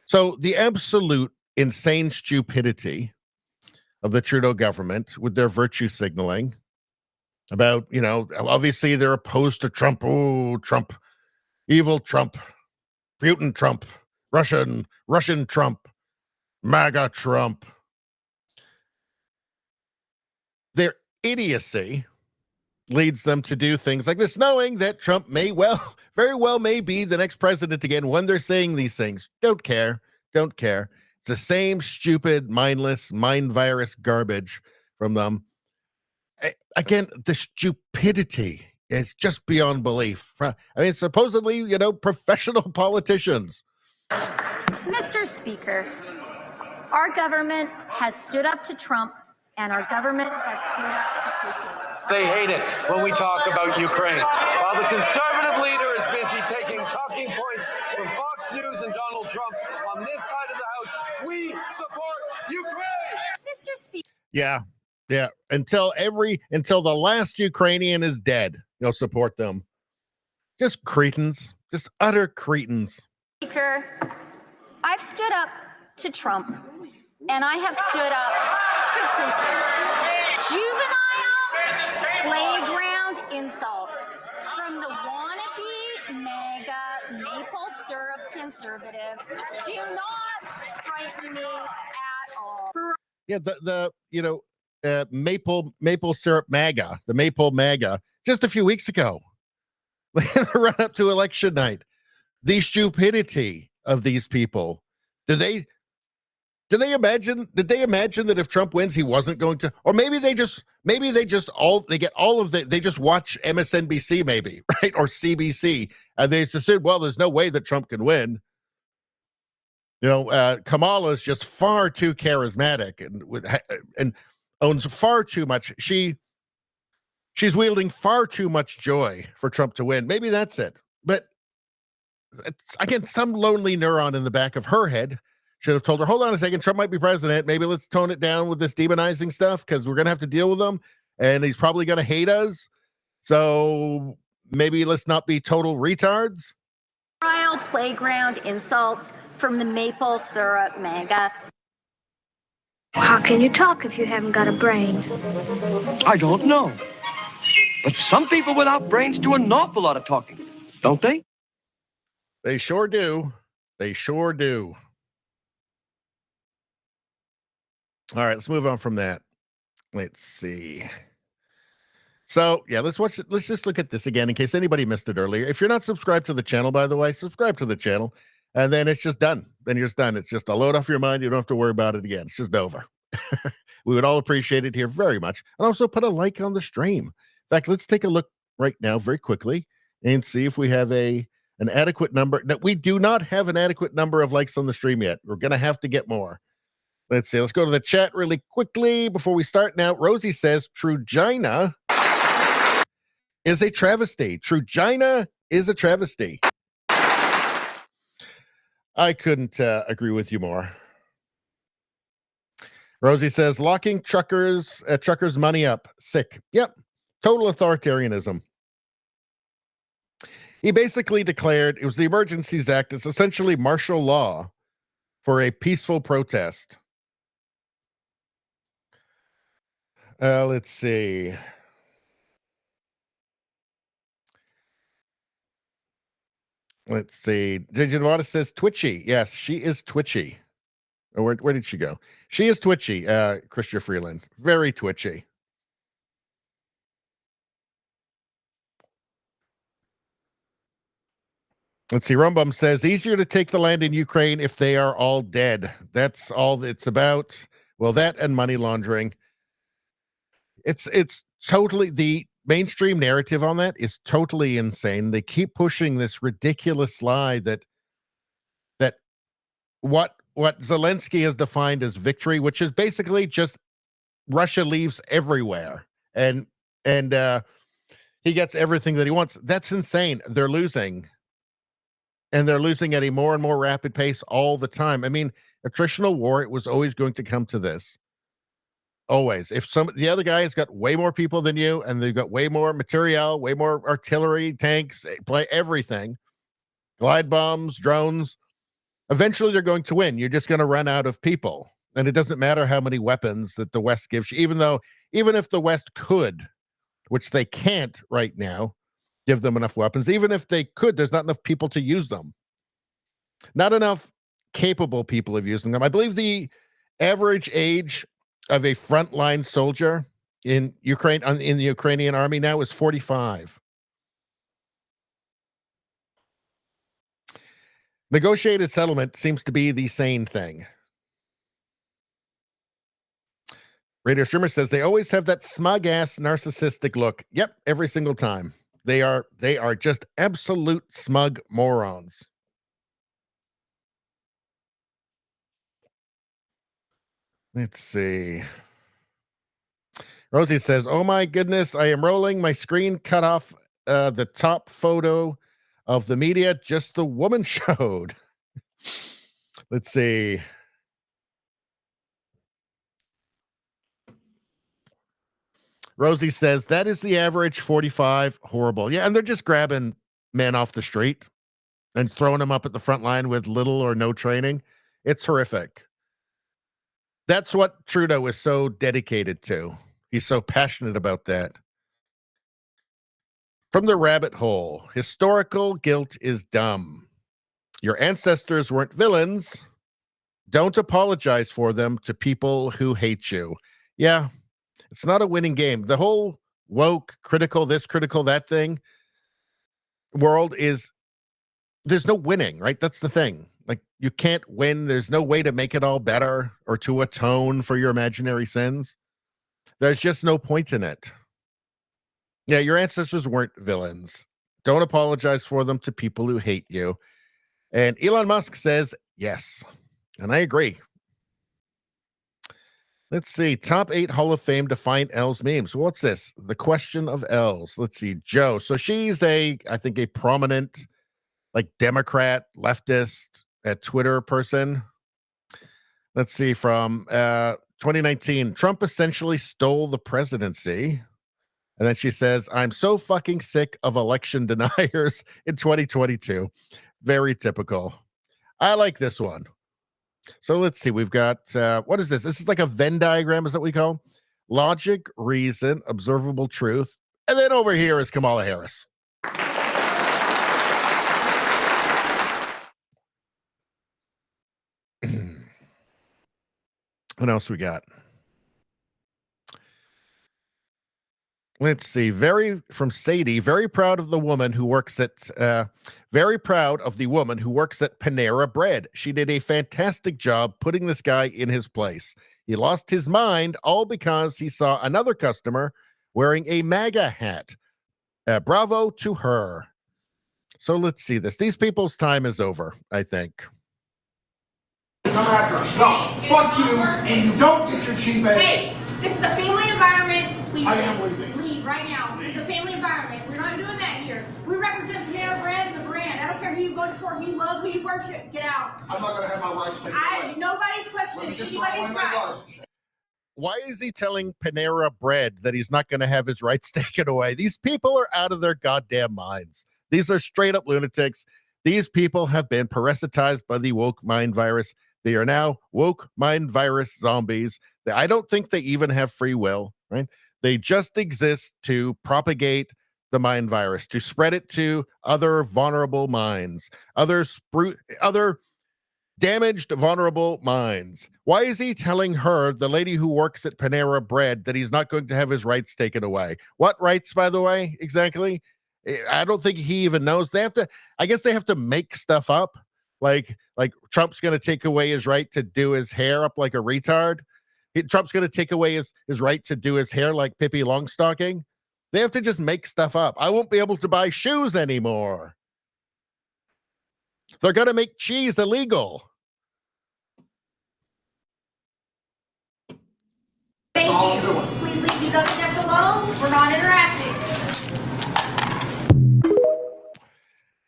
So the absolute insane stupidity of the Trudeau government with their virtue signaling about, obviously they're opposed to Trump. Oh, Trump, evil Trump, Putin Trump, Russian Trump, MAGA Trump. Their idiocy leads them to do things like this, knowing that Trump very well may be the next president again when they're saying these things. Don't care. It's the same stupid, mindless, mind virus garbage from them. Again, the stupidity is just beyond belief. I mean, supposedly, professional politicians.
Mr. Speaker, our government has stood up to Trump, and our government has stood up to Putin.
They hate it when we talk about Ukraine. While the conservative leader is busy taking talking points from Fox News and Donald Trump, on this side of the House, we support Ukraine.
Mr. Speaker.
Yeah. Until the last Ukrainian is dead, you'll support them. Just cretins. Just utter cretins.
Speaker, I've stood up to Trump, and I have stood up to Putin. Juvenile playground insults from the wannabe MAGA maple syrup conservatives do not frighten me at all.
Yeah, the maple syrup MAGA, the maple MAGA, just a few weeks ago, the run up to election night. The stupidity of these people. Did they imagine that if Trump wins, he wasn't going to, or maybe they just watch MSNBC maybe, right? Or CBC, and they just said, well, there's no way that Trump can win. Kamala is just far too charismatic and owns far too much. She's wielding far too much joy for Trump to win. Maybe that's it. But it's, again, some lonely neuron in the back of her head should have told her, hold on a second, Trump might be president. Maybe let's tone it down with this demonizing stuff because we're going to have to deal with him and he's probably going to hate us. So maybe let's not be total retards.
Trial playground insults from the maple syrup MAGA.
How can you talk if you haven't got a brain?
I don't know. But some people without brains do an awful lot of talking, don't they?
They sure do. All right, let's move on from that. Let's see. So, yeah, let's just look at this again in case anybody missed it earlier. If you're not subscribed to the channel, by the way, subscribe to the channel, and then it's just done. Then you're just done. It's just a load off your mind. You don't have to worry about it again. It's just over. We would all appreciate it here very much. And also put a like on the stream. In fact, let's take a look right now very quickly and see if we have an adequate number. No, we do not have an adequate number of likes on the stream yet. We're going to have to get more. Let's see. Let's go to the chat really quickly before we start. Now, Rosie says Trugina is a travesty. Trugina is a travesty. I couldn't agree with you more. Rosie says locking truckers money up. Sick. Yep. Total authoritarianism. He basically declared it was the Emergencies Act. It's essentially martial law for a peaceful protest. Let's see. Let's see. Digital says twitchy. Yes, she is twitchy. Oh, where did she go? She is twitchy. Christian Freeland. Very twitchy. Let's see. Rumbum says easier to take the land in Ukraine if they are all dead. That's all it's about. Well, that and money laundering. It's totally, the mainstream narrative on that is totally insane. They keep pushing this ridiculous lie that what Zelensky has defined as victory, which is basically just Russia leaves everywhere and he gets everything that he wants. That's insane. They're losing. And they're losing at a more and more rapid pace all the time. I mean, attritional war, it was always going to come to this. Always. If the other guy has got way more people than you, and they've got way more material, way more artillery, tanks, play everything, glide bombs, drones, eventually they're going to win. You're just going to run out of people. And it doesn't matter how many weapons that the West gives you, even if the West could, which they can't right now, give them enough weapons. Even if they could, there's not enough people to use them. Not enough capable people of using them. I believe the average age of a frontline soldier in Ukraine, in the Ukrainian army now, is 45. Negotiated settlement seems to be the sane thing. Radio Streamer says they always have that smug ass narcissistic look. Yep, every single time. They are just absolute smug morons. Let's see. Rosie says, "Oh my goodness, I am rolling. My screen cut off the top photo of the media. Just the woman showed." Let's see. Rosie says, that is the average 45. Horrible. Yeah, and they're just grabbing men off the street and throwing them up at the front line with little or no training. It's horrific. That's what Trudeau is so dedicated to. He's so passionate about that. From the rabbit hole, historical guilt is dumb. Your ancestors weren't villains. Don't apologize for them to people who hate you. Yeah. It's not a winning game. The whole woke, critical this, critical that thing world is, there's no winning, right? That's the thing. Like, you can't win. There's no way to make it all better or to atone for your imaginary sins. There's just no point in it. Yeah, your ancestors weren't villains. Don't apologize for them to people who hate you. And Elon Musk says yes. And I agree. Let's see. Top 8 Hall of Fame define L's memes. What's this? The question of L's. Let's see. Joe. So she's I think a prominent, like, Democrat, leftist, Twitter person. Let's see. From 2019, Trump essentially stole the presidency. And then she says, I'm so fucking sick of election deniers in 2022. Very typical. I like this one. So let's see. We've got, what is this? This is like a Venn diagram, is that what we call? Logic, reason, observable truth. And then over here is Kamala Harris. What else we got? Let's see. From Sadie, very proud of the woman who works at Panera Bread. She did a fantastic job putting this guy in his place. He lost his mind all because he saw another customer wearing a MAGA hat. Bravo to her. So let's see this. These people's time is over, I think.
Come after us. No, fuck you, and you don't get your cheap ass.
Hey, this is a family environment. Please
I am leaving.
Leave right now. This is a family environment. We're not doing that here. We represent Panera Bread and the brand. I don't care who you voted for, who you love, who you worship. Get out.
I'm not going to have my rights taken away.
Nobody's questioning anybody's right.
Why is he telling Panera Bread that he's not going to have his rights taken away? These people are out of their goddamn minds. These are straight up lunatics. These people have been parasitized by the woke mind virus. They are now woke mind virus zombies. I don't think they even have free will, right? They just exist to propagate the mind virus, to spread it to other vulnerable minds, other damaged, vulnerable minds. Why is he telling her, the lady who works at Panera Bread, that he's not going to have his rights taken away? What rights, by the way, exactly? I don't think he even knows. I guess they have to make stuff up. Like Trump's going to take away his right to do his hair up like a retard. Trump's going to take away his right to do his hair like Pippi Longstocking. They have to just make stuff up. I won't be able to buy shoes anymore. They're going to make cheese illegal.
Thank you. Please leave these other guests alone. We're not interacting.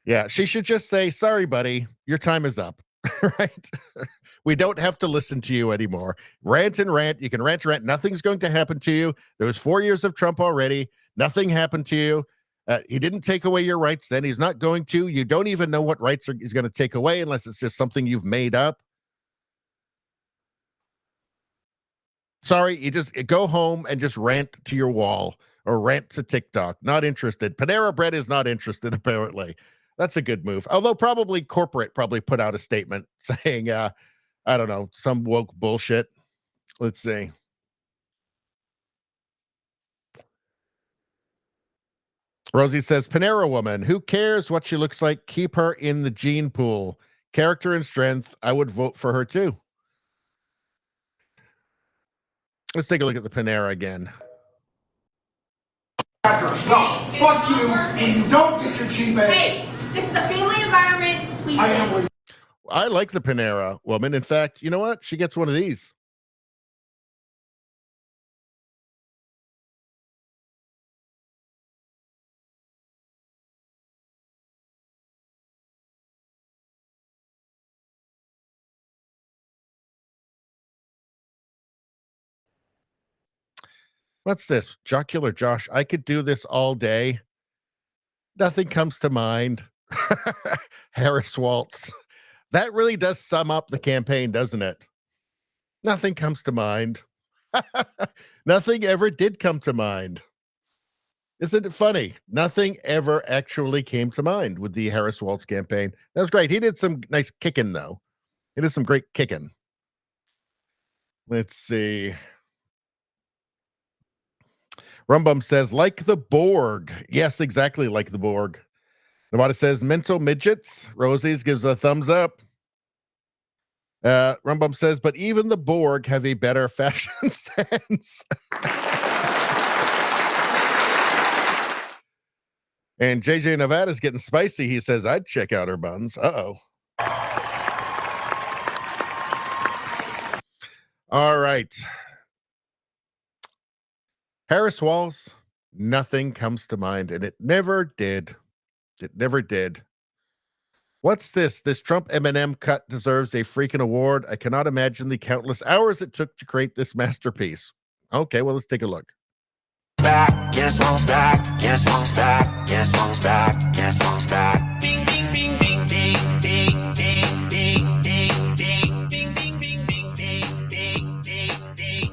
Yeah, she should just say, sorry, buddy, your time is up, right? We don't have to listen to you anymore. Rant and rant. You can rant and rant. Nothing's going to happen to you. There was 4 years of Trump already. Nothing happened to you. He didn't take away your rights then. He's not going to. You don't even know what rights he's going to take away unless it's just something you've made up. Sorry, you just go home and just rant to your wall or rant to TikTok. Not interested. Panera Bread is not interested, apparently. That's a good move. Although probably corporate put out a statement saying, I don't know, some woke bullshit. Let's see. Rosie says, Panera woman, who cares what she looks like? Keep her in the gene pool. Character and strength, I would vote for her too. Let's take a look at the Panera again.
No, fuck you when you don't get your cheap ass.
Hey, this is a family environment. Please.
I like the Panera woman. In fact, you know what? She gets one of these. What's this? Jocular Josh. I could do this all day. Nothing comes to mind. Harris Waltz. That really does sum up the campaign, doesn't it? Nothing comes to mind. Nothing ever did come to mind. Isn't it funny? Nothing ever actually came to mind with the Harris Waltz campaign. That was great. He did some nice kicking, though. He did some great kicking. Let's see. Rumbum says, like the Borg. Yes, exactly like the Borg. Nevada says, mental midgets. Rosie's gives a thumbs up. Rumbum says, but even the Borg have a better fashion sense. And JJ Nevada's getting spicy. He says, I'd check out her buns. Uh-oh. All right. Harris Waltz, nothing comes to mind, and it never did. It never did. What's this? This Trump M&M cut deserves a freaking award. I cannot imagine the countless hours it took to create this masterpiece. Okay, well, let's take a look.
Back, yes, I'm back, yes, I'm back, yes, I'm back, yes, I'm back. Bing, bing, bing, bing, ding, ding, ding, ding, ding, ding, ding, ding, ding, ding, ding, ding, ding, ding.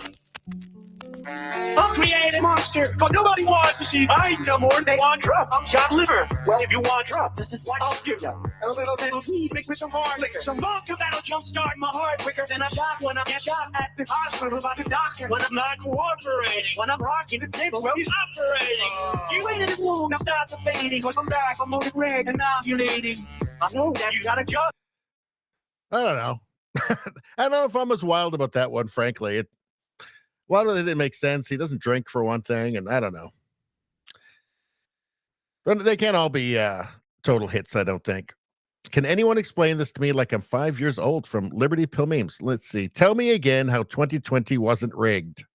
I'll create a monster, but nobody wants to see Biden no more. They want Trump. I'm John Liver. Well, if you want Trump, this is what I'll give you. A little bit of weed mixed with some hard liquor. Some vodka that'll jumpstart my heart quicker than a shot when I get shot at the hospital by the doctor. When I'm not cooperating. When I'm rocking the table, well, he's operating. You waited this long, now stop debating. Cause I'm back, I'm loaded red and ovulating. I know that you got a job.
I don't know. I don't know if I'm as wild about that one, frankly. A lot of it didn't make sense. He doesn't drink, for one thing, and I don't know. But they can't all be total hits, I don't think. Can anyone explain this to me like I'm 5 years old? From Liberty Pill Memes. Let's see. Tell me again how 2020 wasn't rigged.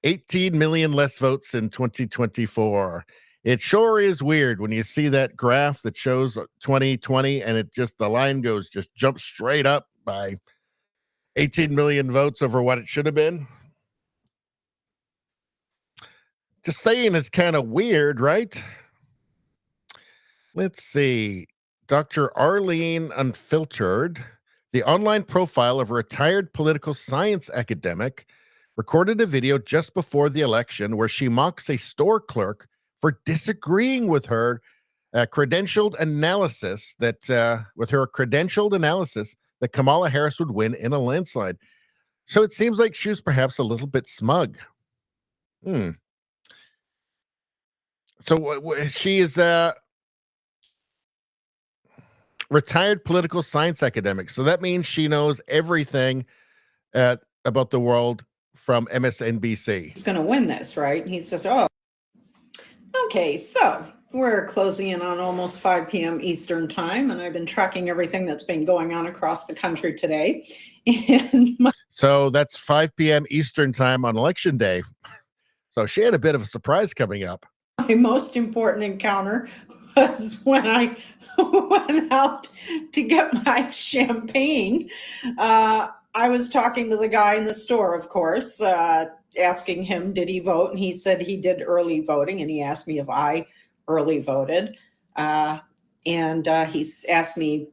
18 million less votes in 2024. It sure is weird when you see that graph that shows 2020 and it just, the line goes, just jumps straight up by 18 million votes over what it should have been. Just saying, it's kind of weird, right? Let's see. Dr. Arlene Unfiltered, the online profile of a retired political science academic, recorded a video just before the election where she mocks a store clerk for disagreeing with her credentialed analysis that Kamala Harris would win in a landslide. So it seems like she was perhaps a little bit smug. So she is a retired political science academic. So that means she knows everything about the world from MSNBC.
He's going to win this, right? He says, oh, okay, so we're closing in on almost 5 p.m. Eastern time, and I've been tracking everything that's been going on across the country today. And
So that's 5 p.m. Eastern time on election day. So she had a bit of a surprise coming up.
My most important encounter was when I went out to get my champagne. I was talking to the guy in the store, of course, asking him, did he vote? And he said he did early voting. And he asked me if I early voted. And he asked me,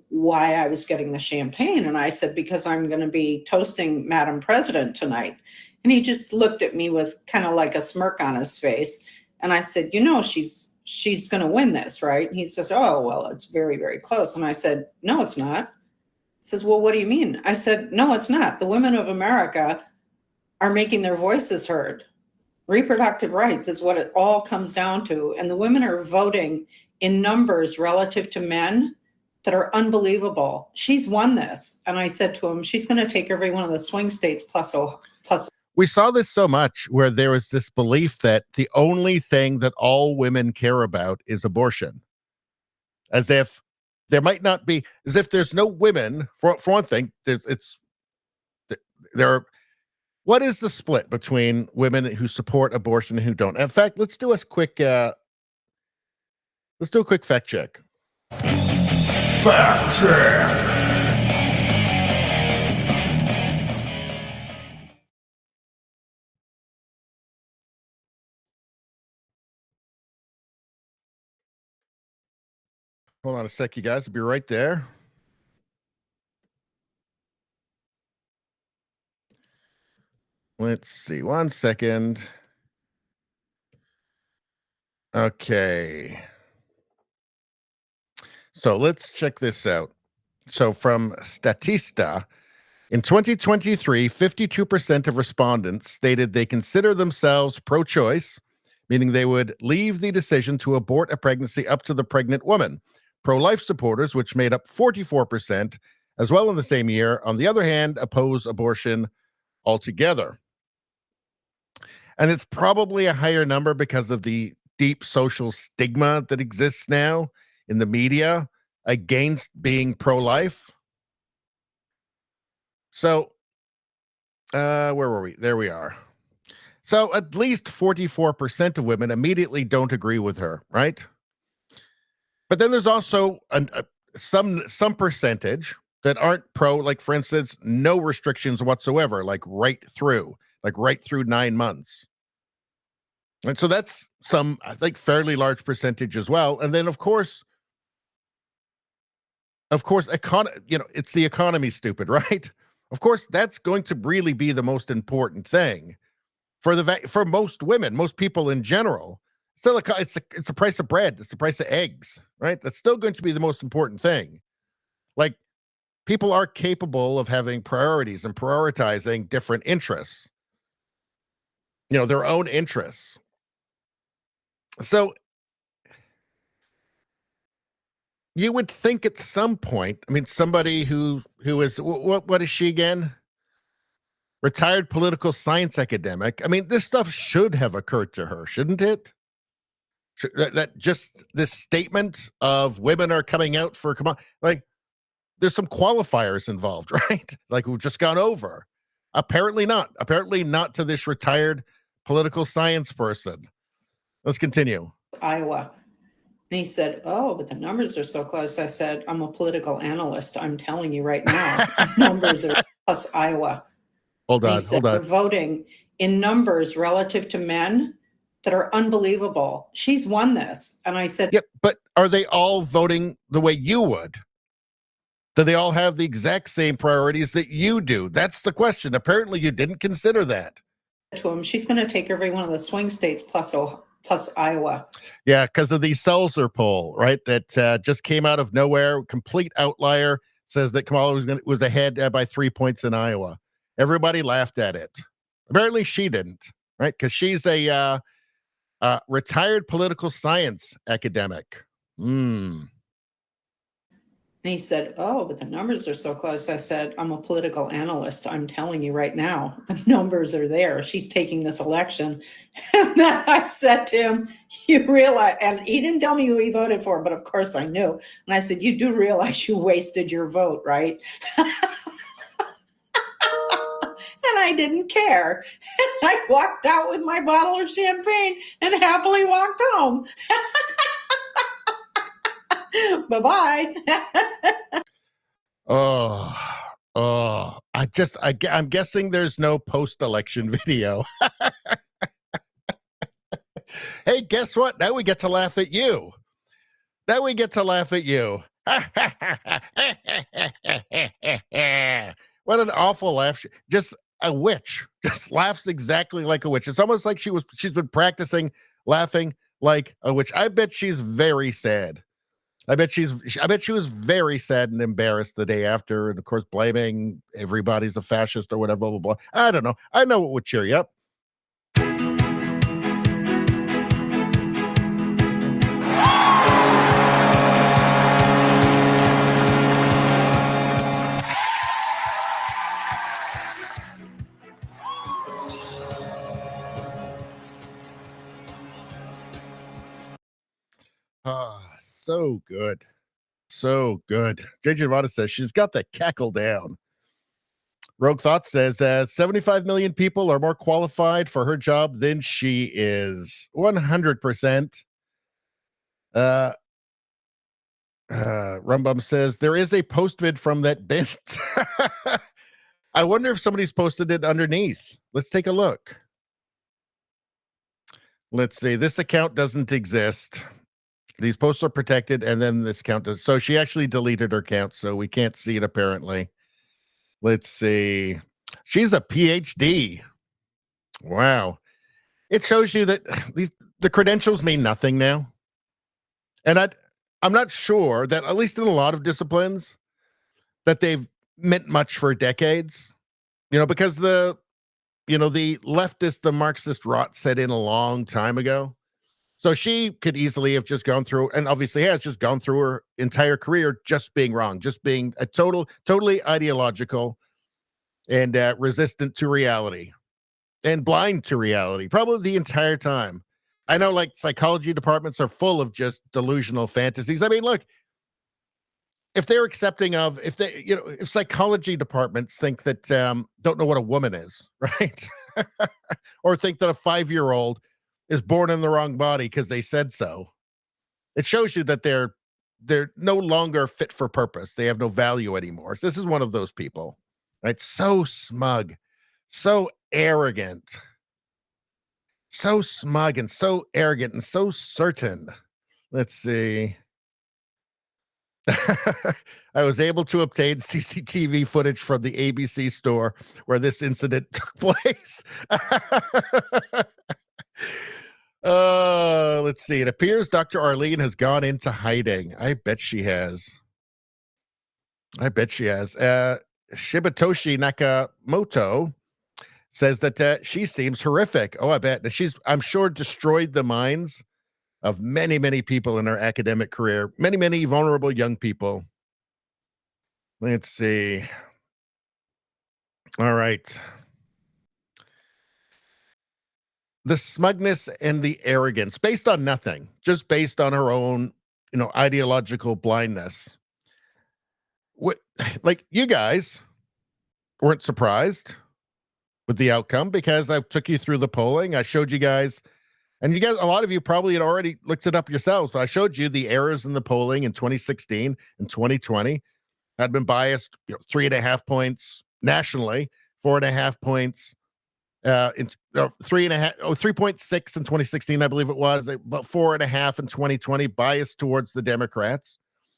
why I was getting the champagne. And I said, because I'm going to be toasting Madam President tonight. And he just looked at me with kind of like a smirk on his face. And I said, she's going to win this, right? And he says, oh, well, it's very, very close. And I said, no, it's not. He says, well, what do you mean? I said, no, it's not. The women of America are making their voices heard. Reproductive rights is what it all comes down to. And the women are voting in numbers relative to men that are unbelievable. She's won this. And I said to him, she's going to take every one of the swing states plus.
We saw this so much where there was this belief that the only thing that all women care about is abortion. As if there might not be, as if there's no women, for one thing, what is the split between women who support abortion and who don't? In fact, let's do a quick fact check.
Fact check.
Hold on a sec, you guys. I'll be right there. Let's see. 1 second. Okay. So let's check this out. So from Statista, in 2023, 52% of respondents stated they consider themselves pro-choice, meaning they would leave the decision to abort a pregnancy up to the pregnant woman. Pro-life supporters, which made up 44% as well in the same year, on the other hand, oppose abortion altogether. And it's probably a higher number because of the deep social stigma that exists now in the media against being pro-life. So, where were we? There we are. So at least 44% of women immediately don't agree with her, right? But then there's also some percentage that aren't pro, like for instance, no restrictions whatsoever, like right through 9 months. And so that's some, I think, fairly large percentage as well. And then of course, it's the economy, stupid, right? Of course, that's going to really be the most important thing for most women, most people in general. Still, it's the price of bread. It's the price of eggs, right? That's still going to be the most important thing. Like, people are capable of having priorities and prioritizing different interests, their own interests. So you would think at some point, I mean, somebody who is, what is she again? Retired political science academic. I mean, this stuff should have occurred to her, shouldn't it? That just this statement of women are coming out for, like, there's some qualifiers involved, right? Like we've just gone over. Apparently not to this retired political science person. Let's continue.
Iowa. And he said, oh, but the numbers are so close. I said, I'm a political analyst. I'm telling you right now, the numbers are plus Iowa.
Hold on.
We're voting in numbers relative to men that are unbelievable. She's won this. And I said,
yep, but are they all voting the way you would? Do they all have the exact same priorities that you do? That's the question. Apparently you didn't consider that.
To him, she's going to take every one of the swing states plus Iowa.
Yeah, because of the Seltzer poll, right? That just came out of nowhere. Complete outlier. Says that Kamala was ahead by 3 points in Iowa. Everybody laughed at it. Apparently she didn't, right? Because she's a retired political science academic.
And he said, oh, but the numbers are so close. I said, I'm a political analyst. I'm telling you right now, the numbers are there. She's taking this election. And then I said to him, you realize, and he didn't tell me who he voted for, but of course I knew. And I said, you do realize you wasted your vote, right? I didn't care. I walked out with my bottle of champagne and happily walked home. Bye-bye.
I'm guessing there's no post-election video. Hey, guess what? Now we get to laugh at you. What an awful laugh. Just a witch. Just laughs exactly like a witch. It's almost like she's been practicing laughing like a witch. I bet she's very sad. I bet she was very sad and embarrassed the day after, and of course blaming everybody's a fascist or whatever, blah, blah, blah. I don't know. I know what would cheer you up. So good. So good. JJ Nevada says she's got the cackle down. Rogue Thought says 75 million people are more qualified for her job than she is. 100%. Rumbum says there is a post vid from that bint. I wonder if somebody's posted it underneath. Let's take a look. Let's see. This account doesn't exist. These posts are protected, and then this account does. So she actually deleted her account, so we can't see it apparently. Let's see. She's a PhD. Wow. It shows you that the credentials mean nothing now. And I'm not sure that, at least in a lot of disciplines, that they've meant much for decades. Because the leftist, the Marxist rot set in a long time ago. So she could easily have just gone through, and obviously has just gone through her entire career just being wrong, just being a totally ideological and resistant to reality and blind to reality, probably the entire time. I know, like, psychology departments are full of just delusional fantasies. I mean, look, if they're accepting of, if psychology departments think that don't know what a woman is, right? Or think that a 5-year-old is born in the wrong body because they said so. It shows you that they're no longer fit for purpose. They have no value anymore. This is one of those people, right? So smug, so arrogant, so smug and so arrogant and so certain. Let's see. I was able to obtain CCTV footage from the ABC store where this incident took place. Let's see. It appears Dr. Arlene has gone into hiding. I bet she has. Shibatoshi Nakamoto says that she seems horrific. Oh, I bet. I'm sure, destroyed the minds of many, many people in her academic career. Many, many vulnerable young people. Let's see. All right. The smugness and the arrogance based on nothing, just based on her own, ideological blindness. Like, you guys weren't surprised with the outcome because I took you through the polling. I showed you guys, and you guys, a lot of you probably had already looked it up yourselves, but I showed you the errors in the polling in 2016 and 2020 had been biased, 3.5 points nationally, 4.5 points. 3.6 in 2016, I believe it was, about 4.5 in 2020, biased towards the Democrats,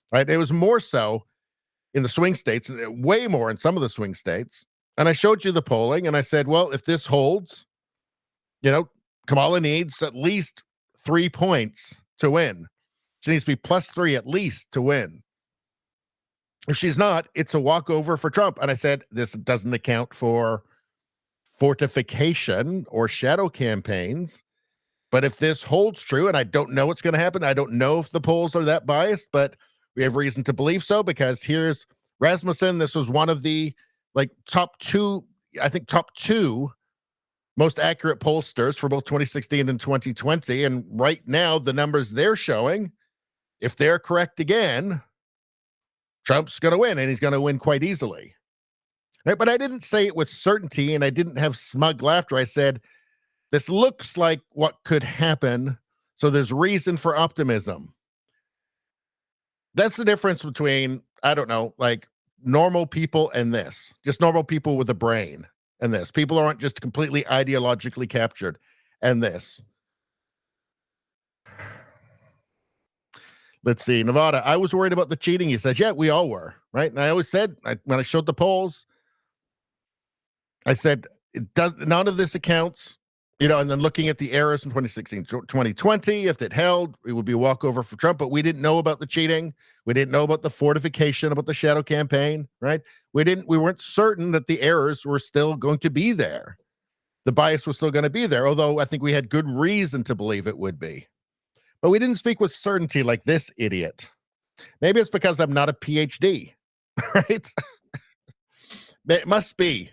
right? It was more so in the swing states, way more in some of the swing states. And I showed you the polling, and I said, well, if this holds, Kamala needs at least 3 points to win. She needs to be +3 at least to win. If she's not, it's a walkover for Trump. And I said, this doesn't account for fortification or shadow campaigns. But if this holds true, and I don't know what's going to happen, I don't know if the polls are that biased, but we have reason to believe so, because here's Rasmussen. This was one of the top two most accurate pollsters for both 2016 and 2020. And right now, the numbers they're showing, if they're correct again, Trump's going to win, and he's going to win quite easily. Right? But I didn't say it with certainty, and I didn't have smug laughter. I said, this looks like what could happen, so there's reason for optimism. That's the difference between, I don't know, like normal people and this. Just normal people with a brain and this. People aren't just completely ideologically captured and this. Let's see. Nevada, I was worried about the cheating. He says, yeah, we all were, right? And I always said, when I showed the polls, I said, none of this accounts, you know, and then looking at the errors in 2016, 2020, if it held, it would be a walkover for Trump, but we didn't know about the cheating. We didn't know about the fortification, about the shadow campaign, right? We weren't certain that the errors were still going to be there. The bias was still going to be there, although I think we had good reason to believe it would be. But we didn't speak with certainty like this idiot. Maybe it's because I'm not a PhD, right? It must be.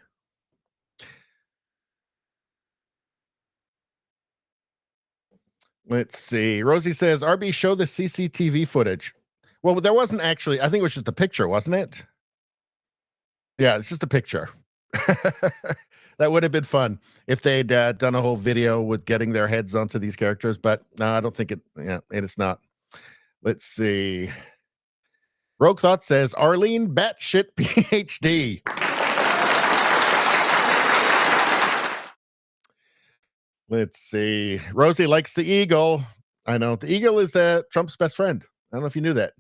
Let's see. Rosie says, RB, show the CCTV footage. Well, there wasn't actually, I think it was just a picture, wasn't it? Yeah, it's just a picture. That would have been fun if they'd done a whole video with getting their heads onto these characters, but no, I don't think it, yeah, it's not. Let's see. Rogue Thought says, Arlene batshit PhD. Let's see. Rosie likes the eagle. I know. The eagle is Trump's best friend. I don't know if you knew that.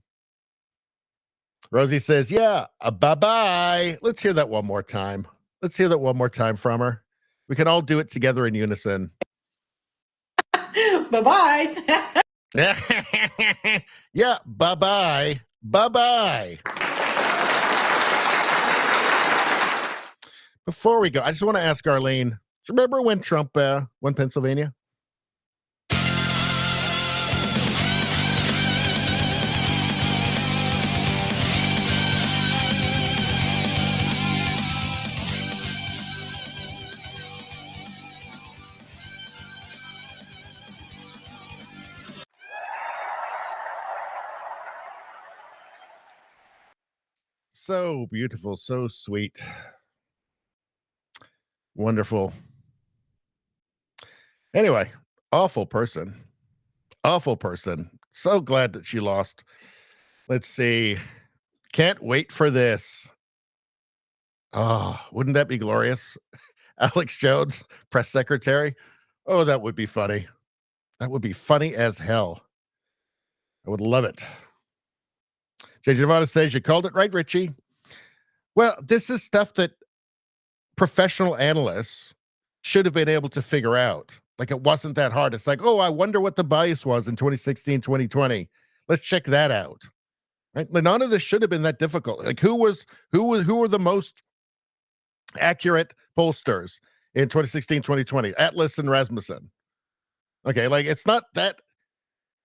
Rosie says, yeah, bye-bye. Let's hear that one more time. Let's hear that one more time from her. We can all do it together in unison.
Bye-bye.
Yeah, bye-bye. Bye-bye. Before we go, I just want to ask Arlene, do you remember when Trump won Pennsylvania? So beautiful, so sweet. Wonderful. Anyway, awful person. Awful person. So glad that she lost. Let's see. Can't wait for this. Oh, wouldn't that be glorious? Alex Jones, press secretary. Oh, that would be funny. That would be funny as hell. I would love it. J. Giovanna says, you called it right, Richie. Well, this is stuff that professional analysts should have been able to figure out. Like, it wasn't that hard. It's like, oh, I wonder what the bias was in 2016, 2020. Let's check that out. Right? But none of this should have been that difficult. Like, who were the most accurate pollsters in 2016, 2020? Atlas and Rasmussen. Okay, like, it's not that,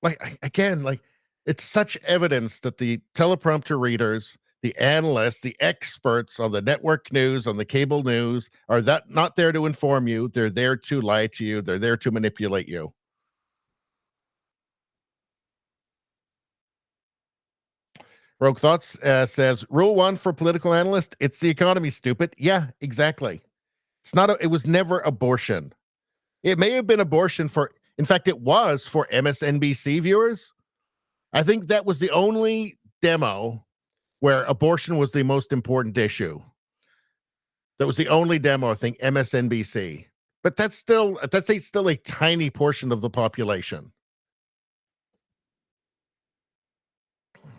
like, again, like, it's such evidence that the teleprompter readers, the analysts, the experts on the network news, on the cable news, are not there to inform you. They're there to lie to you. They're there to manipulate you. Rogue Thoughts says, rule 1 for political analyst, it's the economy, stupid. Yeah, exactly. It was never abortion. It may have been abortion in fact, it was for MSNBC viewers. I think that was the only demo where abortion was the most important issue. That was the only demo, I think, MSNBC. But that's still a tiny portion of the population.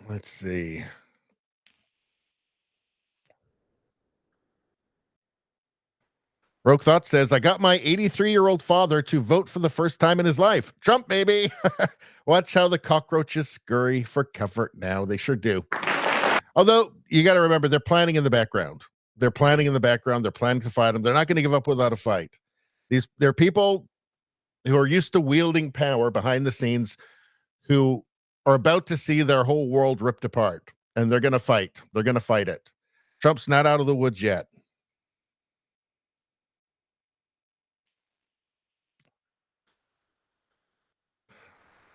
Let's see. Rogue Thought says, I got my 83-year-old father to vote for the first time in his life. Trump, baby. Watch how the cockroaches scurry for comfort now. They sure do. Although, you got to remember, they're planning in the background. They're planning to fight him. They're not going to give up without a fight. They're people who are used to wielding power behind the scenes, who are about to see their whole world ripped apart. And they're going to fight. They're going to fight it. Trump's not out of the woods yet.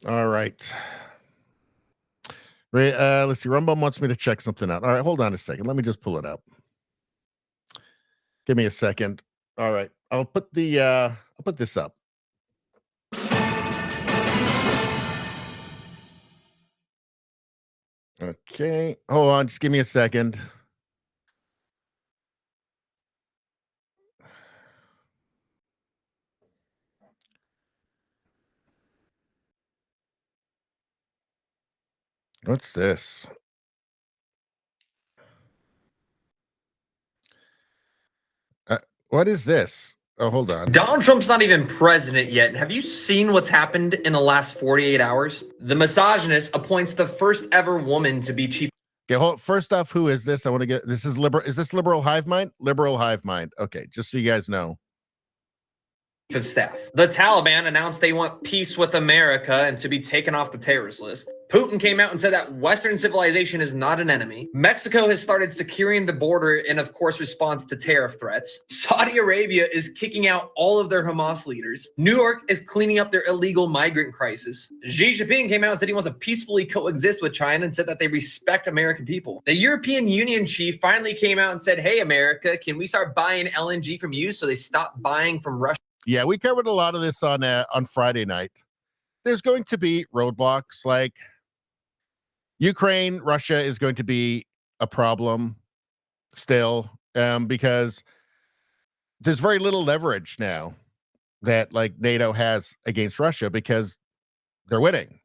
All right. Let's see. Rumble wants me to check something out. All right, hold on a second. Let me just pull it up. Give me a second. All right. I'll put this up. Okay. Hold on. Just give me a second. What's this? What is this? Oh, hold on.
Donald Trump's not even president yet. Have you seen what's happened in the last 48 hours? The misogynist appoints the first ever woman to be chief.
Okay, first off, who is this? I want to get this is liberal. Is this Liberal Hive Mind? Liberal Hive Mind. Okay, just so you guys know.
Of staff. The Taliban announced they want peace with America and to be taken off the terrorist list. Putin came out and said that Western civilization is not an enemy. Mexico has started securing the border in, of course, response to tariff threats. Saudi Arabia is kicking out all of their Hamas leaders. New York is cleaning up their illegal migrant crisis. Xi Jinping came out and said he wants to peacefully coexist with China and said that they respect American people. The European Union chief finally came out and said, hey, America, can we start buying LNG from you so they stop buying from Russia?
Yeah, we covered a lot of this on Friday night. There's going to be roadblocks like Ukraine, Russia is going to be a problem still because there's very little leverage now that like NATO has against Russia because they're winning,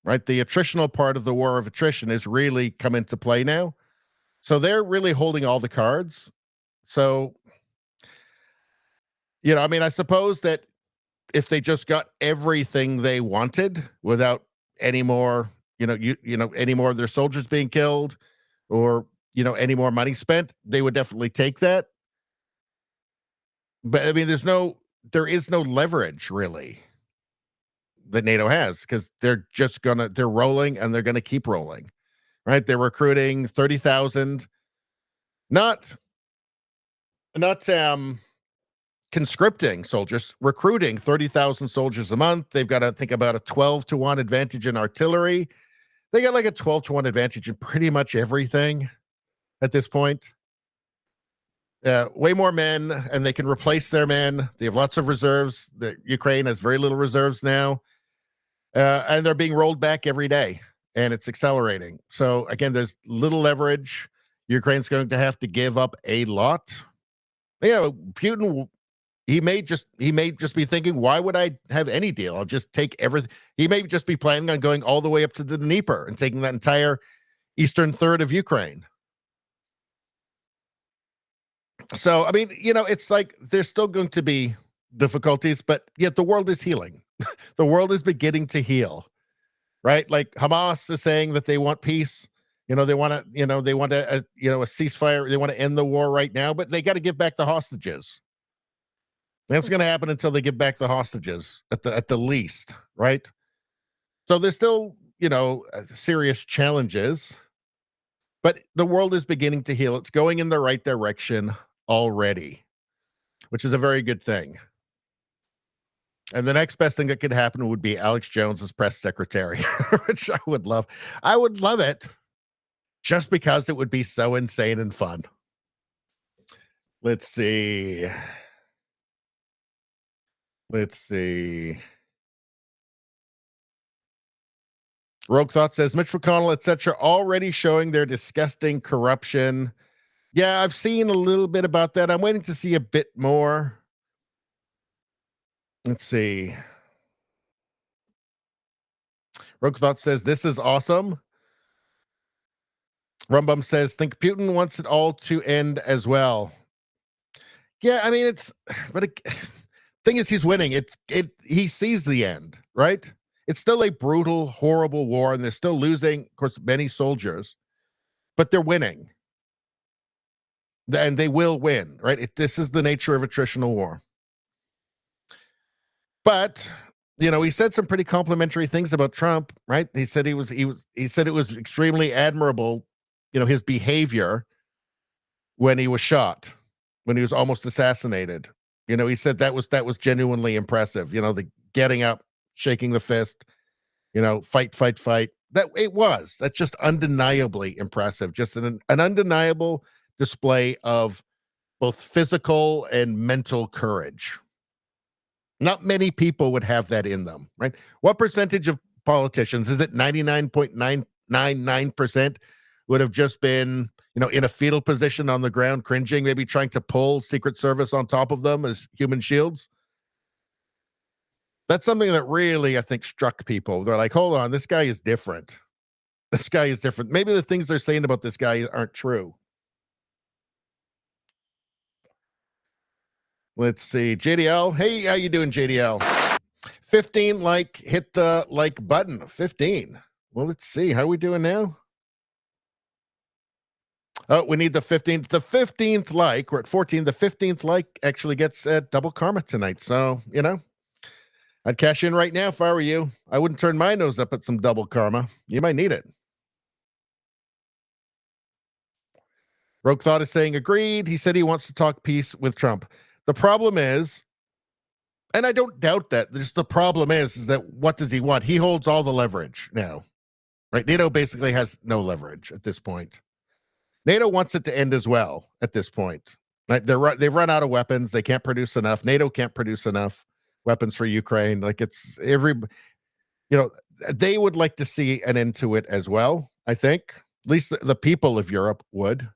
right? The attritional part of the war of attrition is really come into play now. So they're really holding all the cards. So, you know, I mean, I suppose that if they just got everything they wanted without any more, any more of their soldiers being killed or, any more money spent, they would definitely take that. But I mean, there is no leverage really that NATO has because they're rolling and they're going to keep rolling, right? They're recruiting 30,000, not conscripting soldiers, recruiting 30,000 soldiers a month. They've got, I think, about a 12-to-1 advantage in artillery. They got like a 12-to-1 advantage in pretty much everything at this point. Way more men, and they can replace their men. They have lots of reserves. The Ukraine has very little reserves now, and they're being rolled back every day, and it's accelerating. So again, there's little leverage. Ukraine's going to have to give up a lot. Putin, he may just be thinking, why would I have any deal? I'll just take everything. He may just be planning on going all the way up to the Dnieper and taking that entire eastern third of Ukraine. So, I mean, it's like there's still going to be difficulties, but yet the world is healing. The world is beginning to heal, right? Like Hamas is saying that they want peace. They want a ceasefire. They want to end the war right now, but they got to give back the hostages. That's going to happen until they give back the hostages at the least, right? So there's still, serious challenges, but the world is beginning to heal. It's going in the right direction already, which is a very good thing. And the next best thing that could happen would be Alex Jones as press secretary, which I would love. I would love it just because it would be so insane and fun. Let's see. Rogue Thought says Mitch McConnell, etc., already showing their disgusting corruption. Yeah, I've seen a little bit about that. I'm waiting to see a bit more. Let's see. Rogue Thought says this is awesome. Rumbum says think Putin wants it all to end as well. Yeah, I mean thing is he's winning. He sees the end, right? It's still a brutal, horrible war, and they're still losing, of course, many soldiers, but they're winning. And they will win, right? This is the nature of attritional war. But, he said some pretty complimentary things about Trump, right? He said he said it was extremely admirable, his behavior when he was shot, when he was almost assassinated. He said that was genuinely impressive. The getting up, shaking the fist, fight. That's just undeniably impressive. Just an undeniable display of both physical and mental courage. Not many people would have that in them, right? What percentage of politicians, is it 99.999% would have just been, in a fetal position on the ground, cringing, maybe trying to pull Secret Service on top of them as human shields? That's something that really, I think, struck people. They're like, hold on, this guy is different. This guy is different. Maybe the things they're saying about this guy aren't true. Let's see. JDL. Hey, how you doing, JDL? 15 hit the like button. 15. Well, let's see. How are we doing now? Oh, we need the 15th. The 15th like. We're at 14. The 15th like actually gets double karma tonight. So, I'd cash in right now if I were you. I wouldn't turn my nose up at some double karma. You might need it. Rogue Thought is saying agreed. He said he wants to talk peace with Trump. The problem is, and I don't doubt that, just the problem is that what does he want? He holds all the leverage now, right? NATO basically has no leverage at this point. NATO wants it to end as well at this point, right? They've run out of weapons. They can't produce enough. NATO can't produce enough weapons for Ukraine. They would like to see an end to it as well, I think. At least the people of Europe would.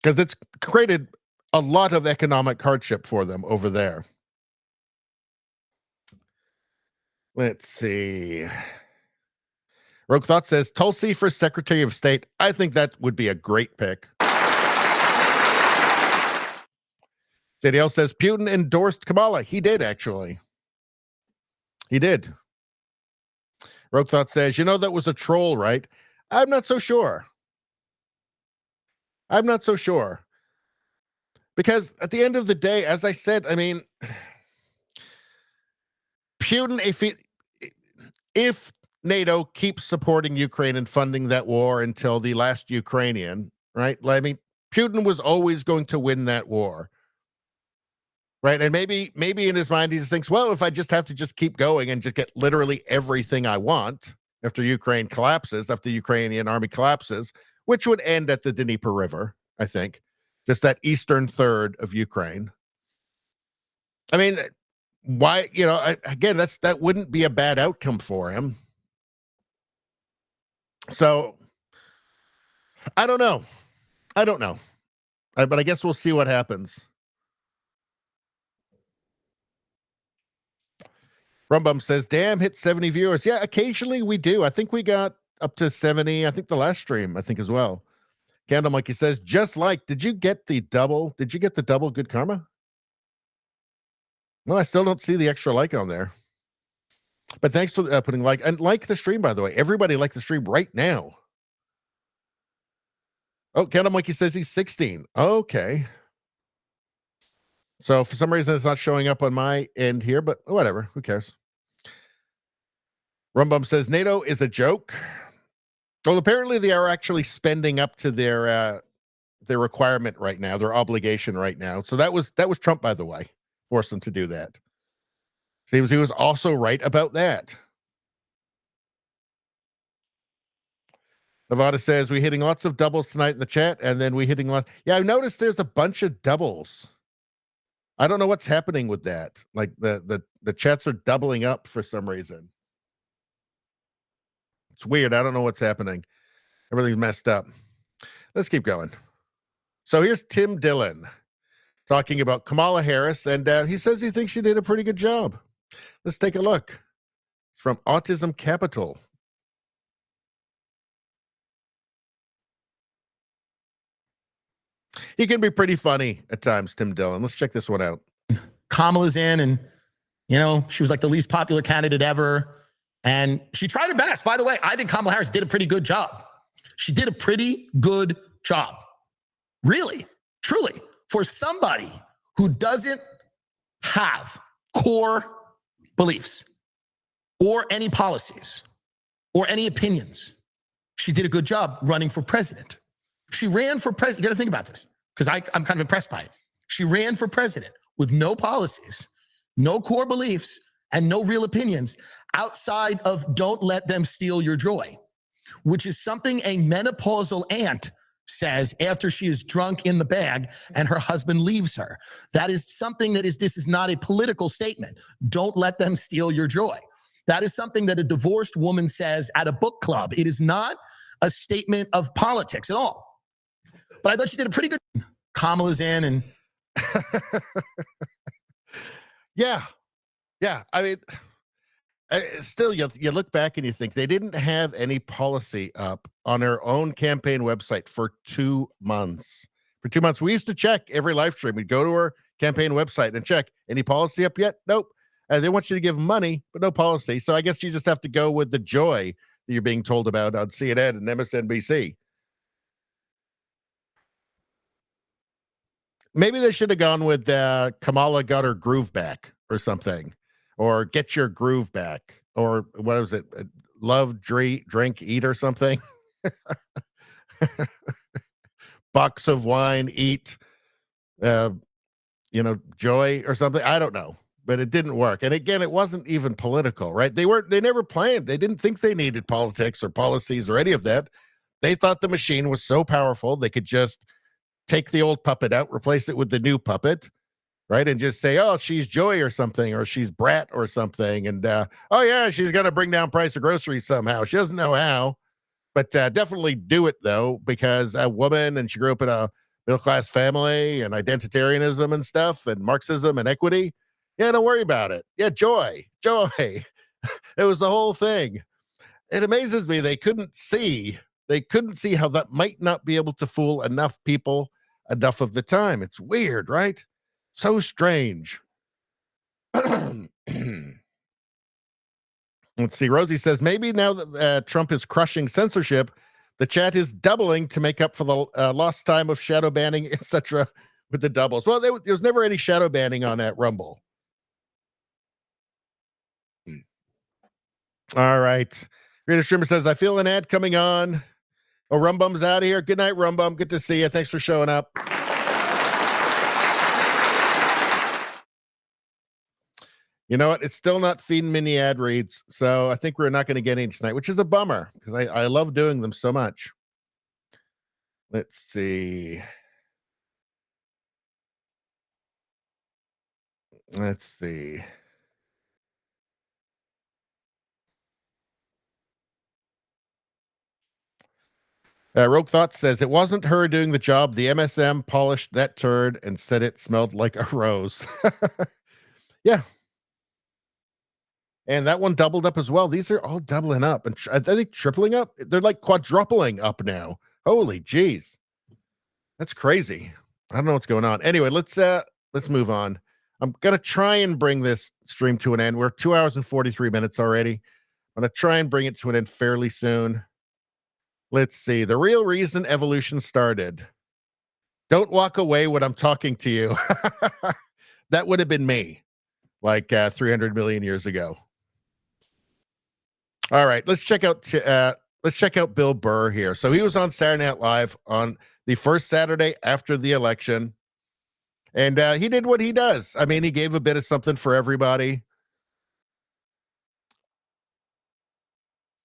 Because it's created a lot of economic hardship for them over there. Let's see. Rogue Thought says, Tulsi for Secretary of State. I think that would be a great pick. JDL says, Putin endorsed Kamala. He did, actually. He did. Rogue Thought says, that was a troll, right? I'm not so sure. Because at the end of the day, as I said, Putin, if NATO keeps supporting Ukraine and funding that war until the last Ukrainian, right? Putin was always going to win that war, right? And maybe in his mind, he just thinks, well, if I just have to just keep going and just get literally everything I want after Ukraine collapses, after the Ukrainian army collapses, which would end at the Dnieper River, I think. Just that eastern third of Ukraine. Why, again, that wouldn't be a bad outcome for him. So, I don't know. But I guess we'll see what happens. Rumbum says, damn, hit 70 viewers. Yeah, occasionally we do. I think we got up to 70. I think the last stream, as well. Candle Monkey says, did you get the double? Did you get the double good karma? No, I still don't see the extra like on there. But thanks for putting like, and like the stream, by the way. Everybody like the stream right now. Oh, Candle Monkey says he's 16. Okay. So for some reason, it's not showing up on my end here, but whatever. Who cares? Rumbum says, NATO is a joke. Well, apparently they are actually spending up to their requirement right now, their obligation right now. So that was Trump, by the way, forced them to do that. Seems he was also right about that. Nevada says, we're hitting lots of doubles tonight in the chat, and then we hitting lots. Yeah, I've noticed there's a bunch of doubles. I don't know what's happening with that. Like the chats are doubling up for some reason. It's weird. I don't know what's happening. Everything's messed up. Let's keep going. So here's Tim Dillon talking about Kamala Harris, and he says he thinks she did a pretty good job. Let's take a look. It's from Autism Capital. He can be pretty funny at times, Tim Dillon. Let's check this one out.
Kamala's in, and, she was like the least popular candidate ever. And she tried her best. By the way, I think Kamala Harris did a pretty good job. She did a pretty good job. Really, truly, for somebody who doesn't have core beliefs or any policies or any opinions, she did a good job running for president. She ran for president. You got to think about this because I'm kind of impressed by it. She ran for president with no policies, no core beliefs, and no real opinions outside of don't let them steal your joy, which is something a menopausal aunt says after she is drunk in the bag and her husband leaves her. That is something this is not a political statement. Don't let them steal your joy. That is something that a divorced woman says at a book club. It is not a statement of politics at all. But I thought she did a pretty good. Kamala's in and
yeah. I mean, still, you look back and you think they didn't have any policy up on their own campaign website for 2 months. For 2 months, we used to check every live stream. We'd go to our campaign website and check, any policy up yet? Nope. They want you to give money, but no policy. So I guess you just have to go with the joy that you're being told about on CNN and MSNBC. Maybe they should have gone with Kamala got her groove back or something, or get your groove back, or what was it? Love, drink, eat, or something. Box of wine, eat, joy or something. I don't know, but it didn't work. And again, it wasn't even political, right? They never planned. They didn't think they needed politics or policies or any of that. They thought the machine was so powerful they could just take the old puppet out, replace it with the new puppet, right? And just say, oh, she's Joy or something, or she's Brat or something. And, oh, yeah, she's going to bring down price of groceries somehow. She doesn't know how, but definitely do it, though, because a woman, and she grew up in a middle-class family, and identitarianism and stuff, and Marxism and equity. Yeah, don't worry about it. Yeah, joy. It was the whole thing. It amazes me they couldn't see how that might not be able to fool enough people enough of the time. It's weird, right? So strange. Let's see. Rosie says, maybe now that Trump is crushing censorship, the chat is doubling to make up for the lost time of shadow banning, etc. with the doubles. Well, there was never any shadow banning on that Rumble. All right. Reader Streamer says, I feel an ad coming on. Oh, Rumbum's out of here. Good night, Rumbum. Good to see you. Thanks for showing up. You know what? It's still not feeding me any ad reads, so I think we're not going to get any tonight, which is a bummer because I love doing them so much. Let's see. Rogue Thought says, it wasn't her doing the job. The MSM polished that turd and said it smelled like a rose. Yeah. And that one doubled up as well. These are all doubling up. And are they tripling up? They're like quadrupling up now. Holy jeez. That's crazy. I don't know what's going on. Anyway, let's move on. I'm going to try and bring this stream to an end. We're 2 hours and 43 minutes already. I'm going to try and bring it to an end fairly soon. Let's see. The real reason evolution started. Don't walk away when I'm talking to you. That would have been me like 300 million years ago. All right, let's check out Bill Burr here. So he was on Saturday Night Live on the first Saturday after the election, and he did what he does. I mean, he gave a bit of something for everybody.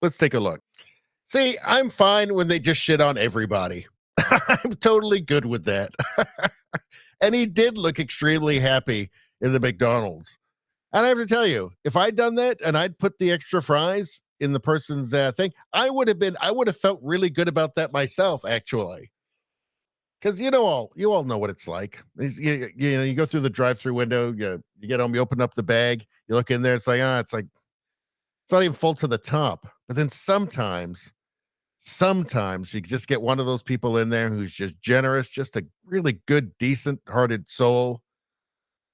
Let's take a look. See, I'm fine when they just shit on everybody. I'm totally good with that. And he did look extremely happy in the McDonald's. And I have to tell you, if I'd done that and I'd put the extra fries in the person's thing, I would have felt really good about that myself, actually. Because you all know what it's like. You go through the drive-through window, you get home, you open up the bag, you look in there, it's like it's not even full to the top. But then sometimes you just get one of those people in there who's just generous, just a really good, decent-hearted soul.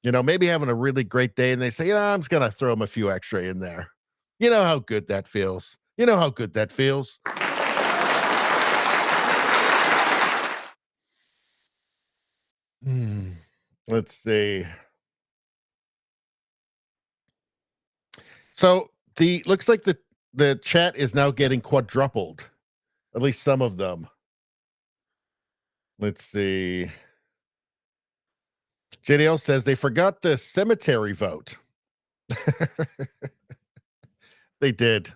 Maybe having a really great day, and they say, I'm just going to throw them a few extra in there. You know how good that feels. Let's see. So looks like the chat is now getting quadrupled. At least some of them. Let's see. JDL says they forgot the cemetery vote. They did.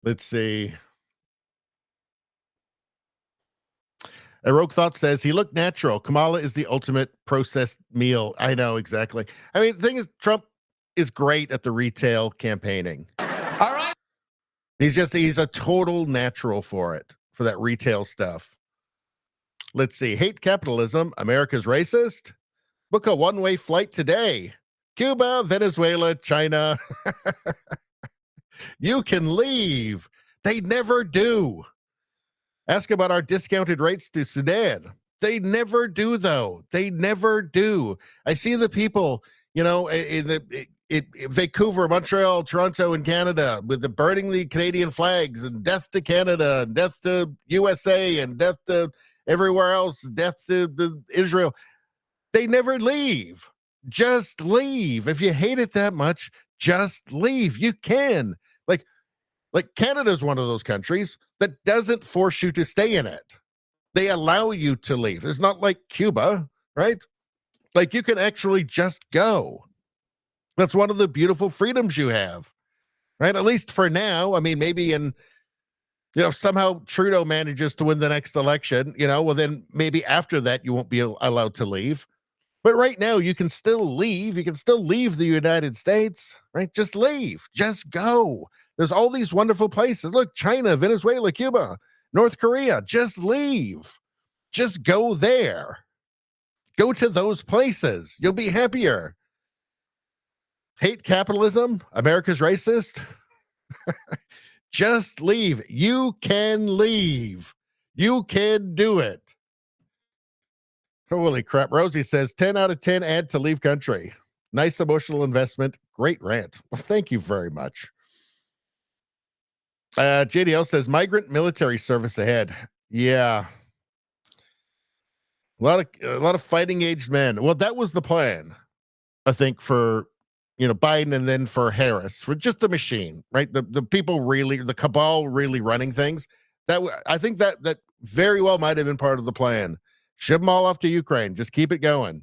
Let's see. Rogue Thought says he looked natural. Kamala is the ultimate processed meal. I know, exactly. I mean, the thing is, Trump is great at the retail campaigning.
All right.
He's a total natural for it, for that retail stuff. Let's see. Hate capitalism. America's racist. Book a one-way flight today. Cuba, Venezuela, China. You can leave. They never do. Ask about our discounted rates to Sudan. They never do, though. They never do. I see the people, in Vancouver, Montreal, Toronto, and Canada, with the burning the Canadian flags and death to Canada, and death to USA, and death to everywhere else, death to Israel. They never leave. Just leave. If you hate it that much, just leave. You can. Like Canada's one of those countries that doesn't force you to stay in it. They allow you to leave. It's not like Cuba, right? Like you can actually just go. That's one of the beautiful freedoms you have, right? At least for now. I mean, maybe somehow Trudeau manages to win the next election, well, then maybe after that you won't be allowed to leave. But right now you can still leave. You can still leave the United States, right? Just leave. Just go. There's all these wonderful places. Look, China, Venezuela, Cuba, North Korea. Just leave. Just go there. Go to those places. You'll be happier. Hate capitalism? America's racist? Just leave. You can leave. You can do it. Holy crap. Rosie says 10 out of 10 add to leave country. Nice emotional investment. Great rant. Well, thank you very much. JDL says migrant military service ahead. Yeah. A lot of fighting aged men. Well, that was the plan, I think, for Biden and then for Harris, for just the machine, right? The people really, the cabal really running things. I think that very well might have been part of the plan. Ship them all off to Ukraine. Just keep it going.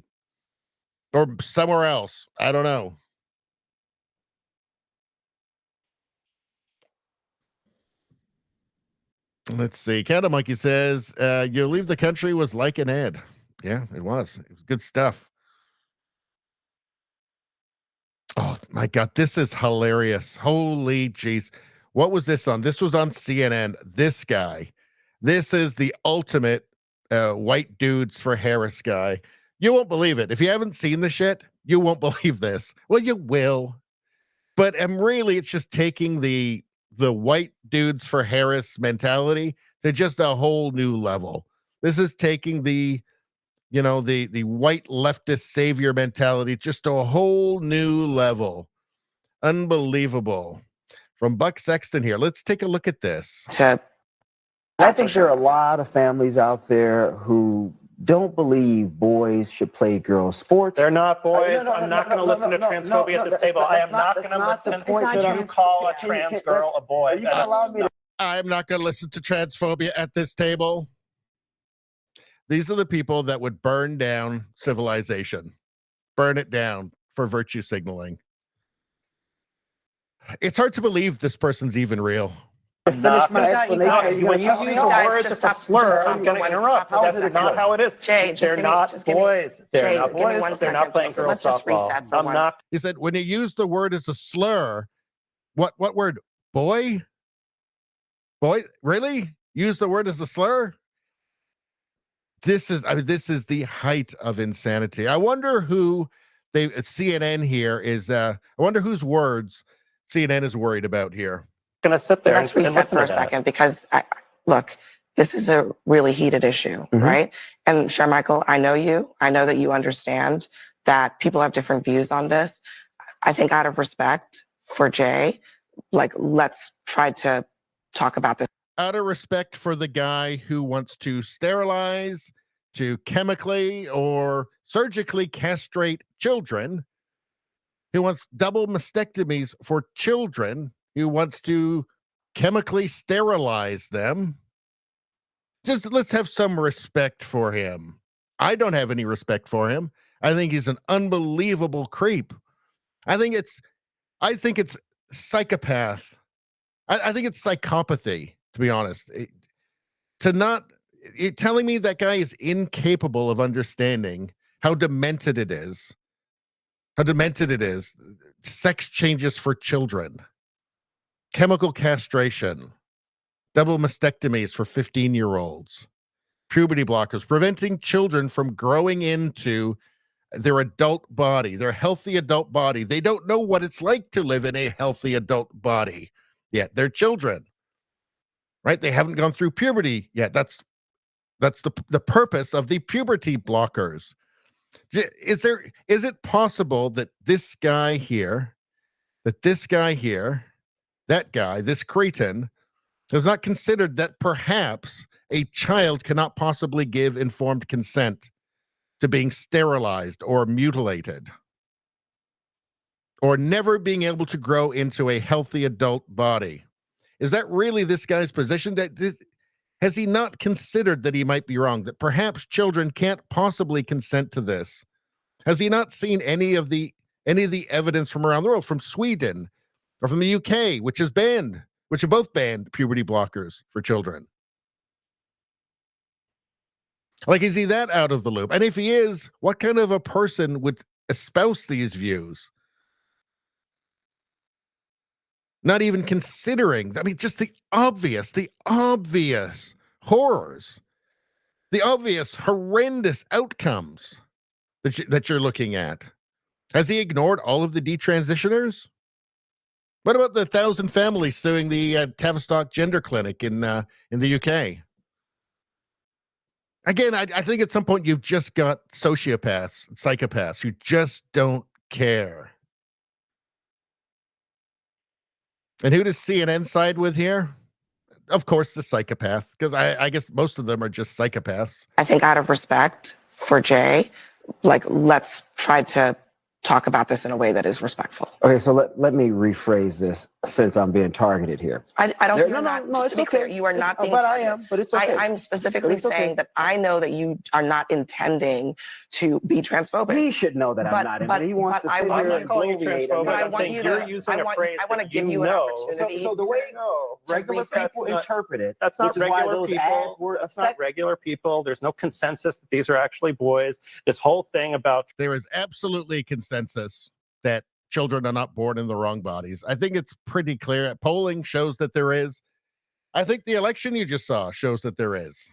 Or somewhere else. I don't know. Let's see. Canada Monkey says, you leave the country was like an ad. Yeah, it was. It was good stuff. Oh, my God. This is hilarious. Holy jeez. What was this on? This was on CNN. This guy. This is the ultimate white dudes for Harris guy. You won't believe it. If you haven't seen the shit, you won't believe this. Well, you will. But really, it's just taking the white dudes for Harris mentality to just a whole new level. This is taking the white leftist savior mentality just to a whole new level. Unbelievable. From Buck Sexton here. Let's take a look at this.
I think there are a lot of families out there who don't believe boys should play girls' sports.
They're not boys. I'm not going to listen to transphobia at this table. I am not going to listen to you call a trans girl a boy.
I'm not going to listen to transphobia at this table. These are the people that would burn down civilization, burn it down for virtue signaling. It's hard to believe this person's even real.
Finish my explanation.
When you use a word that's a slur, I'm going to interrupt. That's not how it is. They're not boys. They're not boys. They're not playing girls softball. I'm not.
He said, when you use the word as a slur, what word? Boy? Boy? Really? Use the word as a slur? This is the height of insanity. I wonder who CNN here is. I wonder whose words CNN is worried about here.
Going to sit there
Let's reset for a second because look, this is a really heated issue, right? And Michael, I know you. I know that you understand that people have different views on this. I think out of respect for Jay, let's try to talk about this.
Out of respect for the guy who wants to sterilize, to chemically or surgically castrate children, who wants double mastectomies for children, who wants to chemically sterilize them. Just let's have some respect for him. I don't have any respect for him. I think he's an unbelievable creep. I think it's psychopath. I think it's psychopathy, to be honest. You're telling me that guy is incapable of understanding how demented it is. How demented it is. Sex changes for children. Chemical castration. Double mastectomies for 15-year-olds. Puberty blockers. Preventing children from growing into their adult body, their healthy adult body. They don't know what it's like to live in a healthy adult body yet. They're children, right? They haven't gone through puberty yet. That's the purpose of the puberty blockers. Is it possible that this guy here, this cretin, has not considered that perhaps a child cannot possibly give informed consent to being sterilized or mutilated, or never being able to grow into a healthy adult body? Is that really this guy's position? Has he not considered that he might be wrong, that perhaps children can't possibly consent to this? Has he not seen any of the evidence from around the world, from Sweden or from the UK, which have both banned puberty blockers for children? Like, is he that out of the loop? And if he is, what kind of a person would espouse these views? Not even considering, I mean, just the obvious horrors, the obvious horrendous outcomes that you're looking at. Has he ignored all of the detransitioners? What about the 1,000 families suing the Tavistock Gender Clinic in the UK? Again, I think at some point you've just got sociopaths, psychopaths who just don't care. And who does CNN side with here? Of course, the psychopath, because I guess most of them are just psychopaths.
I think out of respect for Jay, like, let's try to talk about this in a way that is respectful.
Okay, so let me rephrase this since I'm being targeted here.
I don't.
There-
You're not.
no,
Just
it's
to be clear,
okay.
you are not being.
But I
targeted.
am, but it's okay.
I'm specifically
It's okay.
saying that I know that you are not intending to be transphobic.
He should know that I'm not in it. He wants to sit
I'm
here
not
and
calling you
bloviate.
transphobic.
But I
I'm
want
saying
you
you're
to.
using a phrase
I want to
that
give you an opportunity.
So the way regular people interpret it,
that's not
which is why
regular
those
people.
ads were
That's not regular people. There's no consensus that these are actually boys. This whole thing about
There is absolutely consensus that children are not born in the wrong bodies. I think it's pretty clear. Polling shows that there is. I think the election you just saw shows that there is.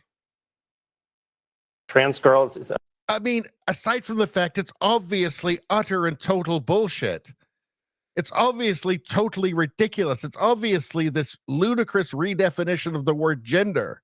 trans girls is.
I mean, aside from the fact it's obviously utter and total bullshit. It's obviously totally ridiculous. It's obviously this ludicrous redefinition of the word gender.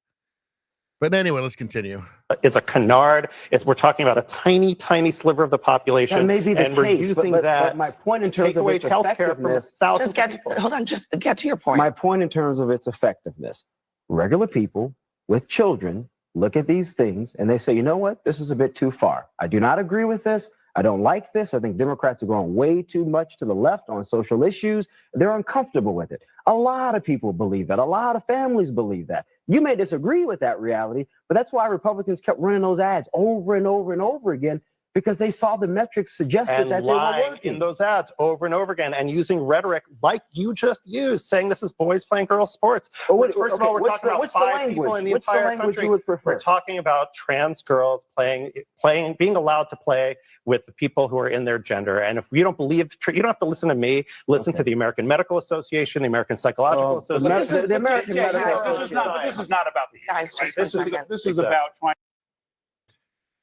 But anyway, let's continue.
Is a canard. We're talking about a tiny, tiny sliver of the population.
That may be the
and we're
case,
using
but
that
my point in
to
terms
take
of
away
its
healthcare from
effectiveness.
thousands
Just
of people.
hold on. Just get to your point.
My point in terms of its effectiveness. Regular people with children look at these things and they say, you know what? This is a bit too far. I do not agree with this. I don't like this. I think Democrats are going way too much to the left on social issues. They're uncomfortable with it. A lot of people believe that. A lot of families believe that. You may disagree with that reality, but that's why Republicans kept running those ads over and over and over again, because they saw the metrics suggested
And
that they were
lying
working.
in those ads over and over again, and using rhetoric like you just used, saying this is boys playing girls sports. First of all, we're talking about 5 people in the entire country.
you would prefer?
We're talking about trans girls being allowed to play with the people who are in their gender. And if you don't believe, you don't have to listen to me. Listen to the American Medical Association, the American Psychological Association.
the American Medical
This is not about the
Guys,
right?
just one second.
This is about trying.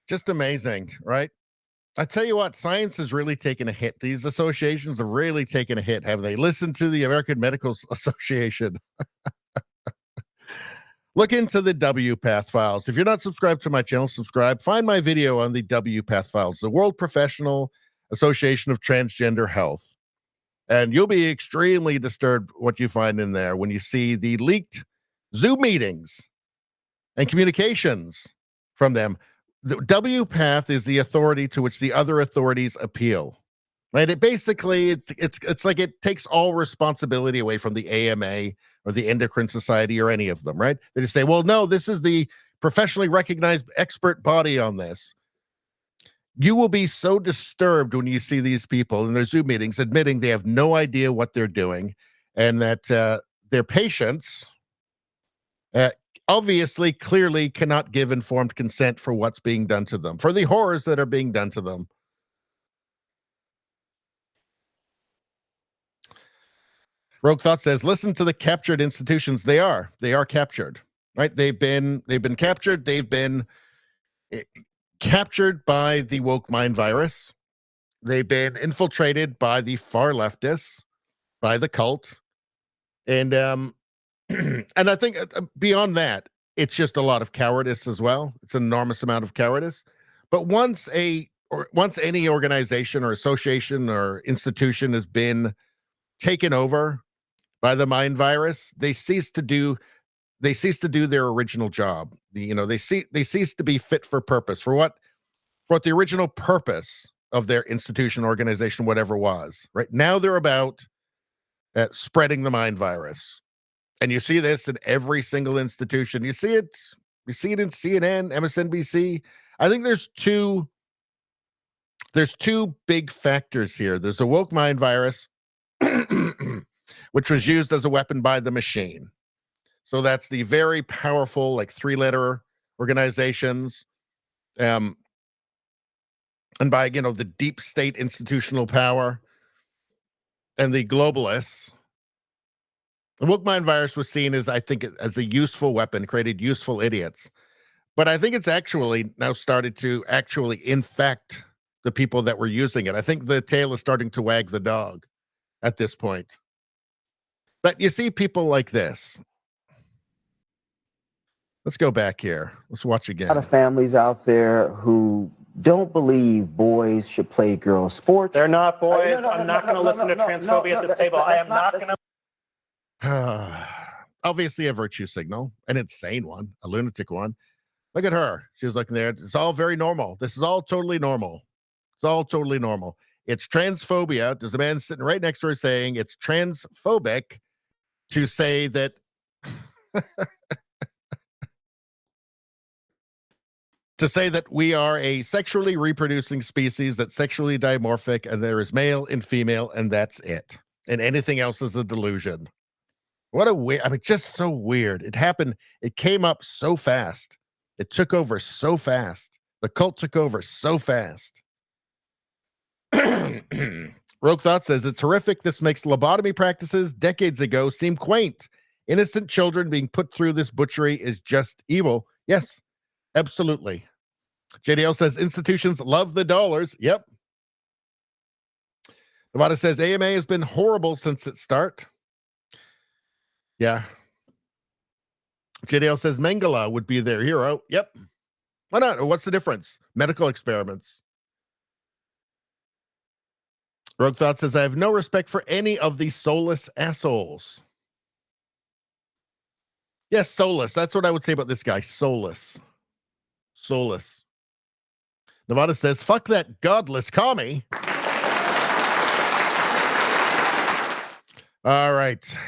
Just amazing, right? I tell you what, science has really taken a hit. These associations have really taken a hit, haven't they? Listen to the American Medical Association. Look into the WPATH files. If you're not subscribed to my channel, subscribe. Find my video on the WPATH files, the World Professional Association of Transgender Health. And you'll be extremely disturbed what you find in there when you see the leaked Zoom meetings and communications from them. The WPATH is the authority to which the other authorities appeal. Right? It basically, it's like it takes all responsibility away from the AMA or the Endocrine Society or any of them, right? They just say, well, no, this is the professionally recognized expert body on this. You will be so disturbed when you see these people in their Zoom meetings admitting they have no idea what they're doing, and that their patients obviously, clearly cannot give informed consent for what's being done to them, for the horrors that are being done to them. Rogue Thought says, listen to the captured institutions. They are captured, right? They've been captured. They've been captured by the woke mind virus. They've been infiltrated by the far leftists, by the cult. And and I think beyond that, it's just a lot of cowardice as well. It's an enormous amount of cowardice. But once any organization or association or institution has been taken over by the mind virus, they cease to do their original job. They cease to be fit for purpose, for what the original purpose of their institution, organization, whatever was. Right now, they're about spreading the mind virus, and you see this in every single institution. You see it in CNN, MSNBC. I think there's two big factors here. There's a woke mind virus, which was used as a weapon by the machine. So that's the very powerful, like 3-letter organizations, and by the deep state institutional power and the globalists. The woke mind virus was seen as, I think, as a useful weapon, created useful idiots. But I think it's actually now started to actually infect the people that were using it. I think the tail is starting to wag the dog at this point. But you see people like this. Let's go back here. Let's watch again.
A lot of families out there who don't believe boys should play girls' sports.
They're not boys. I'm not going to listen to transphobia at this table. I am not going to.
Obviously a virtue signal, an insane one, a lunatic one. Look at her. She was looking there. It's all very normal. This is all totally normal. It's all totally normal. It's transphobia. There's a man sitting right next to her saying it's transphobic to say that we are a sexually reproducing species that's sexually dimorphic, and there is male and female, and that's it. And anything else is a delusion. What a weird, just so weird. It happened. It came up so fast. It took over so fast. The cult took over so fast. Rogue Thought says, it's horrific. This makes lobotomy practices decades ago seem quaint. Innocent children being put through this butchery is just evil. Yes, absolutely. JDL says, institutions love the dollars. Yep. Nevada says, AMA has been horrible since its start. Yeah. JDL says, Mengele would be their hero. Yep. Why not? What's the difference? Medical experiments. Rogue Thought says, I have no respect for any of these soulless assholes. Yes, soulless. That's what I would say about this guy. Soulless. Soulless. Nevada says, fuck that godless commie. All right.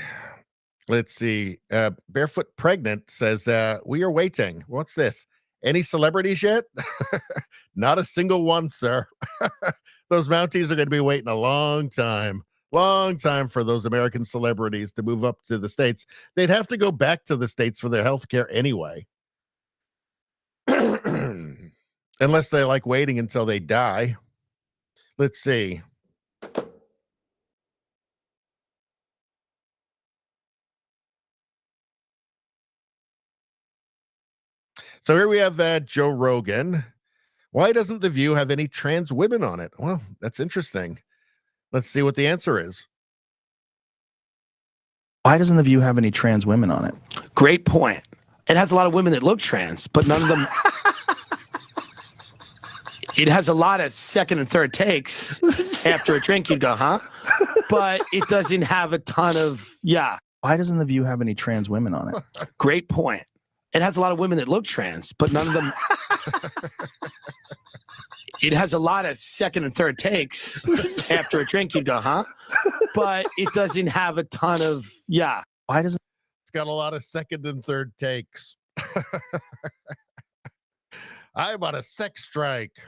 Let's see. Barefoot Pregnant says, we are waiting. What's this? Any celebrities yet? Not a single one, sir. Those Mounties are going to be waiting a long time for those American celebrities to move up to the States. They'd have to go back to the States for their health care anyway. Unless they like waiting until they die. Let's see. So here we have Joe Rogan. Why doesn't The View have any trans women on it? Well, that's interesting. Let's see what the answer is.
Why doesn't The View have any trans women on it? Great point. It has a lot of women that look trans, but none of them. It has a lot of second and third takes. After a drink, you'd go, huh? But it doesn't have a ton of, yeah. Why doesn't The View have any trans women on it? Great point. It has a lot of women that look trans, but none of them. It has a lot of second and third takes. After a drink, you'd go, huh? But it doesn't have a ton of, yeah. Why doesn't?
It's got a lot of second and third takes. I'm on a sex strike.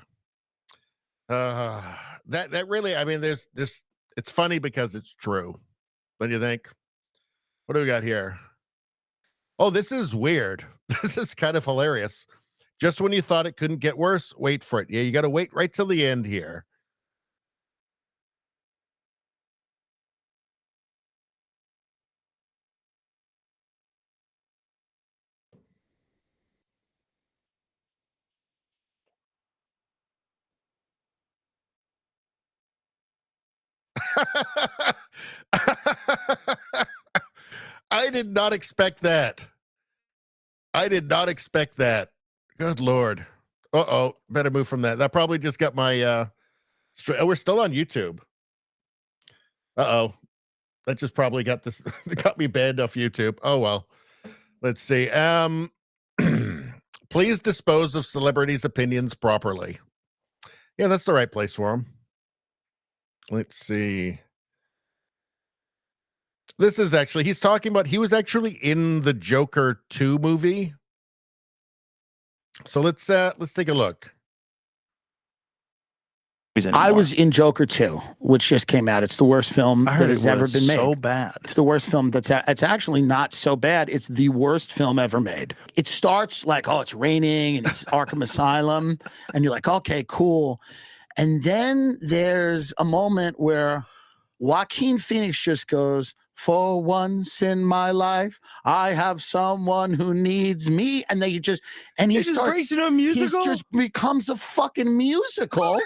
That really, there's this. It's funny because it's true. What do you think? What do we got here? Oh, this is weird. This is kind of hilarious. Just when you thought it couldn't get worse, wait for it. Yeah, you got to wait right till the end here. I did not expect that. I did not expect that. Good Lord. Uh-oh. Better move from that. That probably just got my, we're still on YouTube. Uh-oh. That just probably got this, got me banned off YouTube. Oh, well. Let's see. Please dispose of celebrities' opinions properly. Yeah, that's the right place for them. Let's see. This is actually, he's talking about, he was actually in the Joker 2 movie. So let's take a look.
I was in Joker 2, which just came out. It's the worst film that has ever been made.
So bad.
It's the worst film it's actually not so bad. It's the worst film ever made. It starts like, oh, it's raining and it's Arkham Asylum. And you're like, okay, cool. And then there's a moment where Joaquin Phoenix just goes, for once in my life, I have someone who needs me. And then he just
breaks into a musical?
He just becomes a fucking musical.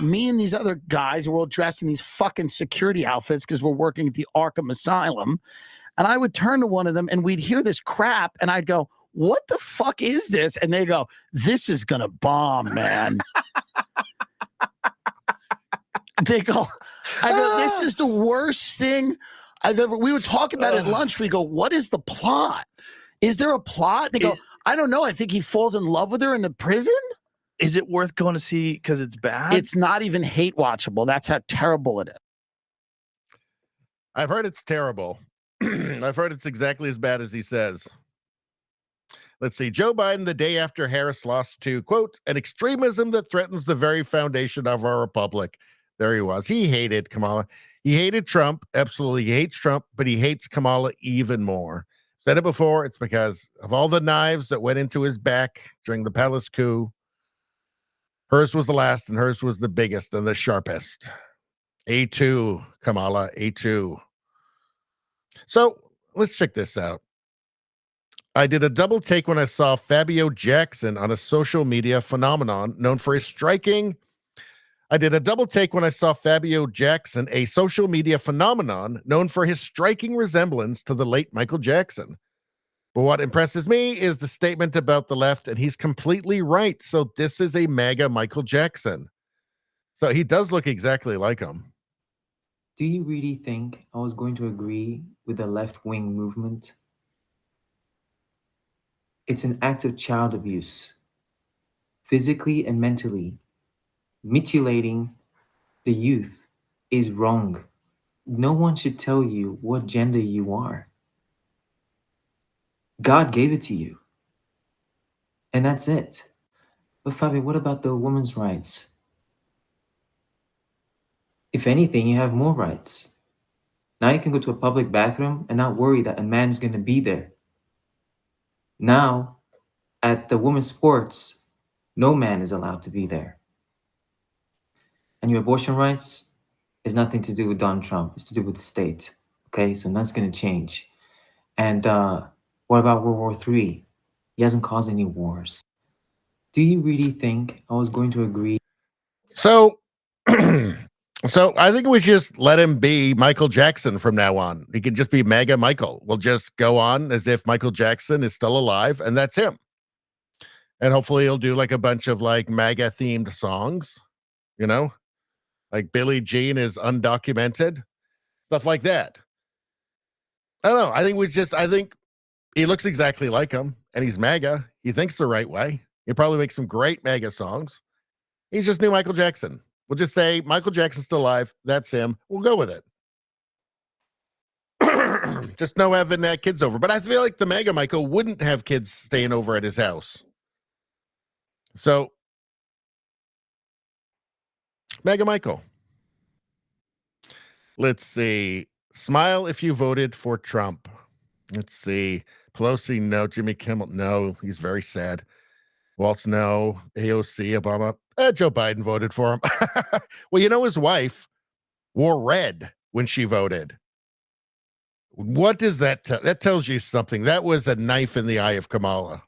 Me and these other guys were all dressed in these fucking security outfits because we're working at the Arkham Asylum. And I would turn to one of them and we'd hear this crap and I'd go, what the fuck is this? And they go, this is going to bomb, man. I go, this is the worst thing I've ever, we would talk about it at lunch. We go, what is the plot? Is there a plot? They go, I don't know. I think he falls in love with her in the prison.
Is it worth going to see because it's bad?
It's not even hate watchable. That's how terrible it is.
I've heard it's terrible. I've heard it's exactly as bad as he says. Let's see. Joe Biden, the day after Harris lost to, quote, an extremism that threatens the very foundation of our republic. There he was. He hated Kamala. He hated Trump. Absolutely. He hates Trump, but he hates Kamala even more. Said it before. It's because of all the knives that went into his back during the palace coup. Hers was the last, and hers was the biggest and the sharpest. A2, Kamala, A2. So let's check this out. I did a double take when I saw Fabio Jackson on a social media phenomenon known for his striking. I did a double take when I saw Fabio Jackson, a social media phenomenon known for his striking resemblance to the late Michael Jackson. But what impresses me is the statement about the left, and he's completely right. So this is a MAGA Michael Jackson. So he does look exactly like him.
Do you really think I was going to agree with the left-wing movement? It's an act of child abuse, physically and mentally. Mutilating the youth is wrong. No one should tell you what gender you are. God gave it to you. And that's it. But Fabi, what about the women's rights? If anything, you have more rights. Now you can go to a public bathroom and not worry that a man's going to be there. Now, at the women's sports, no man is allowed to be there. And your abortion rights is nothing to do with Donald Trump. It's to do with the state. Okay, so that's going to change. And what about World War III? He hasn't caused any wars. Do you really think I was going to agree?
So, so I think we just let him be Michael Jackson from now on. He can just be MAGA Michael. We'll just go on as if Michael Jackson is still alive, and that's him. And hopefully he'll do like a bunch of like MAGA themed songs, you know, like Billie Jean is undocumented, stuff like that. I don't know. I think he looks exactly like him, and he's MAGA. He thinks the right way. He probably makes some great MAGA songs. He's just new Michael Jackson. We'll just say Michael Jackson's still alive. That's him. We'll go with it. Just no having kids over. But I feel like the MAGA Michael wouldn't have kids staying over at his house. So, MAGA Michael. Let's see. Smile if you voted for Trump. Let's see. Pelosi, no. Jimmy Kimmel, no. He's very sad. Waltz, no. AOC, Obama. Joe Biden voted for him. Well, you know, his wife wore red when she voted. What does that tell? That tells you something. That was a knife in the eye of Kamala.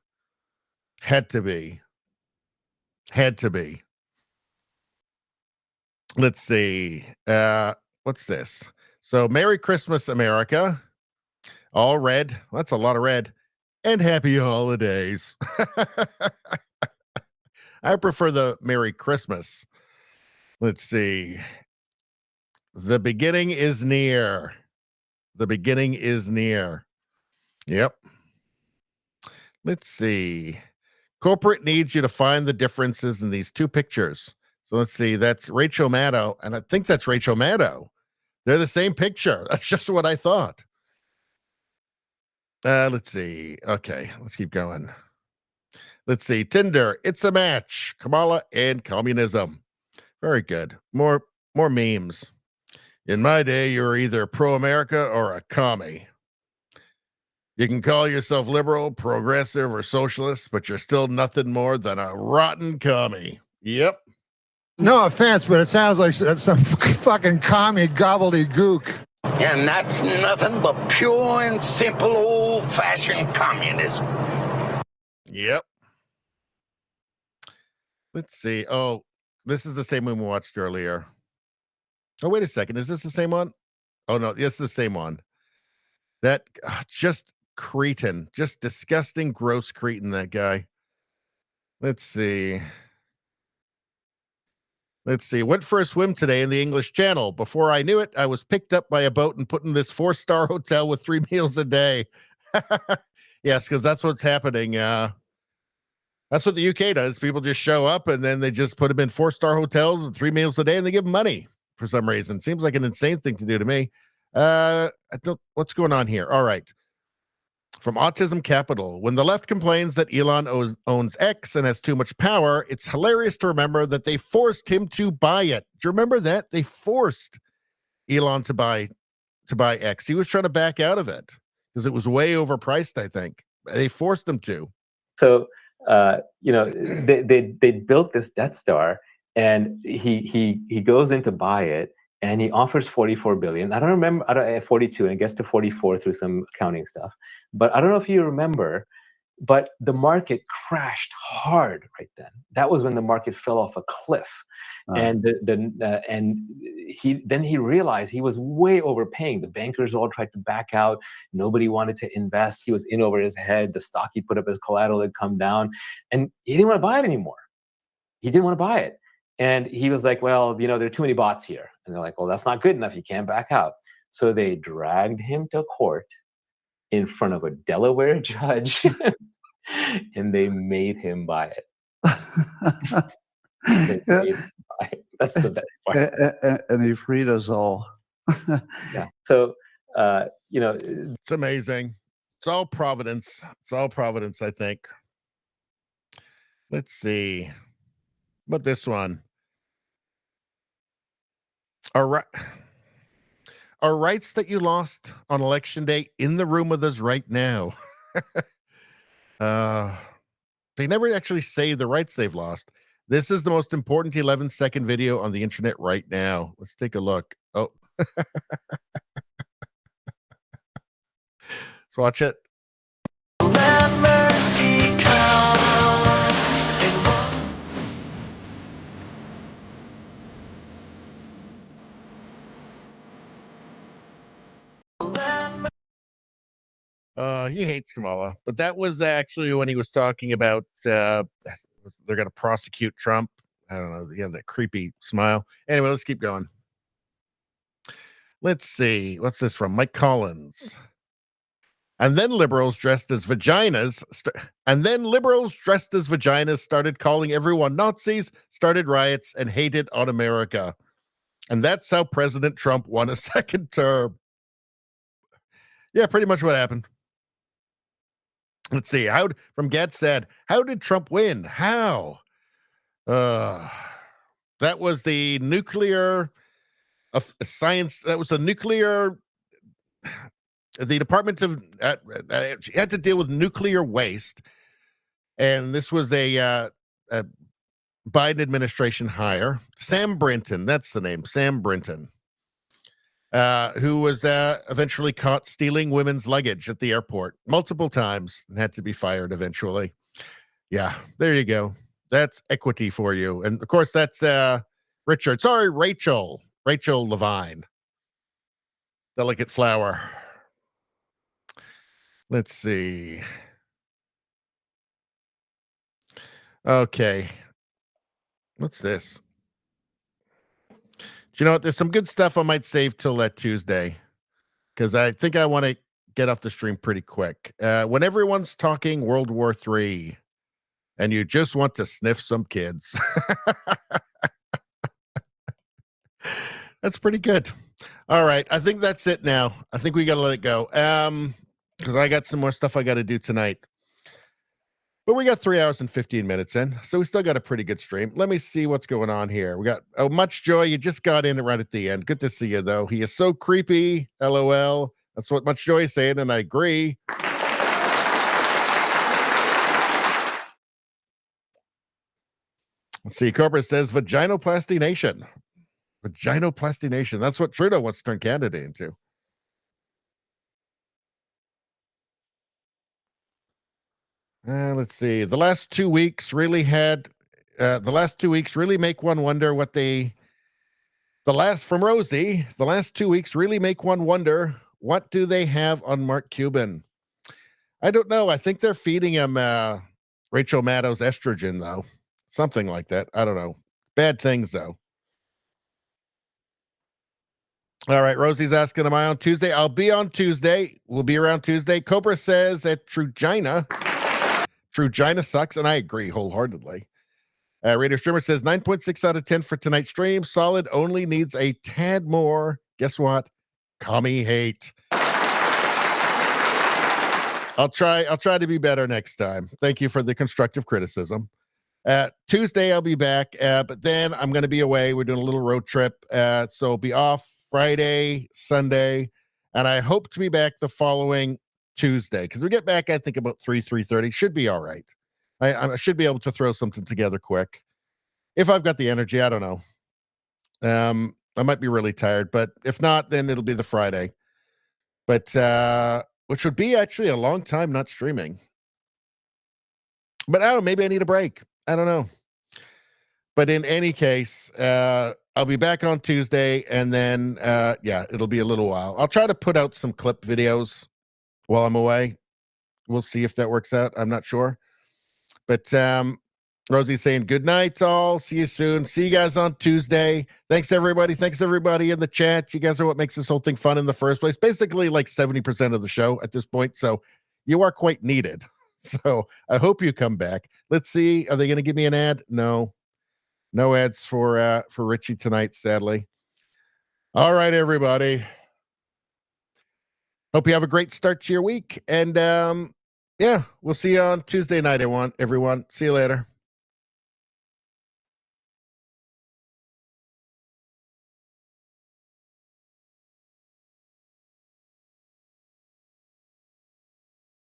Had to be. Had to be. Let's see. What's this? So, Merry Christmas, America. All red. That's a lot of red. And happy holidays. I prefer the Merry Christmas. Let's see. The beginning is near. The beginning is near. Yep. Let's see. Corporate needs you to find the differences in these two pictures. So let's see. That's Rachel Maddow. And I think that's Rachel Maddow. They're the same picture. That's just what I thought. Let's see. Okay, let's keep going. Let's see. Tinder, it's a match. Kamala and communism. Very good. More memes. In my day, you were either pro-America or a commie. You can call yourself liberal, progressive, or socialist, but you're still nothing more than a rotten commie. Yep.
No offense, but it sounds like some fucking commie gobbledygook.
And that's nothing but pure and simple old-fashioned communism.
Yep. Let's see. Oh, this is the same one we watched earlier. Oh, wait a second. Is this the same one? Oh, no, it's the same one. That just cretin, just disgusting, gross cretin, that guy. Let's see. Went for a swim today in the English Channel. Before I knew it, I was picked up by a boat and put in this 4-star hotel with 3 meals a day. Yes, because that's what's happening. That's what the UK does. People just show up and then they just put them in 4-star hotels with 3 meals a day and they give them money for some reason. Seems like an insane thing to do to me. What's going on here? All right. From Autism Capital. When the left complains that Elon owns X and has too much power, it's hilarious to remember that they forced him to buy it. Do you remember that? They forced Elon to buy X. He was trying to back out of it because it was way overpriced, I think. They forced him to.
So, they built this Death Star, and he goes in to buy it, and he offers 44 billion. I don't remember, 42, and it gets to 44 through some accounting stuff. But I don't know if you remember, but the market crashed hard right then. That was when the market fell off a cliff, and he realized he was way overpaying. The bankers all tried to back out. Nobody wanted to invest. He was in over his head. The stock he put up as collateral had come down, and he didn't want to buy it anymore. He didn't want to buy it. And he was like, well, there are too many bots here. And they're like, well, that's not good enough. You can't back out. So they dragged him to court in front of a Delaware judge, and they made him buy it. That's the best part.
And he freed us all.
Yeah. So,
it's amazing. It's all providence. It's all providence, I think. Let's see. But this one. Are rights that you lost on election day in the room with us right now? They never actually say the rights they've lost. This is the most important 11-second video on the internet right now. Let's take a look. Oh, let's watch it. He hates Kamala, but that was actually when he was talking about they're going to prosecute Trump. I don't know. Yeah, that creepy smile. Anyway, let's keep going. Let's see. What's this from? Mike Collins. And then liberals dressed as vaginas. Started calling everyone Nazis, started riots, and hated on America. And that's how President Trump won a second term. Yeah, pretty much what happened. Let's see. From Gad said, how did Trump win? How? That was the nuclear science. That was a nuclear the Department of had to deal with nuclear waste, and this was a Biden administration hire. Sam Brinton, that's the name, Sam Brinton, who was eventually caught stealing women's luggage at the airport multiple times and had to be fired eventually. Yeah, there you go. That's equity for you. And of course, that's Rachel Levine. Delicate flower. Let's see. Okay. What's this? Do you know what? There's some good stuff I might save till that Tuesday, because I think I want to get off the stream pretty quick. When everyone's talking World War III and you just want to sniff some kids. That's pretty good. All right. I think that's it now. I think we got to let it go. Because I got some more stuff I got to do tonight. But we got 3 hours and 15 minutes in, so we still got a pretty good stream. Let me see what's going on here. We got Much Joy. You just got in right at the end. Good to see you, though. He is so creepy. LOL. That's what Much Joy is saying, and I agree. Let's see. Cobra says Vaginoplasty Nation. Vaginoplasty Nation. That's what Trudeau wants to turn Canada into. Let's see. The last 2 weeks really make one wonder what from Rosie, the last 2 weeks really make one wonder, what do they have on Mark Cuban? I don't know. I think they're feeding him Rachel Maddow's estrogen, though. Something like that. I don't know. Bad things, though. All right. Rosie's asking, am I on Tuesday? I'll be on Tuesday. We'll be around Tuesday. Cobra says at Trugina sucks, and I agree wholeheartedly. Radio Streamer says 9.6 out of 10 for tonight's stream. Solid, only needs a tad more. Guess what? Commie hate. I'll try to be better next time. Thank you for the constructive criticism. Tuesday I'll be back, but then I'm going to be away. We're doing a little road trip, so I'll be off Friday, Sunday, and I hope to be back the following Tuesday, because we get back, I think, about 3:30. Should be all right. I should be able to throw something together quick if I've got the energy. I don't know. I might be really tired, but if not, then it'll be the Friday. But which would be actually a long time not streaming. But maybe I need a break. I don't know. But in any case, I'll be back on Tuesday, and then it'll be a little while. I'll try to put out some clip videos while I'm away. We'll see if that works out. I'm not sure. But Rosie's saying good night, all. See you soon. See you guys on Tuesday. Thanks, everybody. Thanks, everybody in the chat. You guys are what makes this whole thing fun in the first place. Basically, like 70% of the show at this point. So you are quite needed. So I hope you come back. Let's see. Are they going to give me an ad? No. No ads for Richie tonight, sadly. All right, everybody. Hope you have a great start to your week. And we'll see you on Tuesday night, everyone. See you later.